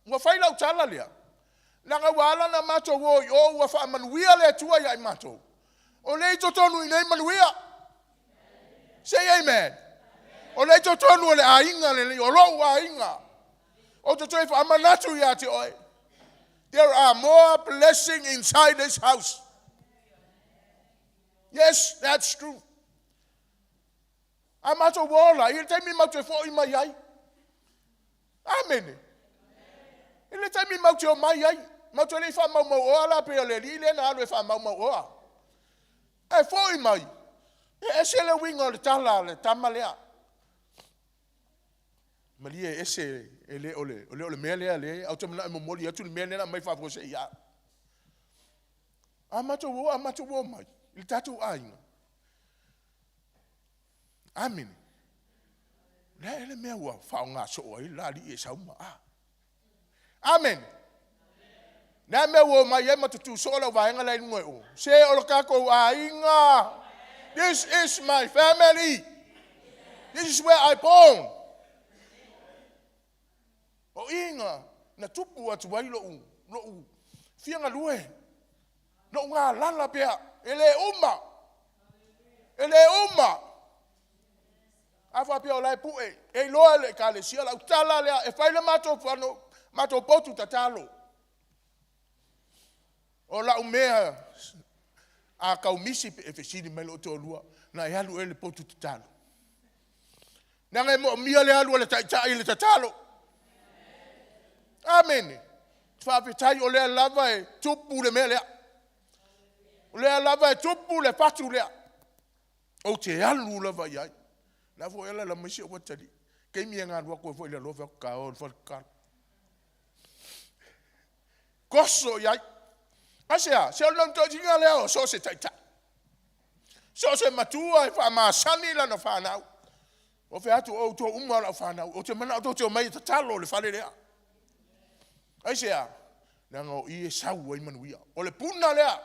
Ua fai lau tala lea. Nanga wala na mato woi o ua wha manuia le tua ia i mato. O le ito tonu i nei manuia. Say amen. O le ito tonu o le ainga le o lo ainga. O te toi wha amanatu ia te oi. There are more blessing inside this house. Yes, that's true. A mato wola, i te mi mato e fo i mai ai. Amen. I te mi mato o mai ai. Mato le fa mau o ala pe le le na le fa mau o. E foi mai. E se le winga le tala le tamalea. Malia ese ele ole mele le automna mo moli atu le mele na mai fa fo se ya. Amato wo mai. Il tatu ainga. Amen. Le me wa fa nga so o la li e sa uma. Amen. Na me wo mai e matutu sola vaenga le ngoi o. Se o lo kako ainga. This is my family. This is where I born. O inga na tupu atu wai lo u. Fianga lue. No nga lala pea. Ele uma. Afa pea o lai pu e. E loa le ka le sia la utala le e fai le mato potu tatalo. O la umea a kaumisi e fesini mai lo tolua na e alu ele potu tatalo. Nanga e mo mia le alu le tai le tatalo. Amen. Fa petai o le lava e tupu le mele. O le lava e tupu le patu le. O te alu lava iai. Na fo ela la misi o tali. Ke mi nga ru ko fo le lo fa ka o fa ka. Koso iai. Asia, se o non totinga leo, so se taita. So se matua e wha maasani la no whanau. O fe atu o to uma la fana o te mana o te mai te talo le fale lea. Ai sea na ngo I sau ai manuia. O le puna lea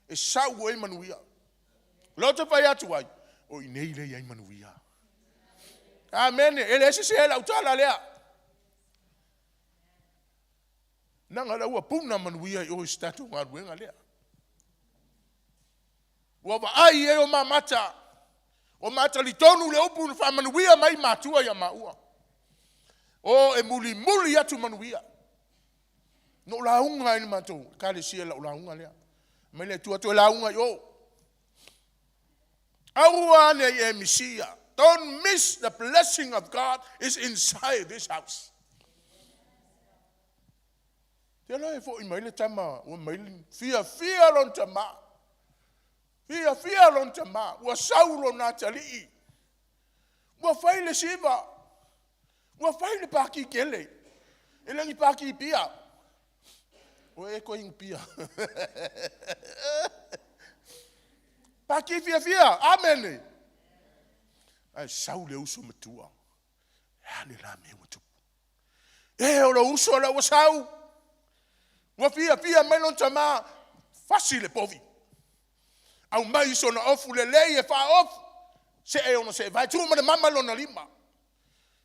e sau ai manuia. Lo te pai atu ai o I nei le ai manuia. Amen. Ele se la utala lea. Na nga la ua puna manuia o statu nga ruenga lea. Ua wa ai e o mamata. O mata li tonu le upu na wha manuia mai matua ya maua. O e muli muli atu manuia. No la unga ini matou. Kale sia la unga lea. Mai le tua to la unga yo. Aua ne e misia. Don't miss the blessing of God is inside this house. Te loe fo I mai le tama. O mai fia lon tama. Fia lon tama, ua saulo na talii. Ua fai le siva. Ua fai le paki kele. E langi paki pia. O e ko ing pia. Paki fia. Amen. Ai sau le uso matua. Hane la me watu. E o la uso la ua sau. Ua fia mai lon tama. Fasi le povi. Au mai so na ofu le e fa ofu. Se e ono se vai tu ma mama lo na lima.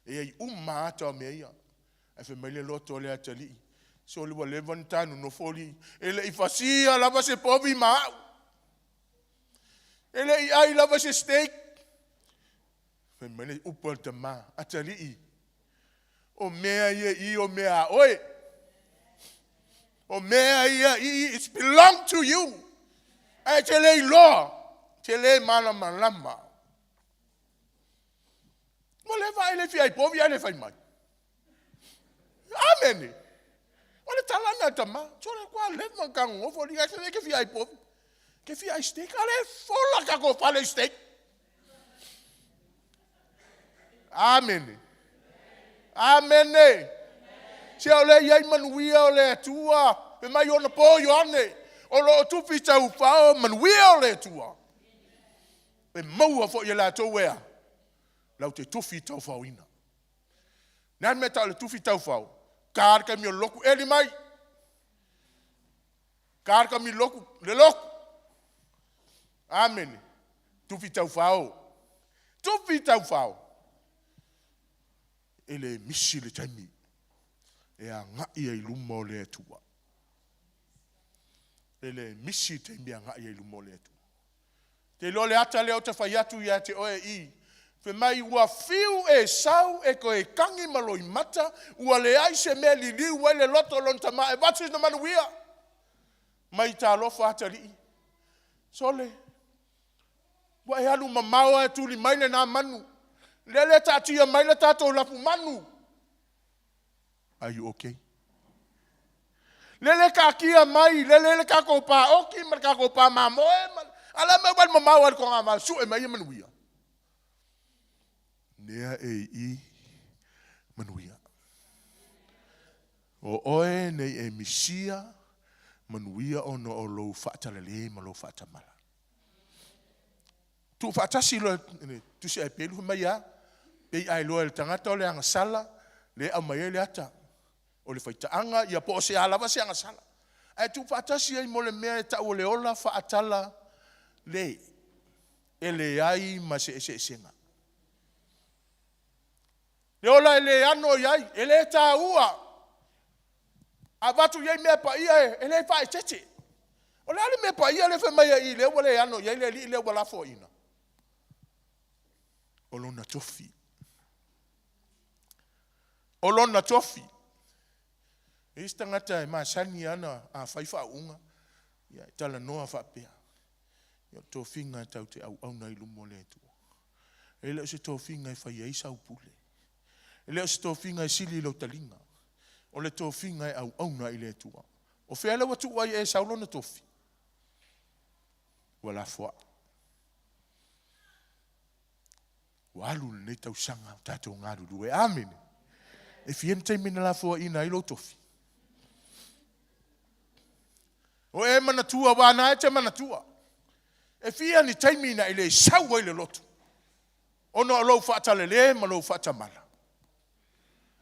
E ai ata me ia. E fe mai le loto le atali. So le wa levantano no foli. Ele I fasia lava se povi ma. Ele I ai lava se steak. Fe mai le upal te ma atali. O mea ia o mea oi. O mea ia it belong to you. E te lei loa, te lei malama. Mo le vai le fia I povi ai le fai mai. Amen. O le talanga tama, tore kwa le mankango, fo li ake le ke fia I povi. Ke fia I steak, ale fola ka ko fale steak. Amen. Amen. Se o le iai manuia o le atua, pe mai ona po yo ane. O lo tu fita u fao manuia o le tua. E maua fo ia la tau ea. Lau te tu fita u fao ina. Nan me tau le tu fita u fao. Karka mi o loku eli mai. Karka mi loku le loku. Amen. Tu fita u fao. Tu fita u fao. Ele misi le taimi. E a ngai e luma o le tua. Ele misi te mea ngai e lumo le atu. Te lole ata leo te whai atu ia te oe I. Fe mai ua fiu e sau e ko e kangi maloi mata. Ua le ai se mea li liu wai le loto lon tama e vatis na manuia. Mai ta lofa ata li. Sole. Wa e alu mamao e tuli maile na manu. Lele tatia maile tato lapu manu. Are you okay? Lele ka kia mai, lele ka ko pa oki, mar ka ko pa mamoe, ala me wan mamau al ko ngama su e mai manuia. Nea e I manuia. O oe nei e misia manuia ono o lo fatalele ma lo fatamala. Tu fatasi lo tu se pelu mai ya, pe ai lo el tangata o le anga sala, le amai le ata. O le faitaanga ia po se ala va se anga sala. Ai tu fatasi ai mo le mea ta o le ola fa atala le ele ai ma se senga. Le ola ele ano yai ele ta ua. Abatu yai me pa ia ele fa tete. O le ale me pa ia le fa mai ai le ole ano yai le wala fo ina. Olona tofi. Olona tofi. Esta ngata e masani ana a faifa unga. Ya tala noa fa pea. Ya tofinga tau te au na ilu mole tu. Ele se tofinga e fai isa upule. Ele se tofinga e sili lo talinga. O le tofinga e au na ile tu. O fele watu ai e saulo na tofi. Wala foa. Walu ne tau sanga tatou ngaru lue. Amen. E fiente mina la foa ina ilo tofi. O e manatua wana e te manatua. E fia ni taimina ile saua ile lotu. Ona lo whaatalele, ma lo whaatamala.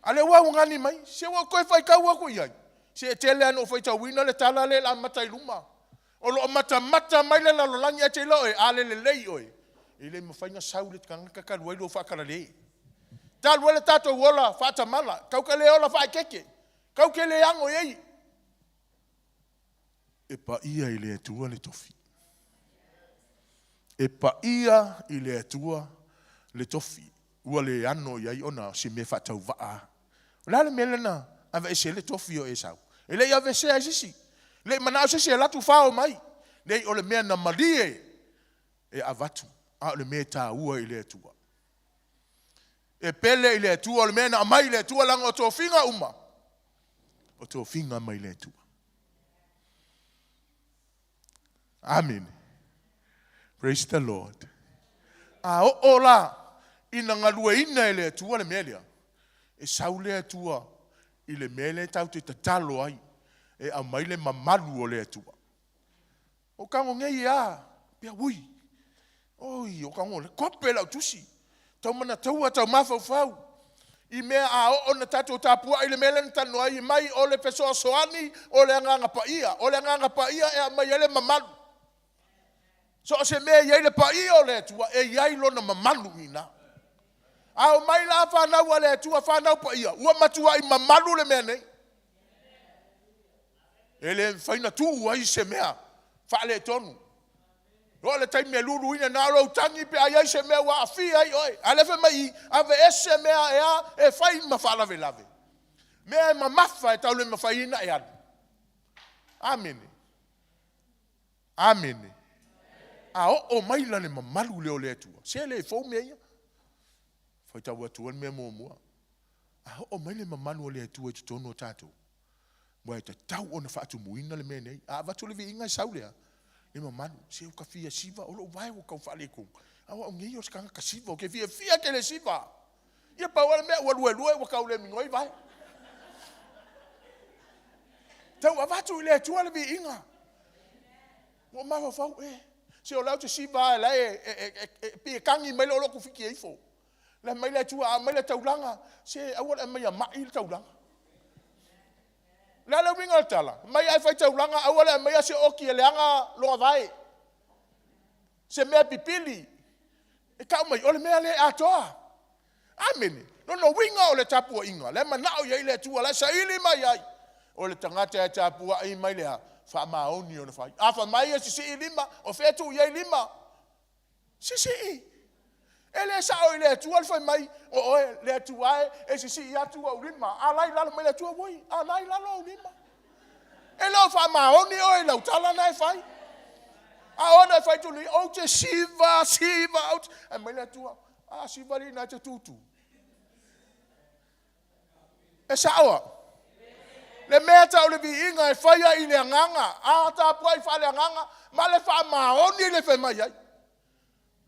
Ale wa ngani mai, se wa koe whai kau ako iai. Se te le ano whai tau wina le tala le la matai luma. O lo mata mai le la lolangi a te lo e ale le lei oe. I le mawhainga sau le tukanga kakaru ai lo whakara le. Talu ele tato wola whaatamala, kau ka le ola whai keke. Kau ke le ango iei. E pa ia i le atua le tofi. E pa ia i le atua le tofi. Ua le ano iai ona si me whatau waa. La le mele na, ava e se le tofi o e sau. E le ave se a sisi. Le manao se se latu whao mai. Le o le mea na malie e avatu. A le mea tā ua i le atua. E pele i le atua, o le mea na amai le atua langa o tō whinga uma. O tō whinga mai le atua. Amen. Praise the Lord. A o la, ina ngalua ina i le atua le mea lea. E sau le atua i le mea le tau te tatalo ai. E a mai le mamalu o le atua. O kango ngei a, pia ui. Oi, o kango le kope lau tusi. Tau mana taua tau mafau fau. I mea a o na tato tapua i le mea le tanu ai mai o le pesoa soani o le anganga pa ia. O le anganga pa ia e a mai ele mamalu. So se mea iai le pa ia o le atua e iai lo na mamalu ina. A o mai la whanau a le atua whanau pa ia. Ua matua i mamalu le mea nei. Ele whaina tuu ai se mea. Whale tonu. Roa le taimi e lulu ina nā rau tangi pe ai se mea wa afi ai oi. Alefe mai ave ese mea e a e whai ma whalave lave. Mea e ma mafa e tau le ma whaina e anu. Amen. Amen. A o mai la le ma malu leo le atua. Se le e fau mea ia. Whai tau atua mea mua mua. A o mai le ma malu le atua e tutono o tātou. Mua e te tau o na whaatu muina le mea nei. A watu le vi inga sau lea. Le mamanu, se o ka fia siva, o lo vai o ka whale kong. Awa o ngei o skanga ka siva, o ke fia ke le siva. Ia pa wale mea, ua lue, wa kau le mingoi vai. Tau a watu i le atua le vi inga. Ua mawa fau, se o lau te siva, la e kangi mai le o loko fiki eifo. La mai le atua, mai le taulanga, se awala mai a mai le taulanga. Lala winga tala. Mai ai fai taulanga awala mai se oki e leanga loa vai. Se mea pipili. E kau mai ole mea le atoa. Amen. No winga ole tapua inga. Le manao ia ile tua la saili mai ai. Ole tangata e tapua ai mai lea. Fa maoni ona fai. Afa mai se si lima o fetu ia lima. Si. Ele sao ile tua fai mai o le tua e si ia tua ulima. Alai lalo mai le tua voi. Alai lalo ulima. Ele o fa maoni o ele utala na fai. A ona fai tu li o te siva out. E mai le tua. A siva li na te tutu. E sao. Le meta o le vi inga e fai i le nganga. A ta poi fa le nganga. Ma le fa maoni le fai mai ai.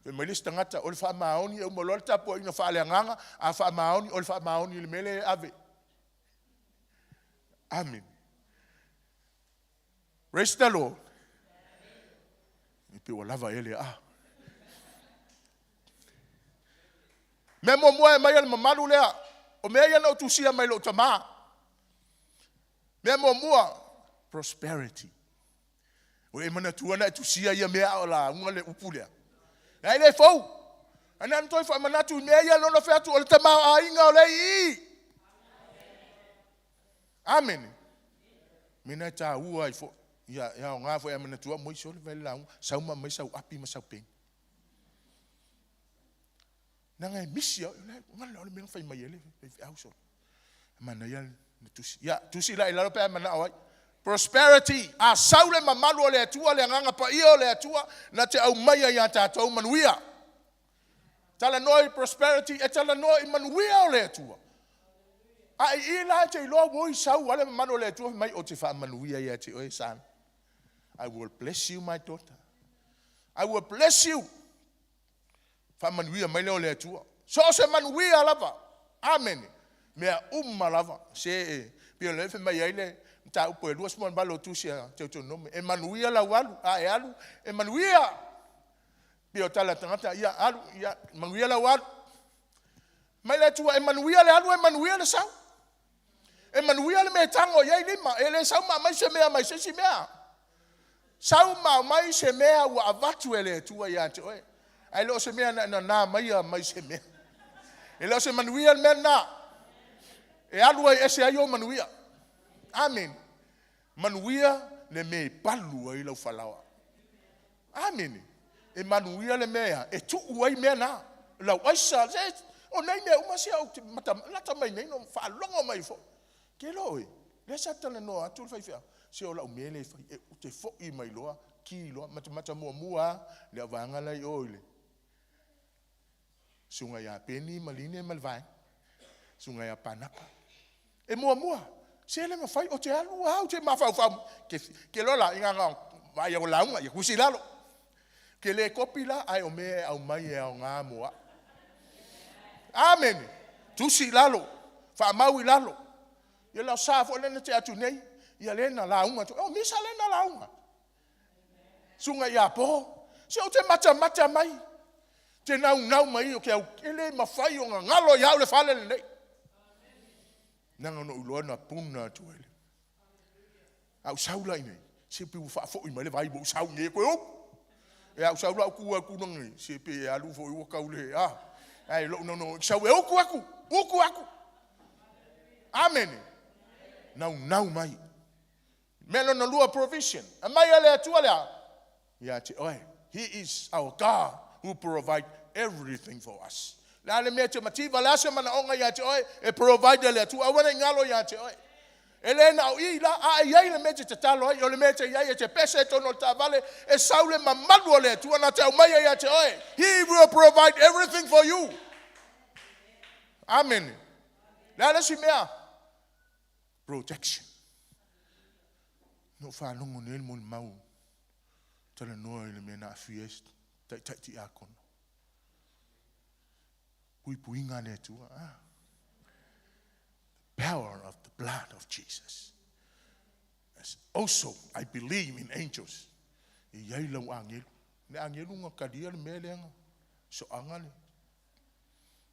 E mai lista ngata, o le wha maoni, e umolole tapu ina wha aleanganga, a wha maoni, o le wha maoni le mele ave. Amen. Praise the Lord. I pe o lava ele a. Me mo moe mai al mamalu lea, o mea ia na tusia mai lo tama. Me mo mua, prosperity. O e mana tuana tusia ia mea o la, unga le upu lea. Ai le fou. Ana ntoi fa manatu meia no fe atu o le tama a inga o le i. Amen. Mina ta ua i fo. Ya nga fo e manatu mo so le vela sa uma mai sa api ma sa pen. Nanga e misia, ngala o le menga fai mai ele, au so. Mana ya tusi. Ya tusi la ila pe mana awai. Prosperity, a saule mamalu o le atua, le nganga pa ia o le atua, na te au maia ia tātou manuia. Tala noi prosperity, e tala noi manuia o le atua. A i la te ilo woi sau, wale mamalu o le atua, mai o te wha manuia ia te oe san. I will bless you, my daughter. I will bless you. Wha manuia mai leo le atua. So se manuia lava. Amen. Mea lava. Se pio lefe mai aile, ta upo e luas mon balo tusia te nome. E manuia la walu, a e alu, e manuia. Pio tala tangata ia alu ia manguia la wal. Mai le tua e manuia le alu e manuia le sau. E manuia le me tango ia lima e le sau ma mai se mea mai se mea. Sau ma mai se mea wa avatu ele tua ia te oe. Ai lo se mea na mai se mea. E lo se manuia le mea na. E alu e se ayo manuia. Amen. Manuia le me palu ai lau falawa. Amen. E manuia le mea e tu uai mea na. Lau aisa o nei mea umasia o mata lata mai nei no fa longo mai fo. Ke loi. Le sa tala no atu fai fia. Se o lau mele fai e te fo i mai loa ki loa mata mua le avanga lai oile. Sunga ya peni maline malvai. Sunga ya panaka. E mua. Se le mafai o te alu au te mafau ke lola inga ngau vai o launga ia kusi lalo. Ke le kopila ai o me au mai e au ngā mua. Amen. Tusi lalo. Fa maui lalo. Ia lau sa fo lena te atu nei. Ia lena launga. O misa lena launga. Sunga ia po. Se o te mata mai. Te nau mai o ke au ele mafai o ngalo iau le fale le nei. Nanga no uloana puna tuele. Au saula ine. Se pe fa fo i male vai bo sau nge ko o. E au saula ku nongi. Se pe alu fo i ka ule ah. Ai lo no sau e ku aku. Amen. Nau mai. Melo no lua provision. Amai ale tuala. Ya te oi. He is our God who provide everything for us. La le mete mativa la se mana onga ya te oi e provide le tu awana ngalo ya te oi. Elena o ila a ia le mete te talo o le mete ia te pese to no tavale e saule mamadu le tu na te mai ya te oi. He will provide everything for you. Amen. La le si mea protection. No fa longo nel mon mau. Tala no le mena fiest ti akon. Puinga le tua. Power of the blood of Jesus. As also, I believe in angels. Iai lau angelu. Le angelu nga kadia le melenga. So angale.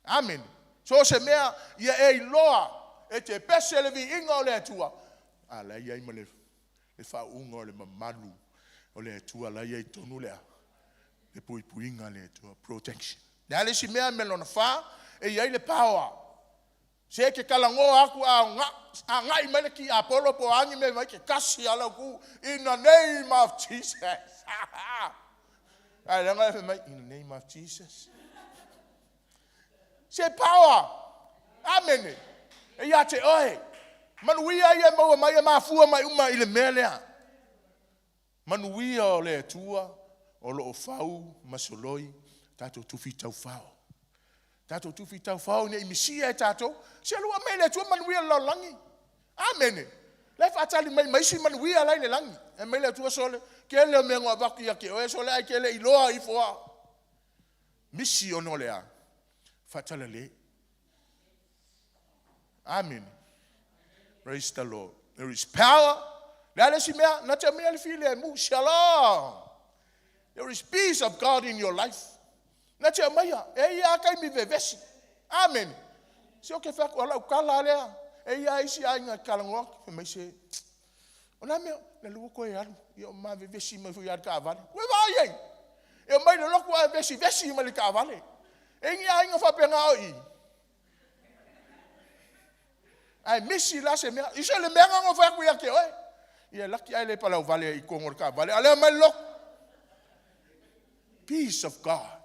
Amen. So se mea ia e loa e te pese le vi inga o le tua. Ala iai ma le fa unga o le mamalu o le tua la iai tonu lea. Le puinga le tua. Protection. Nale si mea melona fa e iai le power. Se ke kalango aku a ngai mele ki Apollo po angi me mai ke kasi ala ku in the name of Jesus. Ai langa mai in the name of Jesus. Se power. Amen. E ia te oi. Manuia ia mo mai mafua mai uma ile melea. Manuia o le tua o lo fau masoloi tato tufi tau fao. Tato tufi tau fao ne imisia e tato. Se lua mele tua manuia lo langi. Amen. Le fatali mai si manuia lai le langi. E mele tua sole. Ke le me ngwa vaku ya ke o sole ai ke le iloa i foa. Misi ono lea. Fatala le. Amen. Praise the Lord. There is power. Lale si mea na te mea le file mu shalom. There is peace of God in your life. Na te mea e ia kai mi vevesi. Amen. Se o ke fa ko la ukala lea e ia isi ai nga kalango me se. Ona me le lu ko e alu yo ma vevesi me fu ya ka vale. We va ye. E mai le lo ko vesi me le ka vale. E ia nga fa pe nga oi. Ai misi la se me. Iso le me nga fa ku ya ke oi. Ia laki ai le pala vale i ko ngor ka vale. Ale mai lo. Peace of God.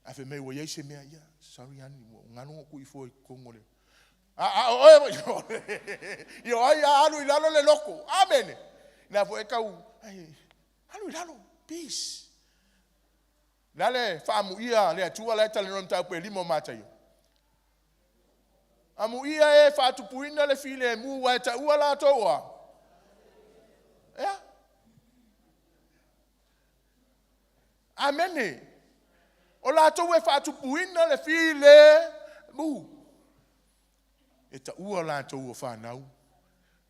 Afe me wo yese me ia. Sorry ani ngano ku ifo ko ngole. Yo ai alu ilalo le loko. Amen. Na fo e kau. Ai alu ilalo peace. Lale famu ia le atua le tale non ta pe limo mata yo. Amu ia e fa tu puina le file mu wa ta ua la toa. Yeah. Amen. O la to we fa tu puina le file mu. E ta ua la to ua fa nau.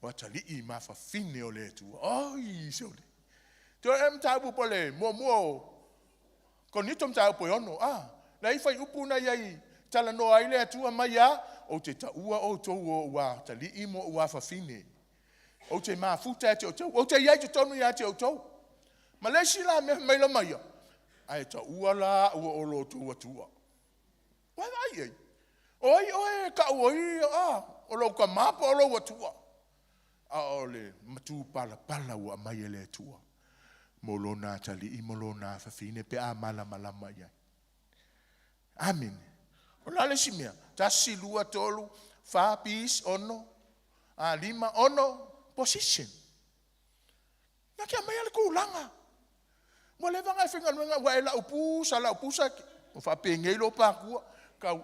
Wa ta li ma fa fine o le tu. Ai so le. To em ta bu pole mo. Ko ni tom ta po ono na I fai upu na yai tala no ai le atua mai ya o te ta ua o to wa ta li imo wa fa fine o te ma futa te o te yai te tonu ya te o to ma le sila me mai la mai ai ta ua la o lo tu tua wa ai oi ka oi o lo ka ma po lo tua ole matu pala wa mai le tua molona tali I molona fa fine pe mala mai amen ola le simia tasi lua tolu fa pis ono lima ono position na kia mai ale kulanga mo le vanga finga nga wa ela upusa o fa pengelo pa ku ka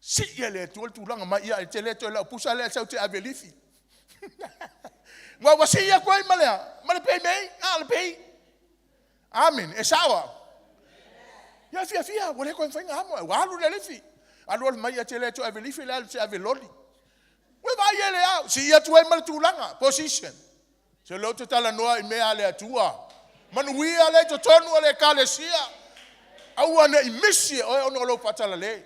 si ele tu langa mai ia tele to la upusa le sa te avelifi wa si ya kwai male pe mei ale pe amen e sawa ya fia wale ko finga amo wa lu le fi alu mai ia tele to avelifi le se aveloli we va yele si ya tu mal tu langa position se lo to tala noa I me ale atua manu wi ale to tonu ale kalesia au ana imisi o ono lo patala le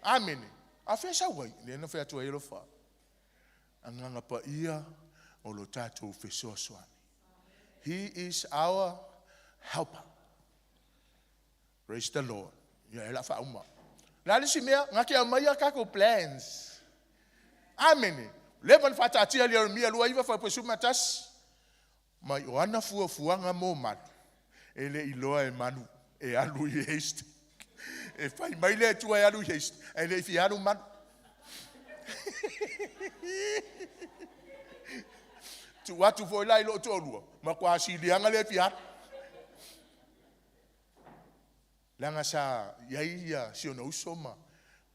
amen a fe sa wai le no fe atu elo fa anganga pa ia o lo tato fe soani he is our helper praise the Lord ya ela fa uma la le simea ngaki amaya ka ko plans amen levan fata tia le mi alua iva fa pesuma tas mai oana fuanga mo mal ele iloa e manu e alu yeast e fai mai le tu e alu yeast ele fi alu man tu watu foi lai lo tolu ma kwa si lianga le fi langa sa ia si ona usoma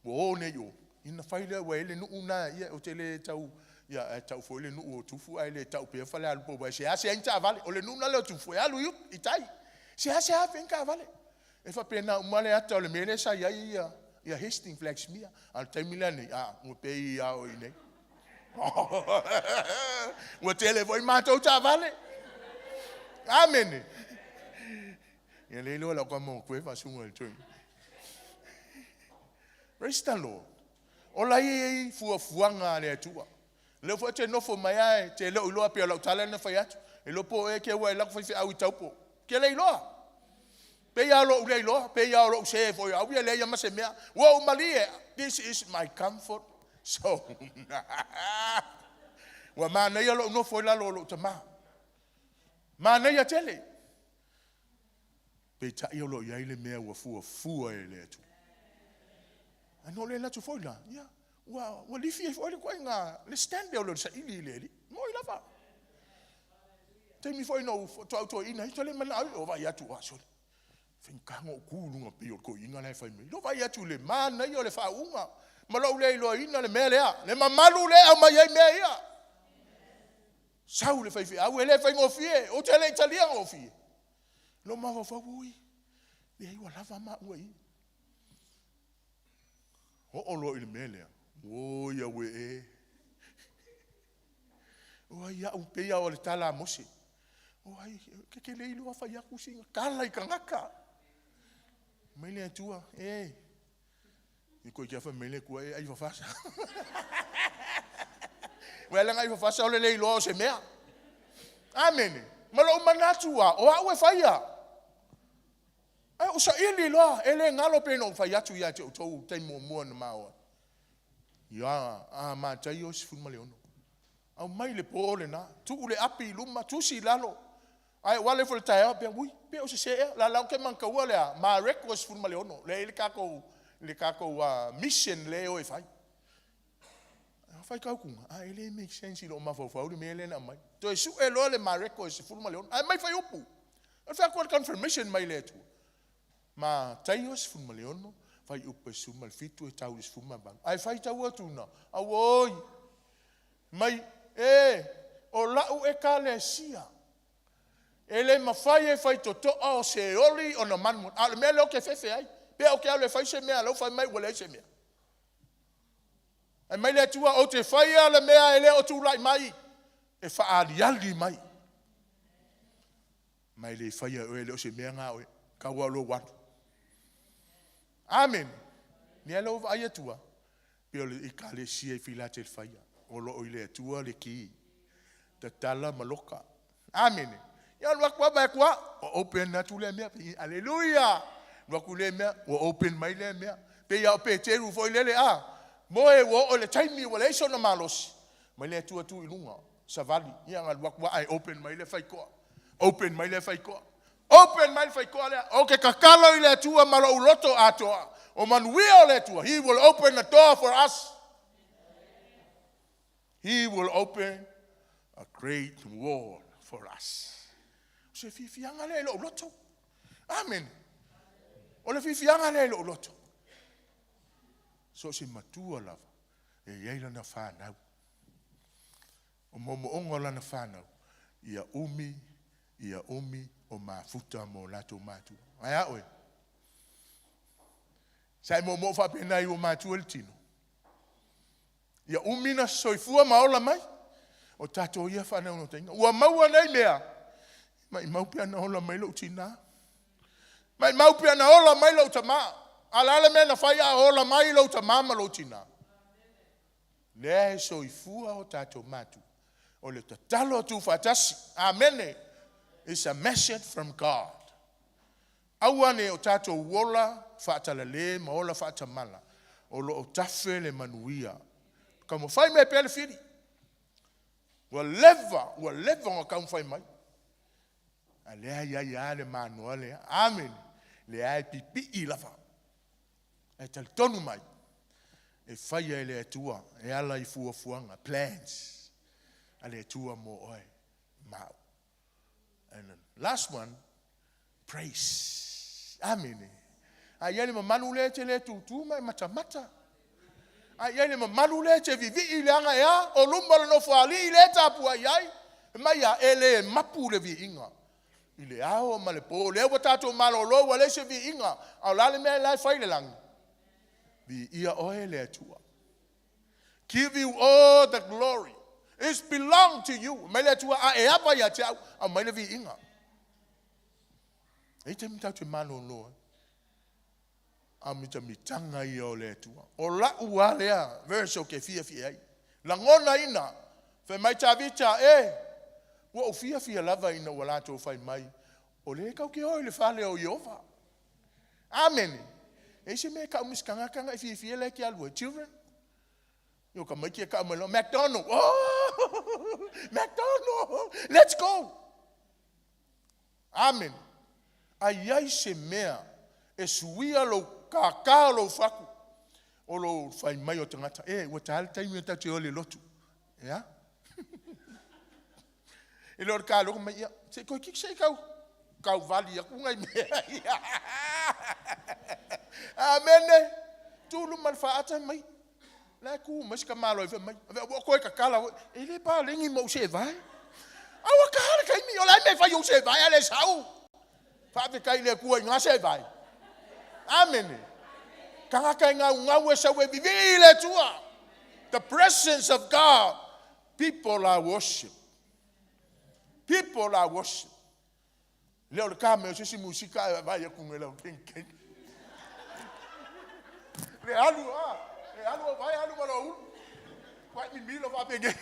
wo ne yo ina fai le wa ele no una ia o tele tau ya tau foi le no o tufu ai le tau pe fa le alu po se ase enta vale o le no na le tufu alu yu itai se ase ha finka vale e fa pena umale ata o le mele sa ia Hastings flex mia al temilani mo pe ia o ine o tele voi mato ta vale amen ya le lo la como que fa sungo el tui praise the Lord ola i fuanga le tua le fo te no fo mai ai te lo lo pe lo tala na fa ya e lo po e ke wa la fa fi au taupo ke le lo pe ya lo se fo ya we le ya ma se mea wo malie this is my comfort so wa mana ya lo no fo la lo tama mana ya tele pe ta yo lo ya ile mea wa fu ele tu ano le la tu fo la ya wa li fi fo le ko nga le stand lo sa ili le mo ila fa te mi fo no to ina to le mana o va ya tu wa so finkango kulu nga pe ko inga le fa mi lo va ya tu le mana yo le fa unga ma lo le lo ina le mele le mamalu le au mai me ia sau le fa fi au le fa ngo fie o tele italia ngo fie lo ma fa ui le ai wala va ma ui o lo il mele o ya we o ya u pe ya o le tala mosi o ai ke le lo fa ya kusinga kala ikangaka mele tua iko ya fa mele ku ai fa fasa wala ngai fa fasa o le lo se mea amen malo manatua o a we fa ya o sa ili lo ele ngalo pe no fa ya tu ya to te mo na mawa ya ma tayo si fun maleono au mai le pole na tu le api luma tu si lalo ai wale fo tayo pe ui pe o se la la ke man ka wala ma request fun maleono le kako wa mission le o fai fai ka ku ele make sense lo ma fo le mele na mai to su elo le ma request fun maleono ai mai fai upu fa ko confirmation mai le tu ma tayo si fun maleono fai upu su mal fitu e tau fun ma bang ai fai tau tu na awoi mai o la u e kalesia ele mafai e fai toto o se oli o na manu al mele o ke fefe ai pe o ke ale fai se mea lo fai mai wala se mea ai mai le tua o te fai ale mea ele o tu lai mai e fa ali mai le fai o ele o se mea nga o Kaua lo watu. Amen. Ni alo va ayatua. Pio le ikale sia Philadelphia. Olo ile tua le ki. Te tala maloka. Amen. Ya wakwa ba kwa open na tule mea. Hallelujah. Wakule mea o open mai le mea. Pe ya pe te ru foi lele a. Moe wo o le taimi wo le so na malos. Mai le tua tu ilunga. Savali. Ya ngal wakwa ai open mai le fai ko. Open mai le fai ko. Open mai fai ko le. Okay kakalo ile tua malo uloto atoa. O manuia le tua. He will open the door for us. He will open a great world for us. Se fifianga le lo loto. Amen. O le fifianga le lo loto. So se matua lava. E yeila na whanau. O momo ongo la na whanau. Ia umi o mafuta mo lato matu. Aya oe. Sai momo whapena i o matu el tino. Ia umi na soifua maola mai. O tato ia whanau no tenga. Ua maua nei mea. Mai maupia na ola mai lo tina. Mai maupia na ola mai lo tama. Alale me na whaia ola mai lo tama ma lo tina. Lea soifua o tato matu. O le tatalo tu fatasi. Amen. It's a message from God. Awane o tato wola fatalale ma ola fatamala. O lo o tafe le manuia. Kamo fai me pele firi. Wa leva o kam fai mai. Alea ya le manuale. Amen. Le ai pipi I lava. E tal tonu mai. E fai ele atua. E ala I fuanga. Plans. Ale atua mo oi. Mau. And then last one. Praise. Amen. Ayele ma manule te le tutu mai mata. Ayele ma manule te vivi I le anga ya. O lumbala no fali I le tapu ayai. Mai ya ele mapu le vi inga. Ile ao ma le po le watato malolo wale se vi inga. Au lale me lai fai le lang. Vi ia oe le atua. Give you all the glory. It belongs to you. Mai le atua a e apa ya te au. A mai le vi inga. E te mita te mano noa. A mita mitanga I o le atua. O la ua lea. Verse o ke fia ai. Langona ina. Fe mai ta vita Wa o fia lava ina wala to fai mai. O le kau ke oi le fale o Yehova. Amen. E se me ka miskanga kanga fia le ki alwa children. Yo ka mai ki ka malo McDonald. Oh! McDonald. Let's go. Amen. Ai se mea e suia lo ka lo faku. O lo fai mai o tangata. Wa tal taimi ta te o le lotu. Ya? E lor ka lo mai se ko ki se kau vali aku ngai me. Amen. Tu lu mal faata mai. La ku mas ka malo fe mai. Ko ka kala e le pa lengi mo se vai. Awa ka kai mi o la me fa yo se vai ale sau. Fa ve kai le ku nga se vai. Amen. Ka ka nga we sa we vivi le tua. The presence of God. People are worship. People are worship. Leo le kame se musika vai ku ngela ken. Le alu vai alu malo. Vai mi lo va pegue.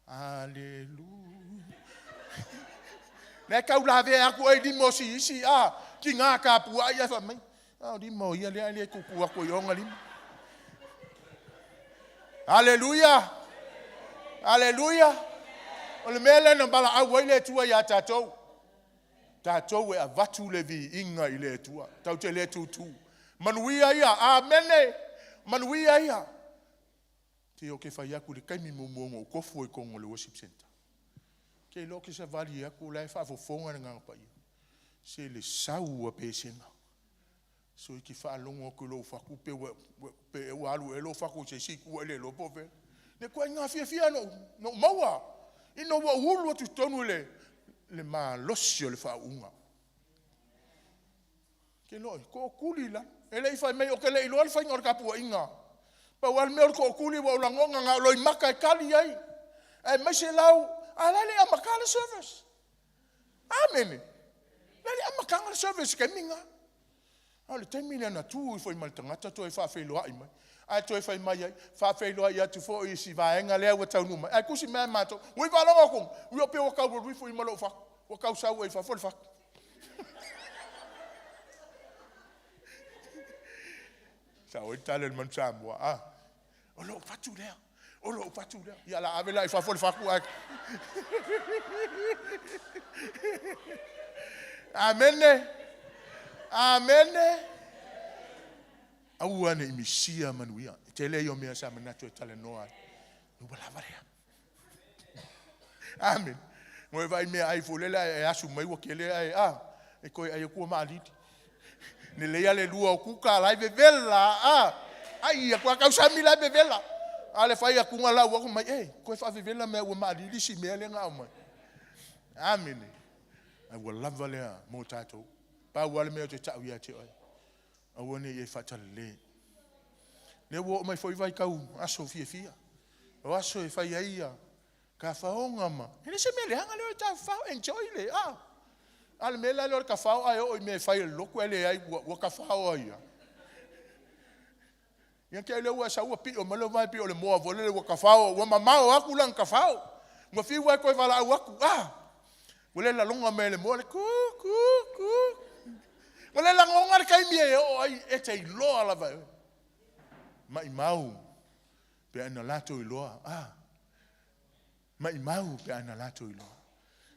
Alléluia. Le ka ula ve aku e di mosi isi ki nga ka pu ai fa mai. Di mo ia le ku ku ko yonga lim. Alléluia. Alléluia. O le mele no bala a wele tua ya tatou. Tatou e avatu le vi inga I le tua. Tau te le tutu. Manuia ia. Amen. Manuia ia. Te o ke fai aku le kaimi momo kofu e kongo le worship center. Ke lo ke se vali aku le fa fofonga nga pa ia. Se le sau a pesena. So ki fa longo ko lo fa ku pe alu e lo fa ku se si ku le lo pove. Ne ko nga fia no maua. Ino wa hulu tu tonu le ma losio le fa unga. Ke lo ko kuli la. Ele fa me o ke le lo fa ngor kapu inga. Pa wal me ko kuli wa langonga nga lo maka kali ai. E me se lau ala le makala service. Amen. Nani amakanga service keminga. Ale temile na tu foi mal tangata to fa fe loa mai. Ai to fa mai fa fe loa ia tu fo isi va enga le wa tau numa. Ai kusi me mato. Ui va longa kong. Ui ope wa ka wi foi malo fa. Wa ka sa wa fa fo fa. Sa o tale man samwa. Ah. Olo fatu le. Olo fatu le. Ya la avela fa fo fa ku. Amen. Amen. Aua ne imisia manuia. Tele yo mea sa mana tu tale noa. No bala varia. Amen. Mo vai me ai folela e asu mai wo kele ai e koi ai ku maliti. Ne le ale lua ku ka lai vela ai ku ka sa mi lai vela. Ale fai ku ngala wo mai koi fa vela me wo maliti si me le nga mai. Amen. I will love Valia more title. Ba wale me o te tau ia te oi. A wone e whatale le. Ne wo mai foi vai kau aso fia. O aso e whai aia. Ka whaonga ma. Hene se me le hanga leo ta whao enjoy le. Ale me la leo ka whao ai o me whai loko ele ai wa ka whao aia. Ia ke leo sa ua pi o malo vai pi o le moa vole le wa ka whao. Wa mamao aku lang ka whao. Wa fi wa koe wala au aku. Wale la longa me le mo le ku. Wale la ngonga kai mie o ai e te loa la vai. Mai mau pe ana lato I loa. Mai mau pe ana lato I loa.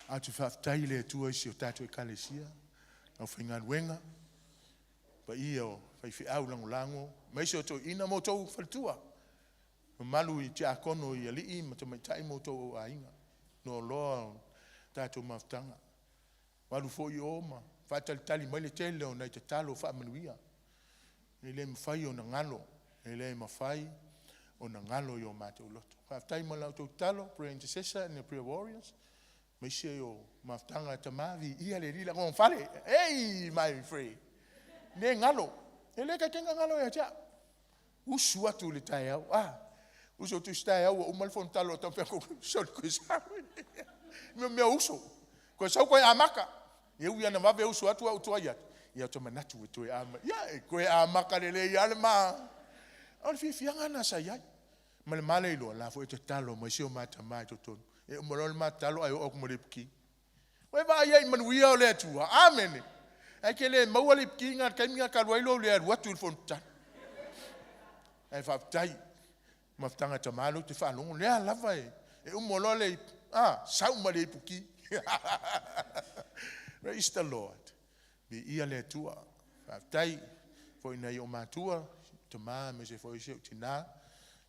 A tu fa tai le tu si o tato e kalesia. Au finga wenga. Pa io fai fi au lango. Mai so to ina mo to faltua. Malu I te akono I ali I ma to mai tai mo to ainga. No loa tato maftanga. Walu fo I oma. Fatal tali mai le tele o nai te talo fa manuia. Ele mfai o na ngalo. Ele mafai o na ngalo yo mate uloto. Faftai mo lau talo, prayer intercessor and the prayer warriors. Mai se o maftanga tamavi. Ia le rila ngon fale. Hey, my friend. Ne ngalo. Ele ka kenga ngalo ya tia. Usu atu le tai au. Usu tu stai au o umalfon talo tampe ko sol ko sa. Me uso. Ko sa ko amaka. Eu ia na mave uso atu au toia. Ia to manatu to ama. Ya ko amaka le ia le ma. Al fi fianga na sa ia. Male lo la fo te talo mo si o mata mai to ton. E mo lo mata talo ai o ko mo lepki. We va ia man wi o le tu. Amen. Ai ke le mo le lepki nga ka minga ka lo le watu fon ta. Ai fa tai. Maftanga tamalo te fa long le la vai. E mo lo le sa mo le lepki. Praise the Lord. Be ia le tua. Fatai foi na yo matua, tama me se foi se tina.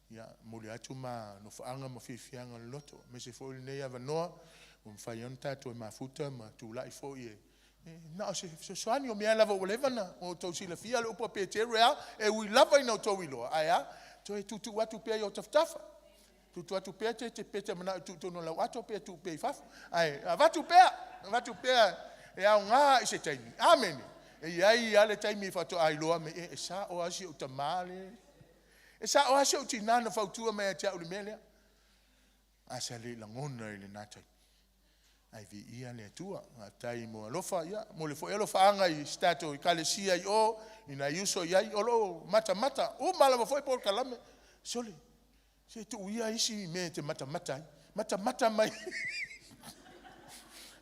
Ya muli atu ma no faanga mo fianga loto. Me se foi nei ava no, fai onta to mafuta ma tu lai foi na se soani o me lava o levana o to sila fia lo po peteria e we lava no to wilo. Aya, to e tutu watu pe yo taftafa. Tu atu pe te pete mana tu no la watu pe tu pe faf. Ai, watu pe e au nga I se taimi. Amen. E ai ale taimi fa to ai loa me e sa o asi o tamale. E sa o asi o tinana fa tu me te o mele. Asa le langona le natai. Ai vi ia le tua, tai mo alofa ia, mo le fo alofa anga I stato I kalesia I o ina yuso ia I olo mata o mala fo por kalame. Sole. Se tu ia isi me te mata mai.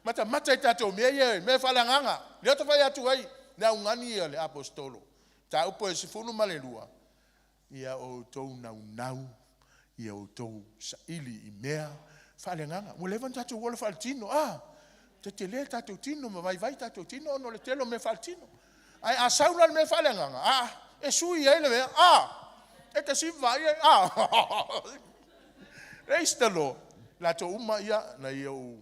Mata tato me fala nganga. Le to vai atu ai. Na ungani le apostolo. Ta upo e sifunu malelua. Ia o tou nau. Ia o tou saili I mea. Fala nganga. Mo levan tato wala faltino. Te tele tato tino ma vai tato tino no le telo me faltino. Ai a sauna me fala nganga. E sui ele me. E te si vai. Praise the Lord. La to uma ia na ia o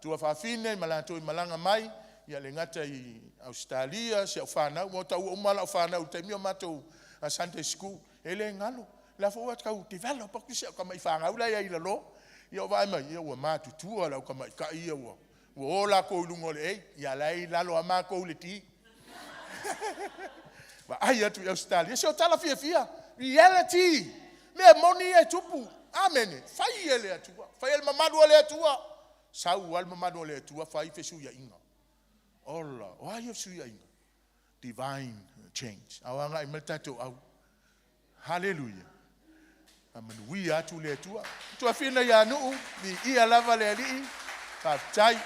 tua fafine malato I malanga mai ia le ngata I Australia se ofana mo tau o mala ofana o temio mato a Sunday school ele ngalo la fo wat ka u develop pa se ka mai fanga ula ia ila lo ia vai mai ia o matu tua la ka mai ka ia o la ko lungo le ia lai la lo ama ko le ti ba ai atu Australia se o tala fia reality me moni e tupu amen fai ele atua fai el mamadu ele atua Sau al mamano le tua fai fe su ya inga. Ola, why you su ya inga? Divine change. Awanga i matato au. Hallelujah. Amen. We are to le tua. Tua fina ya no ni ia lava le ali. Tai.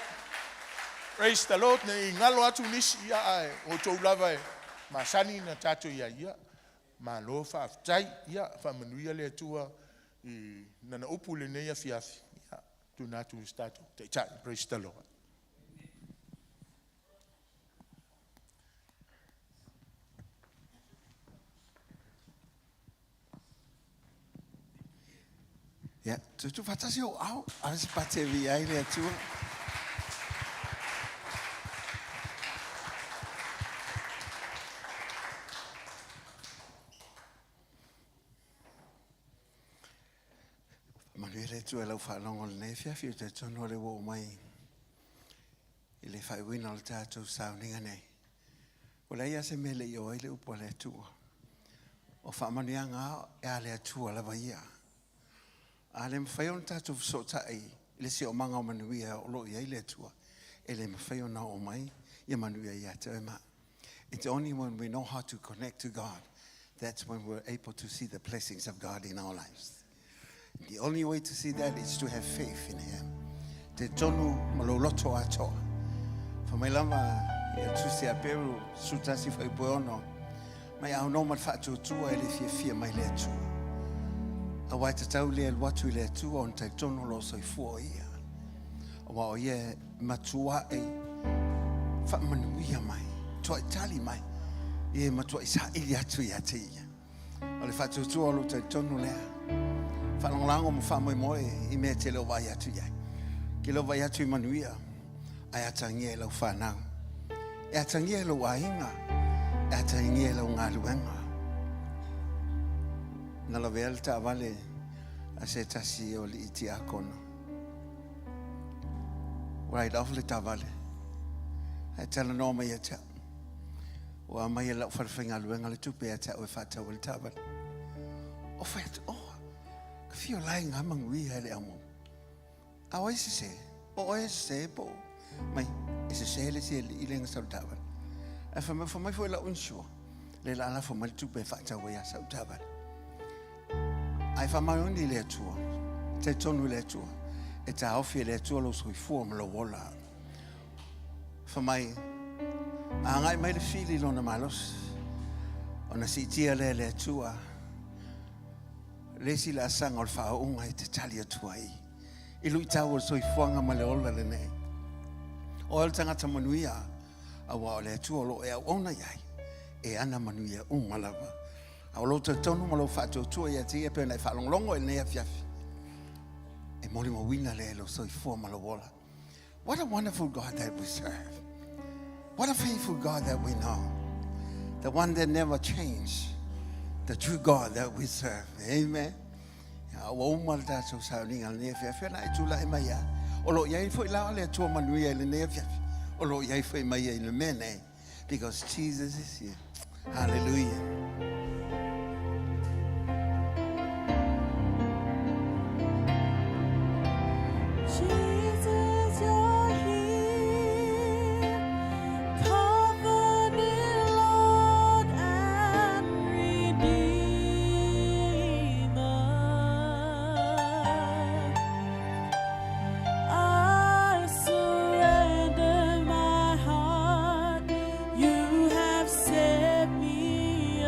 Praise the Lord. Ne ngalo atu nisi ya ai. O to lava e. Masani na tato ya ia. Ma lo fa tai ya fa manuia le tua I nana upu le nei afiafi. Ya tu na tu stato. Tai. Praise the Lord. Ja, tu fatasi o au, alas pate vi ai le tua. Manuele tu lau fa longo le nefia fi te tono le wo mai. I le fai wina le tātou sauninga nei. O le ia se mele I o ile upo le tua. O fa manianga e a le tua la vaia. A le mawhai o tātou so tai, le se o manga o manuia o lo ia le tua. E le mawhai o na o mai, ia manuia ia te ma. It's only when we know how to connect to God, that's when we're able to see the blessings of God in our lives. The only way to see that is to have faith in Him. Te tonu maloloto atoa. Fa mai lama ia tusi a peru sutasi fai poeono. Mai au no mat fatu tua ele fia mai le tua. A wai te tau le watu le tua on te tonu lo soi fua ia. A wao ia matua e fa manuia mai. Tua itali mai. Ia matua isa ili atu ia te ia. O le fatu tua lo te tonu lea. Whanongango mo whamoe moe I mea te leo vai atu iai. Ke leo vai atu I manuia, ai atangia lau whanau. E atangia lau ainga, e atangia lau ngā luenga. Nga la vea ta vale a se tasi o li iti a kono. Right off le ta vale. E tala no mai e ta. O a mai e lau wharwhinga luenga le tupe e ta o e whata o le ta vale. O whaita, ka fio lai ngā mangui hele amo. A o ese se, o ese se po. Mai, ese se le se I lenga sautawa. E fa mai fo la unsua. Le la ala fo mai tupe whata o ia sautawa. Ai fa mai oni le atua. Te tonu le atua. E ta ofi le atua lo sui fua ma lo wola. Fa mai, a ngai mai le fili lona malos. Ona si tia le atua. Lesi la sanga o le whaunga I te tali atua I. I lui tau o soi fuanga ma le ola le nei. O el tangata manuia, a wa le atua lo e au ona iai. E ana manuia malava. A lo te tonu ma lo whatu atua ia te pe nei whalonglongo e nei afiafi. E moli mo wina le lo soi fua ma lo ola. What a wonderful God that we serve. What a faithful God that we know. The one that never changed. The true God that we serve. Amen. Ya wa umal ta so sa ni ngal ne fe na I tula e mai ya. O lo yai foi la le to manuia le ne fe. O lo yai foi mai e le mene because Jesus is here. Hallelujah. You have set me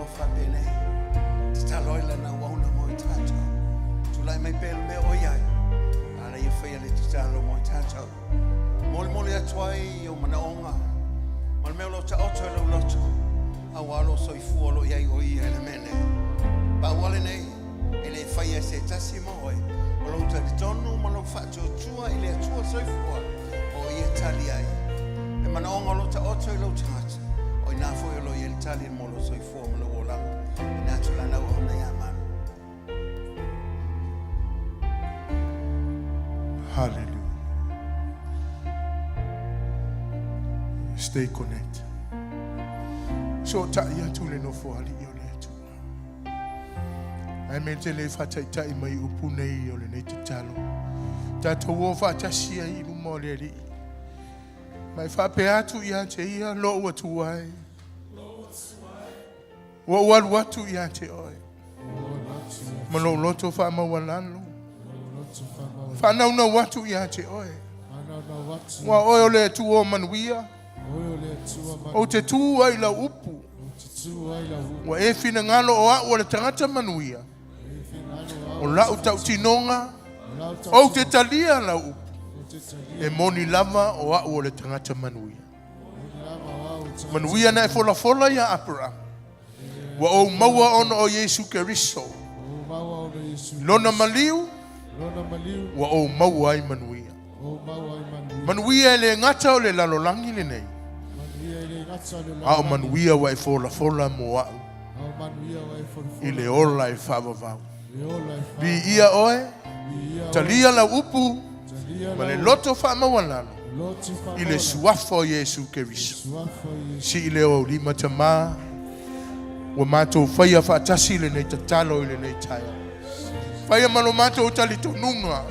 lo fa bene. Ti taloi la na wauna mo I tata. Tu lai mai pelo me oyai. Ala ia whaia le ti talo mo I tata. Mole atuai o manaonga. Mal meo lo ta oto e lo loto. A walo soi fuolo iai o ia ele mene. Ba wale nei, ele whaia se tasi moe. O lo ta li tonu, ma lo whato tua, ele atua soi fua. O ia tali ai. E manaonga lo ta oto e lo tata. O ina fo e lo ia tali mo lo soi fua mo lo wola. Ina tula na o na ia manu. Hallelujah. Stay connected. So ta ia tu le no fo ali o le tu. Ai me te le fa tai mai upu nei o le nei te talo. Ta to wo fa ta sia I lu mo le ri. Mai fa pe atu ia te ia lo wa tu ai. Wa tu ia te oi. Ma lo to fa ma walalo. Fa na una wa tu ia te oi. Wa o le tu o manuia. O te tu ai la upu. Wa e fina ngalo o a o le tangata manuia. O la o tau tinonga. O te talia la upu. E moni lava o a o le tangata manuia. Manuia na e fola ia apura. Wa o maua ono o Yesu Keriso. Lona maliu. Wa o maua ai manuia. Manuia le ngata o le lalolangi le nei. Au manuia wa e fola mo au. I le ola e whavavau. Bi ia oe. Talia la upu. Ma le loto whamawalano. I le suafo Yesu Keriso. Si I le o lima tamā. Wa mātou whaia whaatasi le nei tatalo I le nei taia. Whaia malo mātou talito nunga.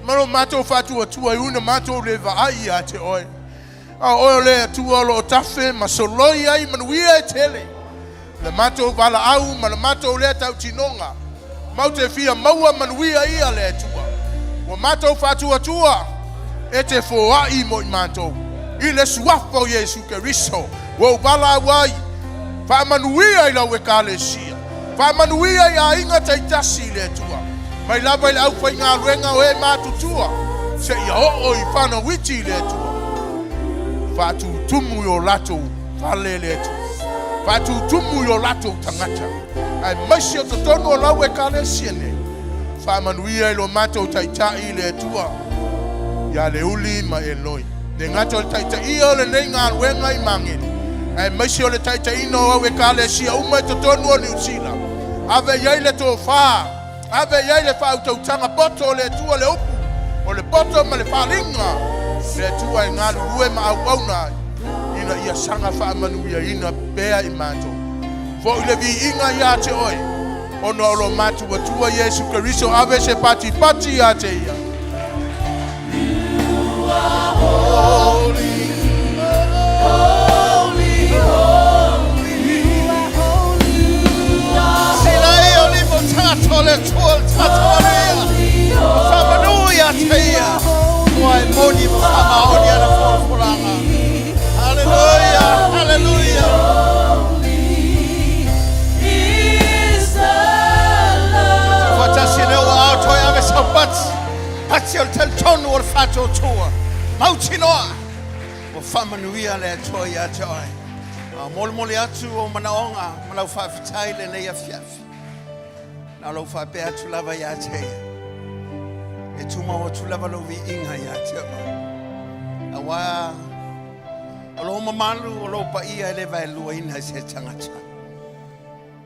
Malo mātou whātua tua I una mātou le vaai a te oe. A oe le atua lo tafe ma soloi ai manuia e tele. Le mātou wala au ma le mātou le tau tinonga. Mau te fia maua manuia ia le atua. Wa mātou whātua tua e te fōai mo I mātou. I le suafo Yesu Keriso. Wa wala wai. Wha manuia I lau e kālesia. Wha manuia I a inga teitasi le atua. Mai lava I le au whai ngā ruenga o e mātutua. Se ia o I whana witi le atua. Fatu tumu yo lato fale le tu. Fatu tumu yo lato tangata. Ai maisha to tono la we kale siene. Fa manuia lo mato taitai le tua. Ya le uli ma eloi. De ngato taitai o le nenga wenga I mangeni. Ai maisha le taitai no we kale sia uma to tono ni usila. Ave yai le to fa. Ave yai le fa to tanga poto le tua le upu. O le poto ma le falinga. Le tua I ngā rue ma au auna ina ia sanga wha manuia ina bea I mātou. Fo I le vi inga ia te oe. Ono alo mātou atua Yesu Keriso ave se pati ia te ia. You are holy, holy, holy. You are holy. Sila e o limo tato le tuol tato le. Wha manuia te ia. Why moni mama oni ana forfulanga. Hallelujah, hallelujah. Is the Lord. Fatasi ne wa auto ya me sabat. Patio tel ton or fato tua. Mautinoa. O famanuia le toya joy. Mol atu o manaonga, malau fa fitai le ne ya fiafi. Na lo fa be atu lava ya te. E tuma o tulava lo vi inga ya te awa alo mamalu alo pa ia le vai lua ina se tangata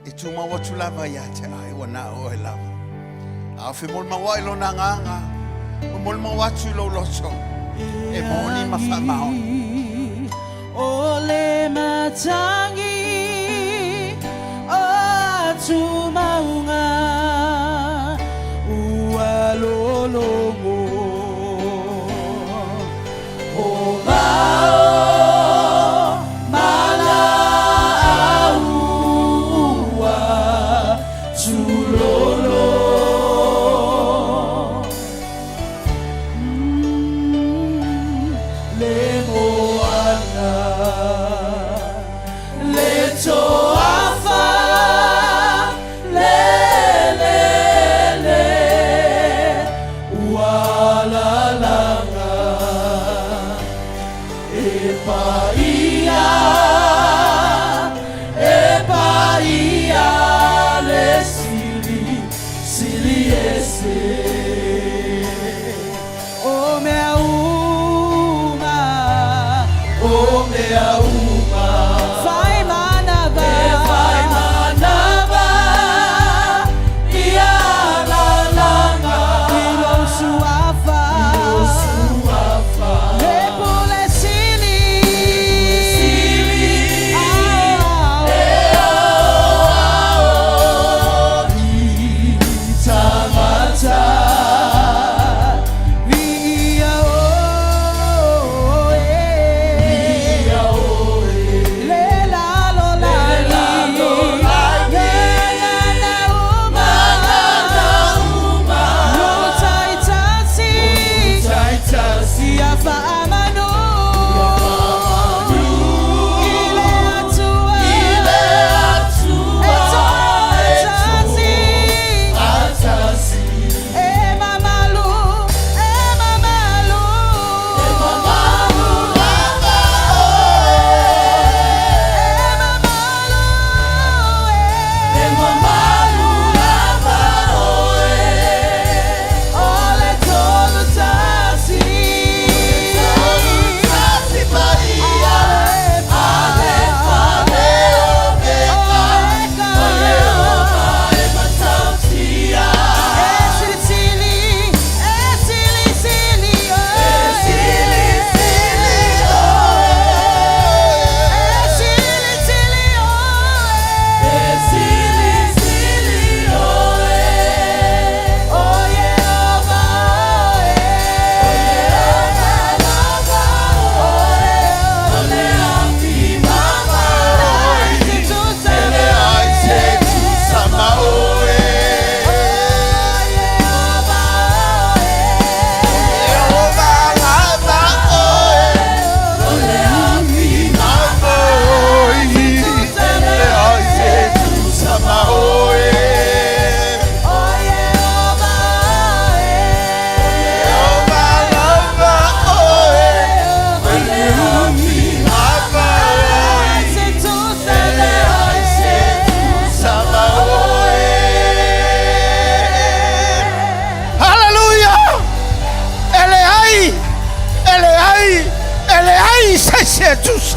e tuma o tulava ya te ai wana o e lava a fe mol mawa ilo na nganga o mol mawa tu lo loso e moni mafamao o le matangi o tumaunga ualologo o bao mana aua tulolo le moana le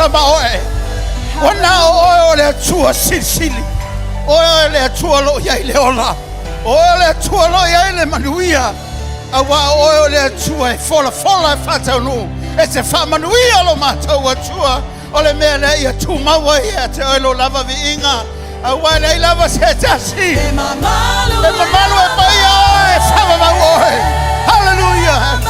sama oe. Ona oe le tua sili. Oe le tua lo ia le ola. Oe le tua lo ia le manuia. Awa oe le tua e fola fata no. E se fa manuia lo matua tua. Ole mea le ia tu maua ia te oe lo lava vi inga. Awa le lava se tasi. E mamalu e paia e fama maua. Hallelujah.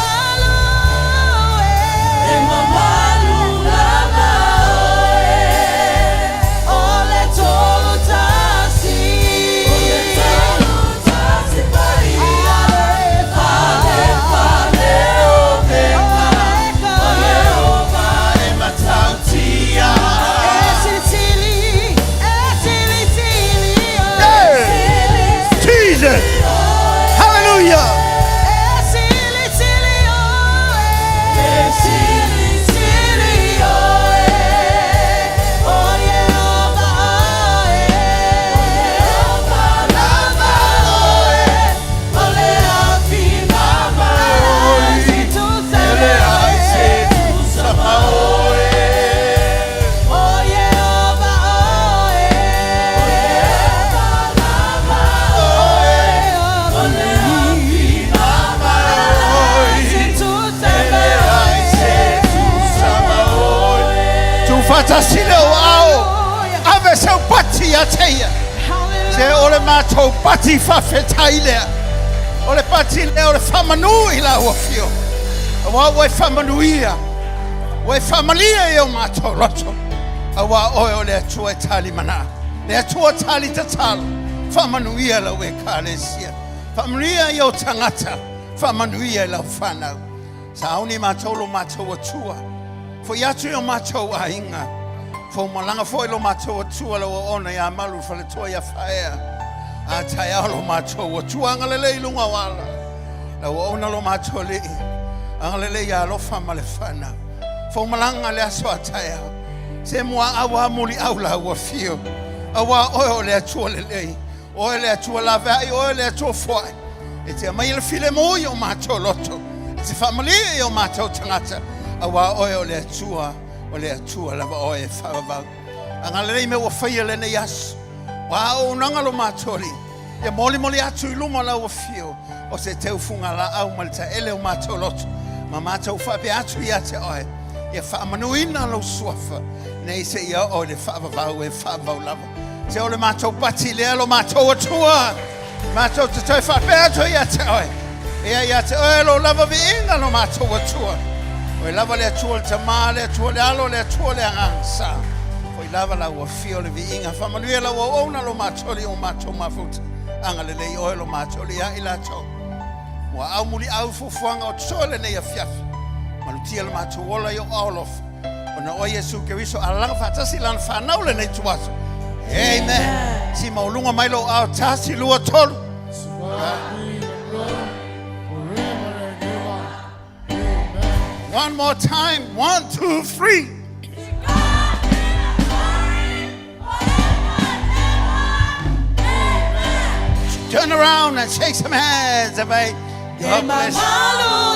Fatasile ao ave seu pati ateia se ole matou pati fa fetaile ole pati le ole famanui la ofio wa famanuia wa familia eu matou roto awa ole tua tali mana le tua tali tatal famanuia la we kalesia familia eu tangata famanuia la fana sauni matou lo matou tua for yatu yo macho wa inga for malanga for lo macho tua lo ona ya malu for le tua ya faea ataya lo macho tua ngalele lunga wala la ona lo macho le ngalele ya lo fama le fana for malanga le aso ataya se moa awa muli aula wa fio awa o le tua le o le tua la vai o le tua foi ete mai le file mo yo macho loto se family yo macho tangata awa oe le tua lava oe whawaba. Angalei me wa whaia le ne yasu. Wa o nangalo matori. E moli atu I luma la wa fio. O se teu funga la au malita ele o mato lotu. Ma mato whape atu I ate oe. E whaamanuina lo suafa. Nei se ia o le whaabavau e whaabavau lava. Se o le mato pati le lo mato atua. Mato te toi whape atu I ate oe. E I ate oe lo lava vi inga lo mato atua. Oi lava le atua le tama, le atua le alo, le atua le angangsa. Oi lava la ua fio le vi inga. Whamanuia la ua ona lo matoli o mato mafuta. Anga le lei oe lo matoli a ilato. Mua au muli au fufuanga o tsole ne ia fiafi. Malutia le mato wola yo aolofa. Ona o Yesu Keriso alanga fatasi lan whanau le nei tuaso. Amen. Si maulunga mailo au tasi lua tolu. One more time. 1, 2, 3. Turn around and shake some hands. God bless you.